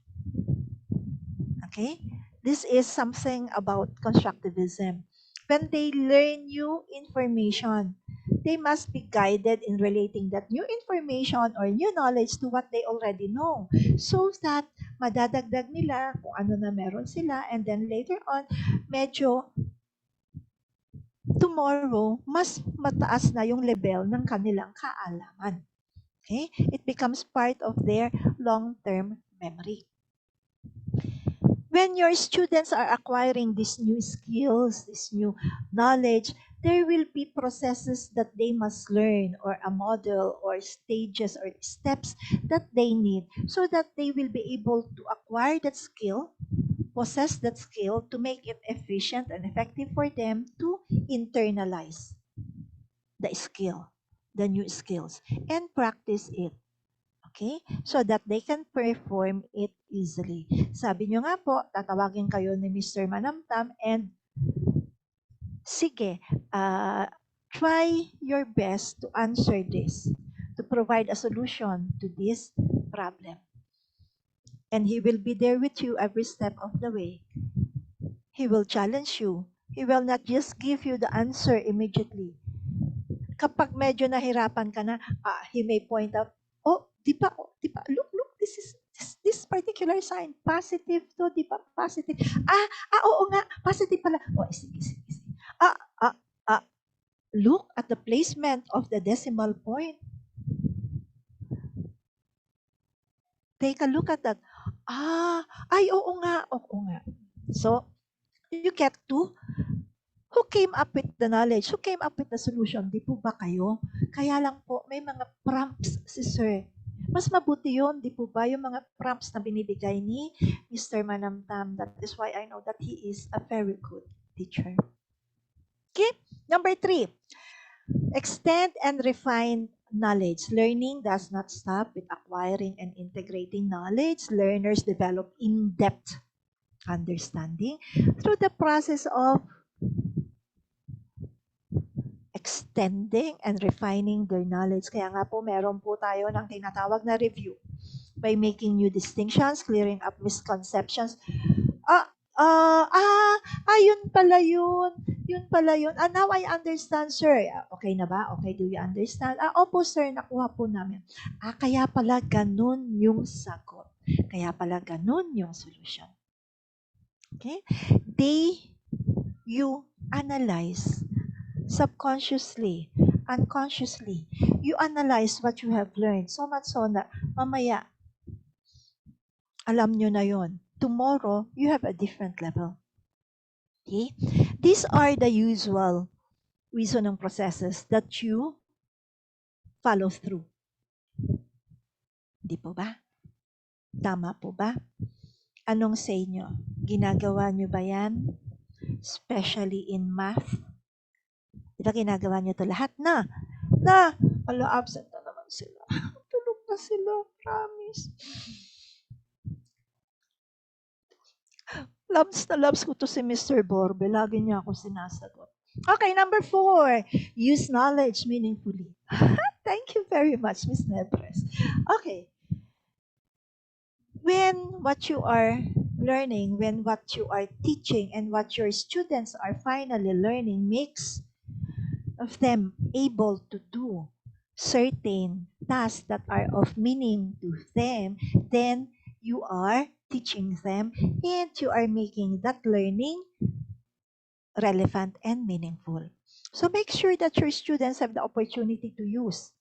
Okay? This is something about constructivism. When they learn new information, they must be guided in relating that new information or new knowledge to what they already know, so that madadagdag nila kung ano na meron sila, and then later on, medyo tomorrow, mas mataas na yung level ng kanilang kaalaman. Okay? It becomes part of their long-term memory. When your students are acquiring these new skills, this new knowledge, there will be processes that they must learn, or a model, or stages, or steps that they need, so that they will be able to acquire that skill, possess that skill, to make it efficient and effective for them to internalize the skill, the new skills, and practice it. Okay? So that they can perform it easily. Sabi nyo nga po, tatawagin kayo ni Mr. Manamtam and sige, try your best to answer this, to provide a solution to this problem. And he will be there with you every step of the way. He will challenge you. He will not just give you the answer immediately. Kapag medyo nahirapan ka na, he may point out, di ba, look, this particular sign, positive to, di ba, positive. Oo nga, positive pala. Sige. look at the placement of the decimal point. Take a look at that. Oo nga. So, you get to who came up with the knowledge? Who came up with the solution? Di po ba kayo? Kaya lang po, may mga prompts si Sir. Mas mabuti yun, di po ba? Yung mga prompts na binibigay ni Mr. Manamtam. That is why I know that he is a very good teacher. Okay? Number 3. Extend and refine knowledge. Learning does not stop with acquiring and integrating knowledge. Learners develop in-depth understanding through the process of extending and refining their knowledge. Kaya nga po, meron po tayo ng tinatawag na review by making new distinctions, clearing up misconceptions. Yun pala yun. Yun pala yun. Now I understand, sir. Okay na ba? Okay, do you understand? Opo, sir, nakuha po namin. Kaya pala ganun yung sagot. Kaya pala ganun yung solution. Okay? You analyze subconsciously, unconsciously. You analyze what you have learned. So much so na mamaya, alam nyo na yon. Tomorrow, you have a different level. Okay? These are the usual reasoning processes that you follow through. Di po ba? Tama po ba? Anong say nyo? Ginagawa nyo ba yan? Especially in math? Di ba ginagawa nyo to lahat na? Absent na naman sila. Tulog na sila, promise. Loves na loves ko to si Mr. Borbe. Lagi niya ako sinasagot. Okay, number 4. Use knowledge meaningfully. Thank you very much, Ms. Nebres. Okay. When what you are learning, when what you are teaching, and what your students are finally learning makes of them able to do certain tasks that are of meaning to them, then you are teaching them and you are making that learning relevant and meaningful. So make sure that your students have the opportunity to use.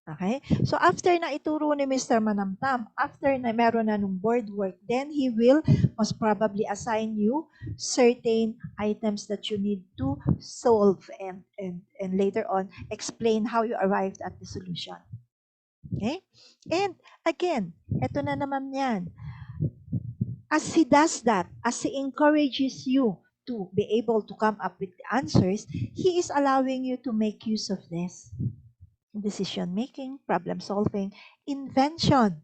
Okay? So after na ituro ni Mr. Manamtam, after na meron na nung board work, then he will most probably assign you certain items that you need to solve and later on explain how you arrived at the solution. Okay? And again, eto na naman yan. As he does that, as he encourages you to be able to come up with the answers, he is allowing you to make use of this. Decision making, problem solving, invention.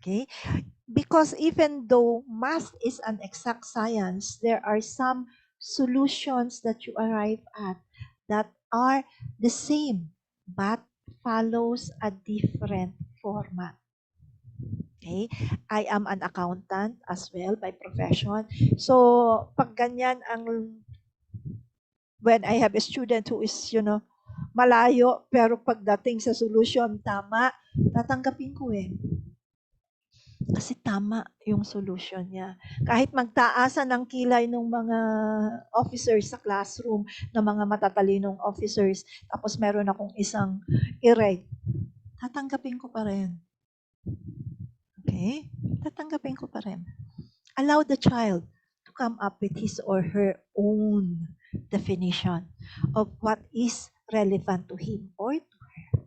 Okay? Because even though math is an exact science, there are some solutions that you arrive at that are the same but follows a different format. Okay? I am an accountant as well by profession. So, pag ganyan when I have a student who is, malayo, pero pagdating sa solution, tama, tatanggapin ko eh. Kasi tama yung solution niya. Kahit magtaasan ng kilay ng mga officers sa classroom, ng mga matatalinong officers, tapos meron akong isang ireg, tatanggapin ko pa rin. Okay? Tatanggapin ko pa rin. Allow the child to come up with his or her own definition of what is relevant to him or to her.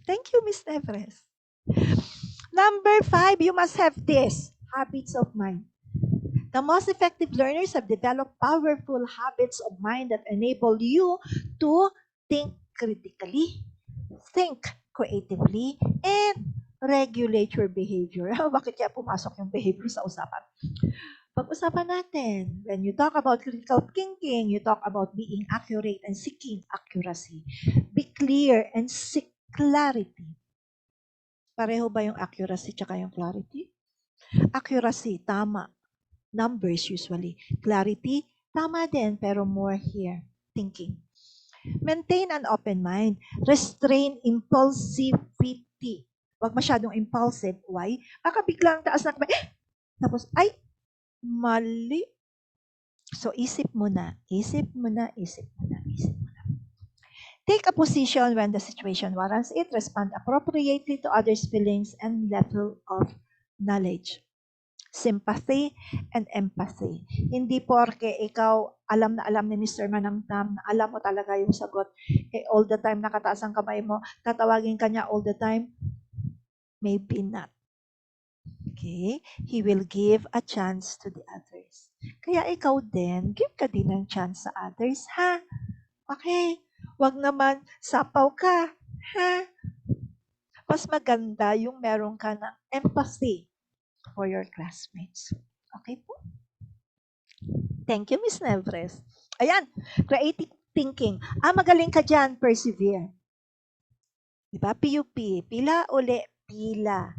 Thank you, Ms. Nevres. Number 5, you must have this, habits of mind. The most effective learners have developed powerful habits of mind that enable you to think critically, think creatively, and regulate your behavior. Bakit kaya pumasok yung behavior sa usapan? Pag-usapan natin, when you talk about critical thinking, you talk about being accurate and seeking accuracy. Be clear and seek clarity. Pareho ba yung accuracy tsaka yung clarity? Accuracy, tama. Numbers usually. Clarity, tama din, pero more here. Thinking. Maintain an open mind. Restrain impulsivity. Huwag masyadong impulsive. Why? Baka biglang taas na kamay. Tapos, mali. So, isip mo na. Isip mo na. Take a position when the situation warrants it. Respond appropriately to others' feelings and level of knowledge. Sympathy and empathy. Hindi porke ikaw alam na alam ni Mr. Manamtam, na alam mo talaga yung sagot, all the time nakataas ang kamay mo, tatawagin ka niya all the time? Maybe not. Okay? He will give a chance to the others. Kaya ikaw din, give ka din ng chance sa others, ha? Okay? Wag naman, sapaw ka, ha? Mas maganda yung meron ka ng empathy for your classmates. Okay po? Thank you, Miss Nevres. Ayan, creative thinking. Magaling ka dyan, persevere. Diba? PUP. Pila uli, pila.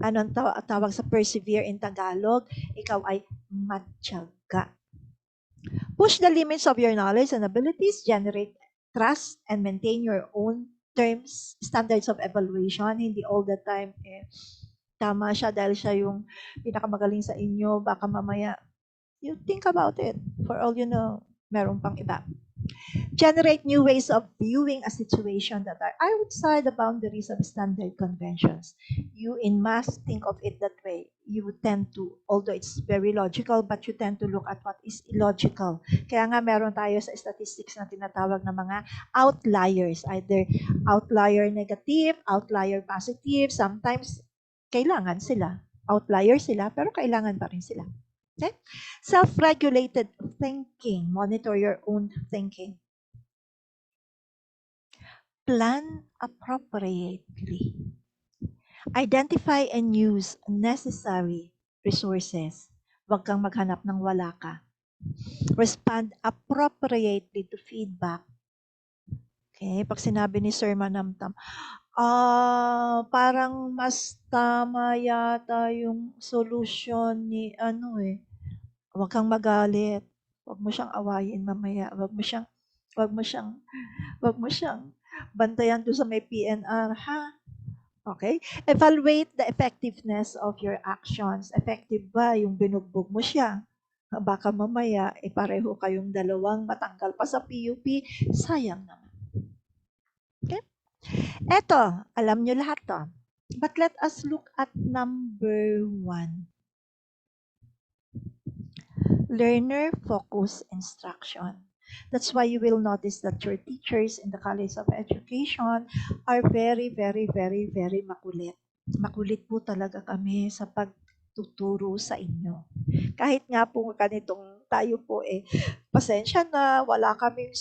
Anong tawag sa persevere in Tagalog? Ikaw ay matyaga. Push the limits of your knowledge and abilities, generate trust, and maintain your own terms, standards of evaluation. Hindi all the time, tama siya dahil siya yung pinakamagaling sa inyo. Baka mamaya, you think about it. For all you know, meron pang iba. Generate new ways of viewing a situation that are outside the boundaries of standard conventions. You in math think of it that way. You tend to, although it's very logical, but you tend to look at what is illogical. Kaya nga meron tayo sa statistics na tinatawag na mga outliers. Either outlier negative, outlier positive. Sometimes, kailangan sila. Outlier sila, pero kailangan pa rin sila. Okay? Self-regulated thinking. Monitor your own thinking. Plan appropriately. Identify and use necessary resources. Huwag kang maghanap ng wala ka. Respond appropriately to feedback. Okay? Pag sinabi ni Sir Manamtam, parang mas tama yata yung solution ni Huwag kang magalit. Huwag mo siyang awayin mamaya. Huwag mo siyang bantayan doon sa may PNR, ha? Okay? Evaluate the effectiveness of your actions. Effective ba yung binugbog mo siya? Baka mamaya, pareho kayong dalawang matanggal pa sa PUP. Sayang naman. Okay? Eto, alam nyo lahat to. But let us look at number 1. Learner-focused instruction. That's why you will notice that your teachers in the College of Education are very, very, very, very makulit. Makulit po talaga kami sa pagtuturo sa inyo. Kahit nga po ganitong tayo po pasensya na, wala akong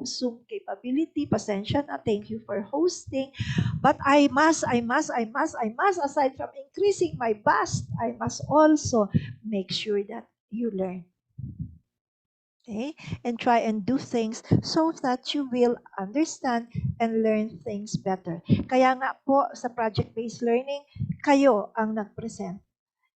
Zoom capability, pasensya na, thank you for hosting. But I must, aside from increasing my bust, I must also make sure that you learn. Okay? And try and do things so that you will understand and learn things better. Kaya nga po sa project-based learning, kayo ang nag-present.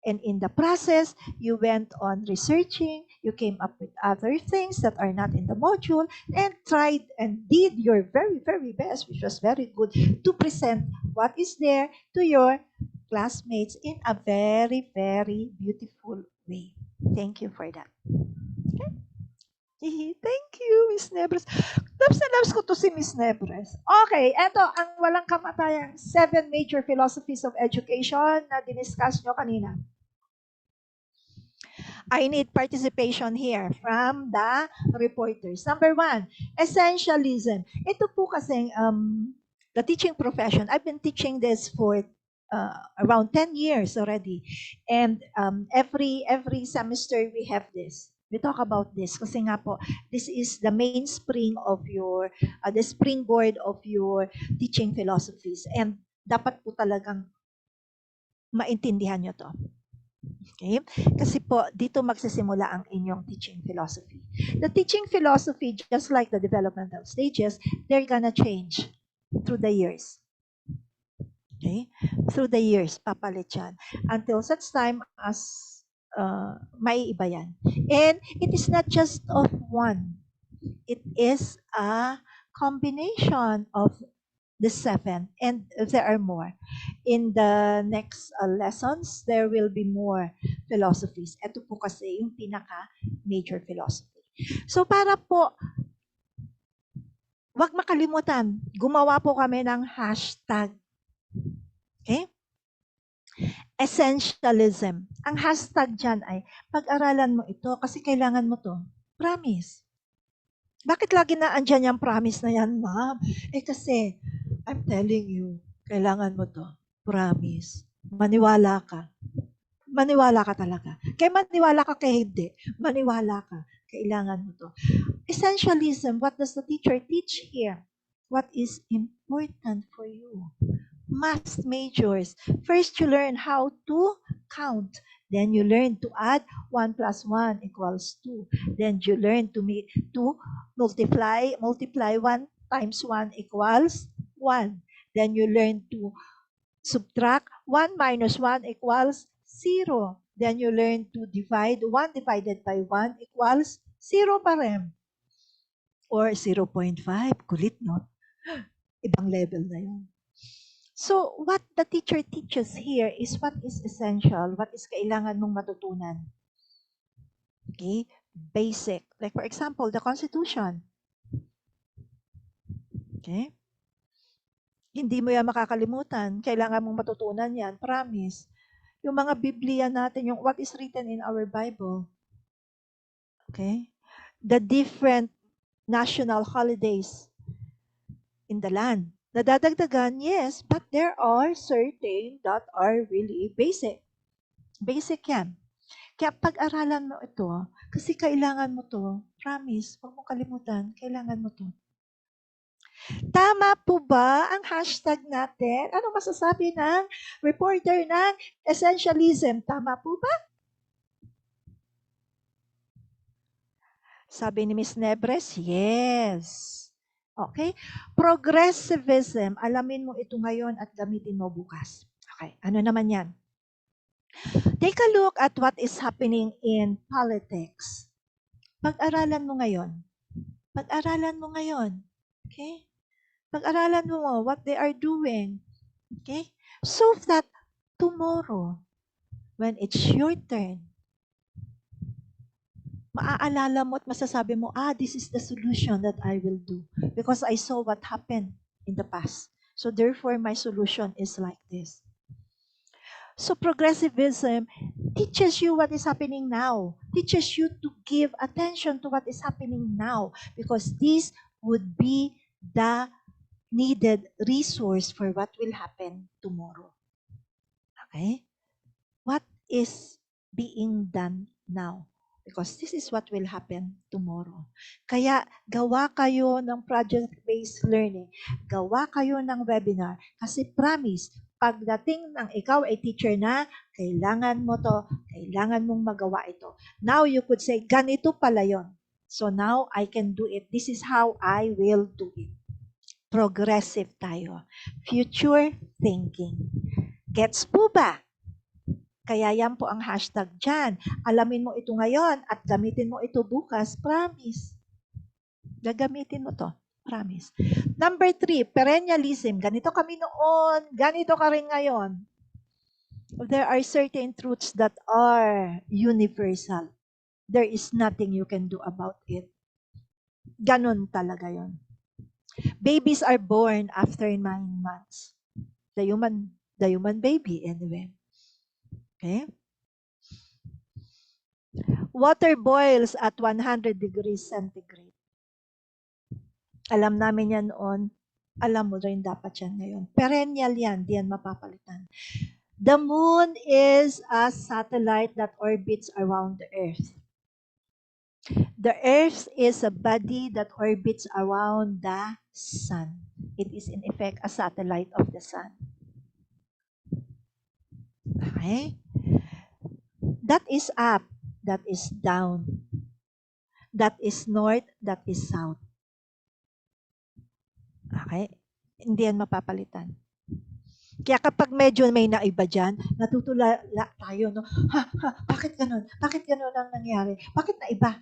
And in the process, you went on researching, you came up with other things that are not in the module, and tried and did your very, very best, which was very good, to present what is there to your classmates in a very, very beautiful way. Thank you for that. Okay? Thank you, Miss Nebres. Labs na labs ko to si Miss Nebres. Okay, eto ang walang kamatayang 7 major philosophies of education na diniscuss nyo kanina. I need participation here from the reporters. Number 1, essentialism. Ito po kasing the teaching profession. I've been teaching this for around 10 years already. And every semester we have this. We talk about this kasi nga po, this is the mainspring of your, the springboard of your teaching philosophies. And dapat po talagang maintindihan nyo to. Okay? Kasi po, dito magsisimula ang inyong teaching philosophy. The teaching philosophy, just like the developmental stages, they're gonna change through the years. Okay? Through the years, papalit yan. Until such time as may iba yan. And it is not just of one. It is a combination of the 7, and there are more. In the next lessons, there will be more philosophies. Ito po kasi yung pinaka-major philosophy. So para po Huwag makalimutan, gumawa po kami ng hashtag. Okay? Essentialism. Ang hashtag dyan ay, pag-aralan mo ito kasi kailangan mo to. Promise. Bakit lagi na andyan yung promise na yan, ma'am? Kasi, I'm telling you, kailangan mo to. Promise. Maniwala ka. Maniwala ka talaga. Kaya maniwala ka kaya hindi. Maniwala ka. Kailangan mo to. Essentialism, what does the teacher teach here? What is important for you? Math majors. First, you learn how to count. Then you learn to add 1 plus 1 equals 2. Then you learn to multiply 1 times 1 equals 1. Then you learn to subtract 1 minus 1 equals 0. Then you learn to divide 1 divided by 1 equals 0 pa rin. Or 0.5. Kulit, no? Ibang level na yun. So, what the teacher teaches here is what is essential, what is kailangan mong matutunan. Okay? Basic. Like for example, the Constitution. Okay? Hindi mo yan makakalimutan. Kailangan mong matutunan yan. Promise. Yung mga Biblia natin, yung what is written in our Bible. Okay? The different national holidays in the land. Nadadagdagan, yes, but there are certain that are really basic. Basic yan. Kaya pag-aralan mo ito, kasi kailangan mo to, promise, huwag mong kalimutan, kailangan mo to. Tama po ba ang hashtag natin? Ano masasabi ng reporter ng essentialism? Tama po ba? Sabi ni Miss Nebres, yes. Okay? Progressivism, alamin mo ito ngayon at gamitin mo bukas. Okay, ano naman yan? Take a look at what is happening in politics. Pag-aralan mo ngayon. Pag-aralan mo ngayon. Okay? Pag-aralan mo what they are doing. Okay? So that tomorrow, when it's your turn, maaalala mo at masasabi mo, this is the solution that I will do. Because I saw what happened in the past. So therefore, my solution is like this. So progressivism teaches you what is happening now. Teaches you to give attention to what is happening now. Because this would be the needed resource for what will happen tomorrow. Okay? What is being done now? Because this is what will happen tomorrow. Kaya gawa kayo ng project-based learning. Gawa kayo ng webinar. Kasi promise, pagdating ng ikaw ay teacher na, kailangan mo to, kailangan mong magawa ito. Now you could say, ganito pala yon. So now I can do it. This is how I will do it. Progressive tayo. Future thinking. Gets po ba? Kaya yan po ang hashtag dyan. Alamin mo ito ngayon at gamitin mo ito bukas. Promise. Gagamitin mo to. Promise. Number 3, perennialism. Ganito kami noon. Ganito ka rin ngayon. There are certain truths that are universal. There is nothing you can do about it. Ganon talaga yon. Babies are born after 9 months. The human baby anyway. Okay? Water boils at 100 degrees centigrade. Alam namin yan noon. Alam mo rin dapat yan ngayon. Perennial yan. Di yan mapapalitan. The moon is a satellite that orbits around the earth. The earth is a body that orbits around the sun. It is in effect a satellite of the sun. Okay? That is up. That is down. That is north. That is south. Okay? Hindi yan mapapalitan. Kaya kapag medyo may naiba dyan, natutulala tayo, no? Bakit ganun? Bakit ganun ang nangyari? Bakit naiba?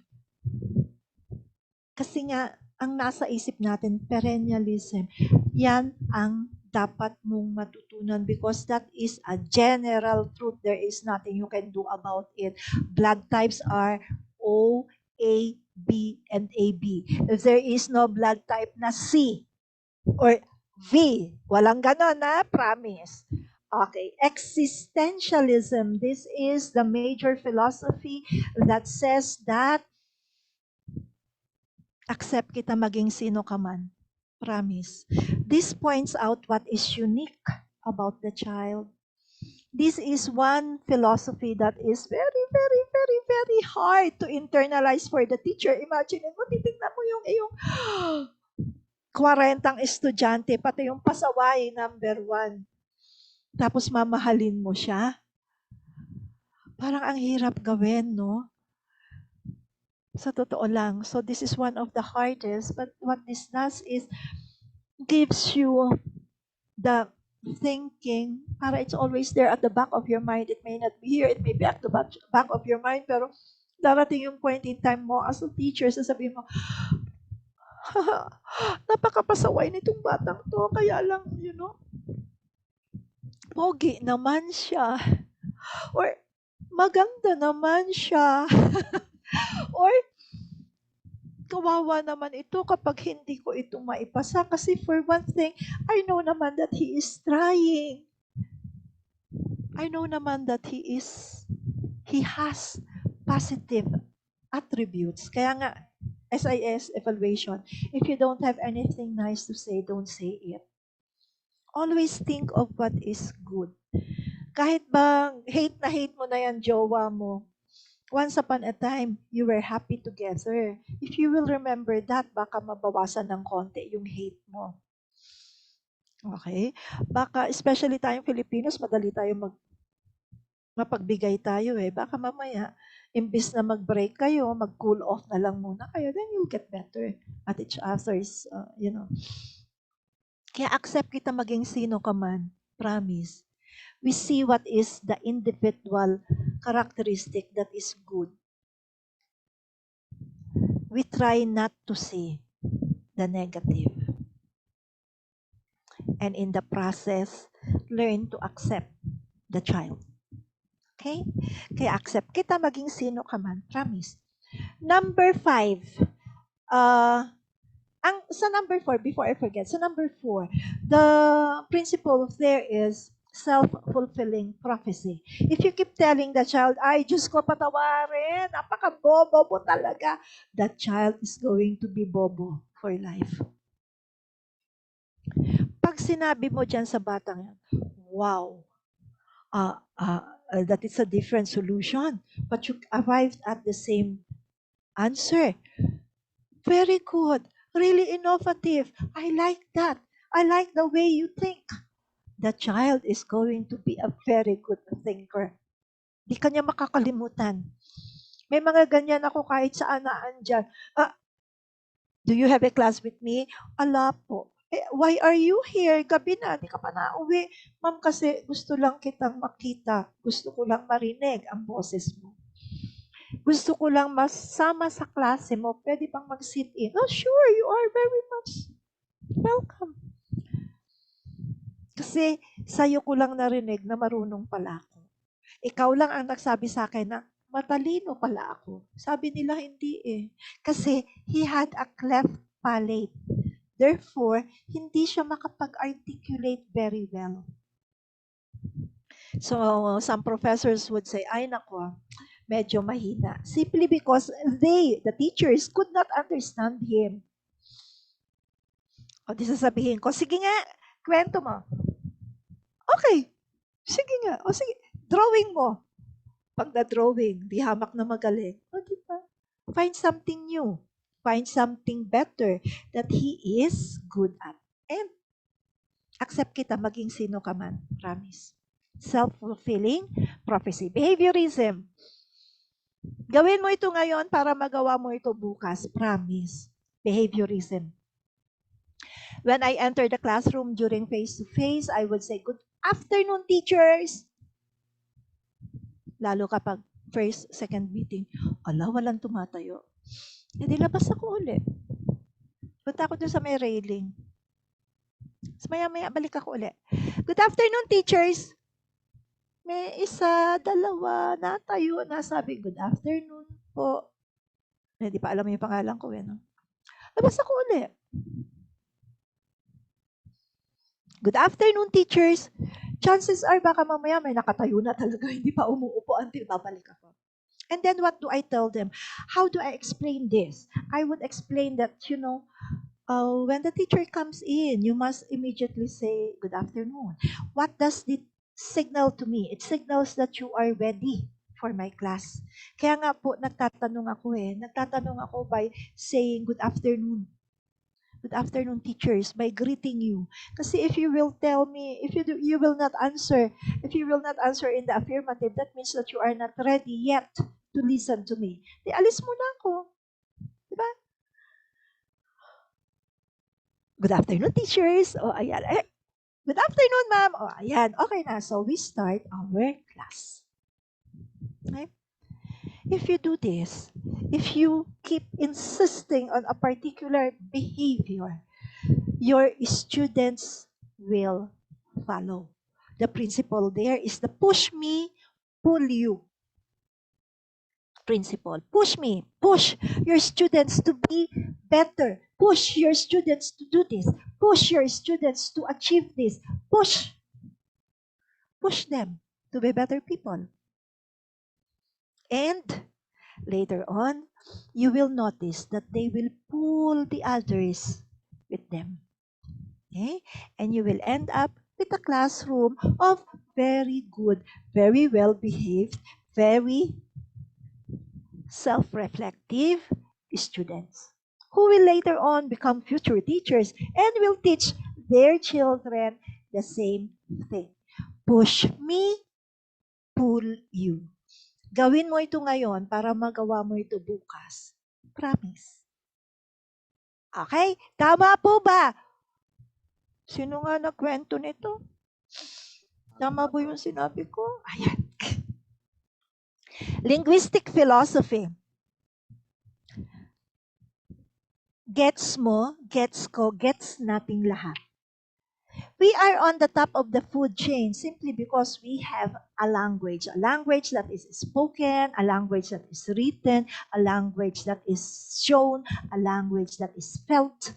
Kasi nga, ang nasa isip natin, perennialism, yan ang dapat mong matutunan because that is a general truth. There is nothing you can do about it. Blood types are O, A, B, and AB. If there is no blood type na C or V, walang ganon na, promise. Okay, existentialism. This is the major philosophy that says that accept kita maging sino ka man. Promise. This points out what is unique about the child. This is one philosophy that is very, very, very, very hard to internalize for the teacher. Imagine mo, titignan mo yung 40 estudyante, pati yung pasaway number 1. Tapos mamahalin mo siya. Parang ang hirap gawin, no? Sa totoo lang. So this is one of the hardest. But what this does is gives you the thinking, para it's always there at the back of your mind. It may not be here, it may be at the back of your mind, pero darating yung point in time mo as a teacher, sasabihin mo, napakapasaway nitong batang to, kaya lang, pogi naman siya. Or, maganda naman siya. Or, kawawa naman ito kapag hindi ko ito maipasa. Kasi for one thing, I know naman that he is trying. I know naman that he has positive attributes. Kaya nga, SIS evaluation, if you don't have anything nice to say, don't say it. Always think of what is good. Kahit ba hate na hate mo na yan, jowa mo, once upon a time, you were happy together. If you will remember that, baka mabawasan ng konti yung hate mo. Okay? Baka, especially tayong Filipinos, madali tayo mapagbigay tayo eh. Baka mamaya, imbis na mag-break kayo, mag-cool off na lang muna kayo, then you'll get better at each other's, Kaya accept kita maging sino ka man. Promise. We see what is the individual characteristic that is good. We try not to see the negative. And in the process, learn to accept the child. Okay? Kaya accept kita maging sino ka man. Promise. Number 5. Sa number 4, before I forget, sa number 4, the principle there is self-fulfilling prophecy. If you keep telling the child, ay, Diyos ko, patawarin, napaka-bobo mo talaga, that child is going to be bobo for life. Pag sinabi mo dyan sa batang yan, wow, that is a different solution, but you arrived at the same answer. Very good. Really innovative. I like that. I like the way you think. The child is going to be a very good thinker. Di kanya makakalimutan. May mga ganyan ako kahit saan na andyan. Do you have a class with me? Ala po. Why are you here? Gabi na, di ka pa nauwi. Ma'am, kasi gusto lang kitang makita. Gusto ko lang marinig ang boses mo. Gusto ko lang masama sa klase mo. Pwede bang mag-sit in? Oh, sure, you are very much welcome. Kasi sa'yo ko lang narinig na marunong pala ako. Ikaw lang ang nagsabi sa akin na matalino pala ako. Sabi nila hindi eh. Kasi he had a cleft palate. Therefore, hindi siya makapag-articulate very well. So, some professors would say, ay nako, medyo mahina. Simply because the teachers, could not understand him. O di sasabihin ko, sige nga, kwento mo. Okay, sige nga. O sige, drawing mo. Pag na-drawing, di hamak na magaling. O di ba? Find something new. Find something better that he is good at. And accept kita maging sino ka man. Promise. Self-fulfilling prophecy. Behaviorism. Gawin mo ito ngayon para magawa mo ito bukas. Promise. Behaviorism. When I enter the classroom during face-to-face, I would say, good afternoon, teachers. Lalo kapag first, second meeting, ala, walang tumatayo. Hindi labas ako ulit. Punta ako doon sa may railing. So maya-maya, balik ako ulit. Good afternoon, teachers. May isa, dalawa, natayo na sabi, good afternoon po. Hindi pa alam yung pangalan ko eh. No? Labas ako ulit. Good afternoon, teachers. Chances are baka mamaya may nakatayo na talaga, hindi pa umuupo until babalik ako. And then what do I tell them? How do I explain this? I would explain that, when the teacher comes in, you must immediately say, good afternoon. What does it signal to me? It signals that you are ready for my class. Kaya nga po, nagtatanong ako by saying, good afternoon. Good afternoon, teachers, by greeting you. Kasi if you will tell me, you will not answer in the affirmative, that means that you are not ready yet to listen to me. Di alis mo na ako. Diba? Good afternoon, teachers. O, ayan. Good afternoon, ma'am. O, ayan. Okay na. So, we start our class. Okay? If you do this, if you keep insisting on a particular behavior, your students will follow. The principle there is the push me, pull you principle. Push me, push your students to be better. Push your students to do this. Push your students to achieve this. Push them to be better people. And later on, you will notice that they will pull the others with them. Okay? And you will end up with a classroom of very good, very well-behaved, very self-reflective students who will later on become future teachers and will teach their children the same thing. Push me, pull you. Gawin mo ito ngayon para magawa mo ito bukas. Promise. Okay? Tama po ba? Sino nga nagkwento nito? Tama po yung sinabi ko? Ayan. Linguistic philosophy. Gets mo, gets ko, gets nating lahat. We are on the top of the food chain simply because we have a language that is spoken, a language that is written, a language that is shown, a language that is felt.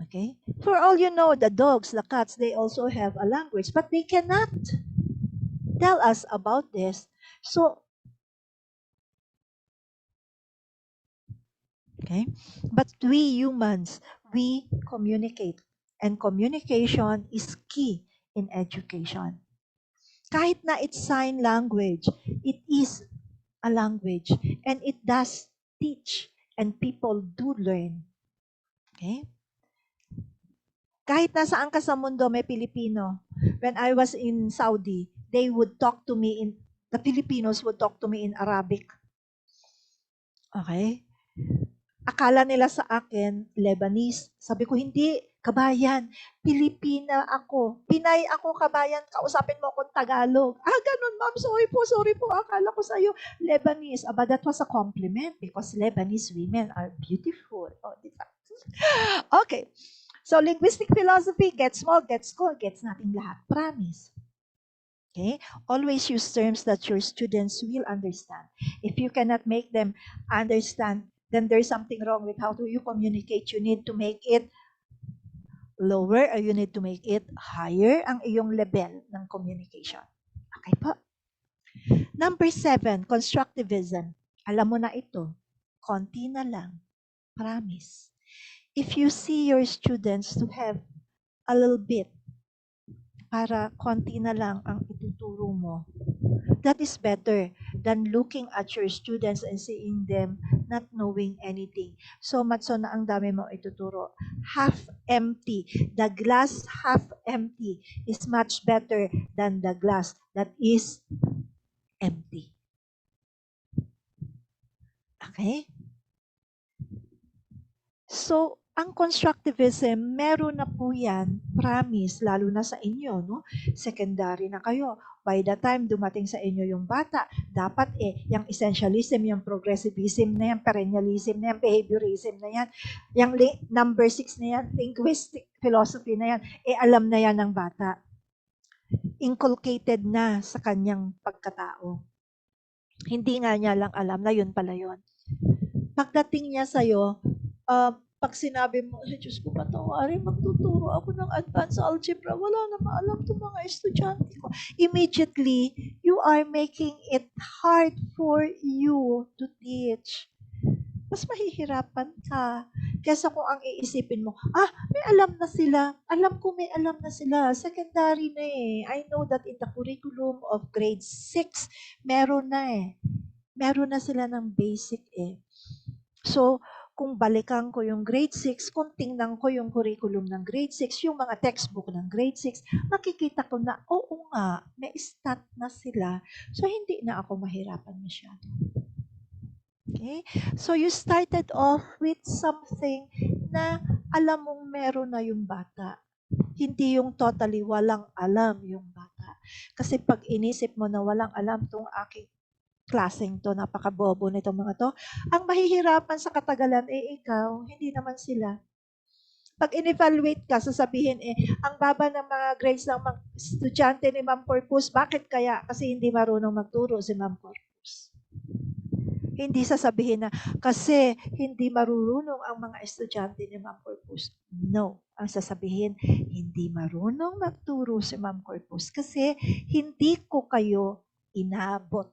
Okay? For all you know, the dogs, the cats, they also have a language, but they cannot tell us about this. So, okay? But we humans, we communicate. And communication is key in education. Kahit na it's sign language, it is a language. And it does teach. And people do learn. Okay? Kahit nasaan ka sa mundo may Pilipino. When I was in Saudi, they would talk to me the Filipinos would talk to me in Arabic. Okay? Akala nila sa akin, Lebanese. Sabi ko, hindi, kabayan. Pilipina ako. Pinay ako, kabayan. Kausapin mo akong Tagalog. Ganun, ma'am. Sorry po. Akala ko sa'yo, Lebanese. But that was a compliment because Lebanese women are beautiful. Oh, diba? Okay. So, linguistic philosophy, gets mo, gets ko, gets natin lahat. Promise. Okay? Always use terms that your students will understand. If you cannot make them understand, then there's something wrong with how do you communicate. You need to make it lower or you need to make it higher ang iyong level ng communication. Okay po? Number 7, constructivism. Alam mo na ito. Konti na lang. Promise. If you see your students to have a little bit, para konti na lang ang ituturo mo, that is better than looking at your students and seeing them not knowing anything. So much so na ang dami mo ituturo. Half empty. The glass half empty is much better than the glass that is empty. Okay? So, ang constructivism, meron na po yan, promise, lalo na sa inyo, no? Secondary na kayo. By the time dumating sa inyo yung bata, dapat yung essentialism, yung progressivism na yan, perennialism na yan, behaviorism na yan, yung number 6 na yan, linguistic philosophy na yan, alam na yan ng bata. Inculcated na sa kanyang pagkatao. Hindi nga niya lang alam na yun pala yun. pagdating niya sa'yo, pag sinabi mo, "Ay, Diyos ko, patawarin, magtuturo ako ng advanced algebra. Wala na maalam itong mga estudyante ko." Immediately, you are making it hard for you to teach. Mas mahihirapan ka. Kesa kung ang iisipin mo, may alam na sila. Alam ko may alam na sila. Secondary na eh. I know that in the curriculum of grade 6, meron na eh. Meron na sila ng basic eh. So, kung balikan ko yung grade 6, kung tingnan ko yung curriculum ng grade 6, yung mga textbook ng grade 6, makikita ko na, oo nga, may stat na sila. So, hindi na ako mahirapan masyado. Okay? So, you started off with something na alam mong meron na yung bata. Hindi yung totally walang alam yung bata. Kasi pag inisip mo na walang alam tong aking klaseng to, napakabobo nitong mga to, ang mahihirapan sa katagalan ikaw, hindi naman sila. Pag in-evaluate ka, sasabihin ang baba ng mga grades ng mga estudyante ni Ma'am Corpus, bakit kaya? Kasi hindi marunong magturo si Ma'am Corpus. Hindi sasabihin na kasi hindi marunong ang mga estudyante ni Ma'am Corpus. No. Ang sasabihin, hindi marunong magturo si Ma'am Corpus kasi hindi ko kayo inabot.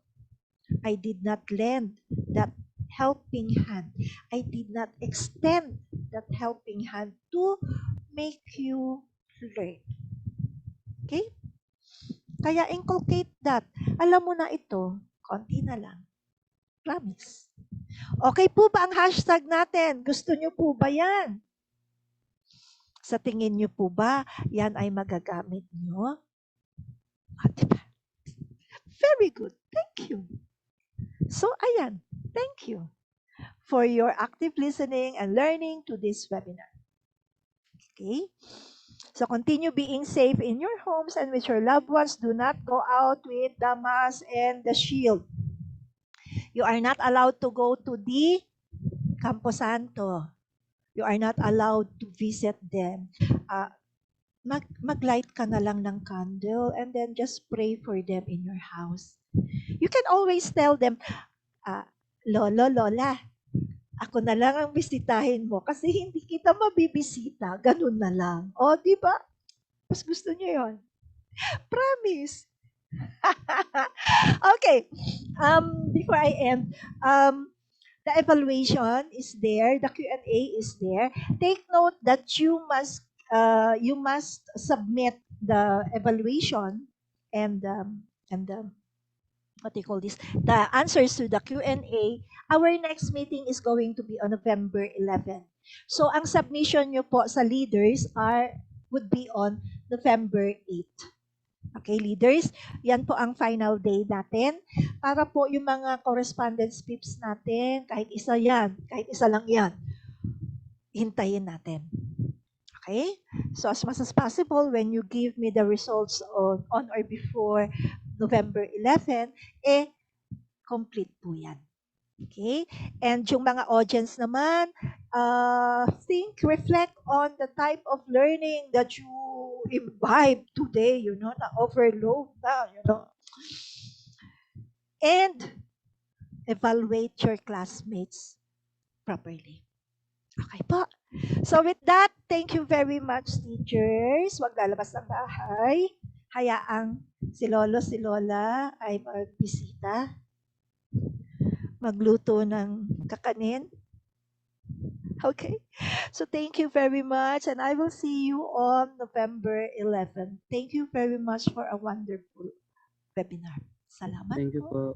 I did not lend that helping hand. I did not extend that helping hand to make you learn. Okay? Kaya inculcate that. Alam mo na ito, konti na lang. Promise. Okay po ba ang hashtag natin? Gusto nyo po ba yan? Sa tingin nyo po ba, yan ay magagamit nyo? Diba? Very good. Thank you. So, ayan. Thank you for your active listening and learning to this webinar. Okay? So, continue being safe in your homes and with your loved ones. Do not go out with the mask and the shield. You are not allowed to go to the Camposanto. You are not allowed to visit them. Mag-light ka na lang ng candle and then just pray for them in your house. You can always tell them, Lolo, Lola, ako na lang ang bisitahin mo kasi hindi kita mabibisita. Ganun na lang. O, di ba? Mas gusto niyo yon. Promise. Okay. Before I end, the evaluation is there. The Q&A is there. Take note that you must submit the evaluation and what do you call this? The answers to the Q&A. Our next meeting is going to be on November 11. So, ang submission nyo po sa leaders would be on November 8. Okay, leaders, yan po ang final day natin. Para po yung mga correspondence pips natin, kahit isa lang yan, hintayin natin. Okay? So as much as possible, when you give me the results on or before November 11, complete po yan. Okay? And yung mga audience naman, reflect on the type of learning that you imbibe today, na overload na, And evaluate your classmates properly. Okay po. So with that, thank you very much, teachers. Huwag lalabas ng bahay. Hayaang si Lolo, si Lola ay magbisita. Magluto ng kakanin. Okay. So thank you very much and I will see you on November 11. Thank you very much for a wonderful webinar. Salamat Thank you po.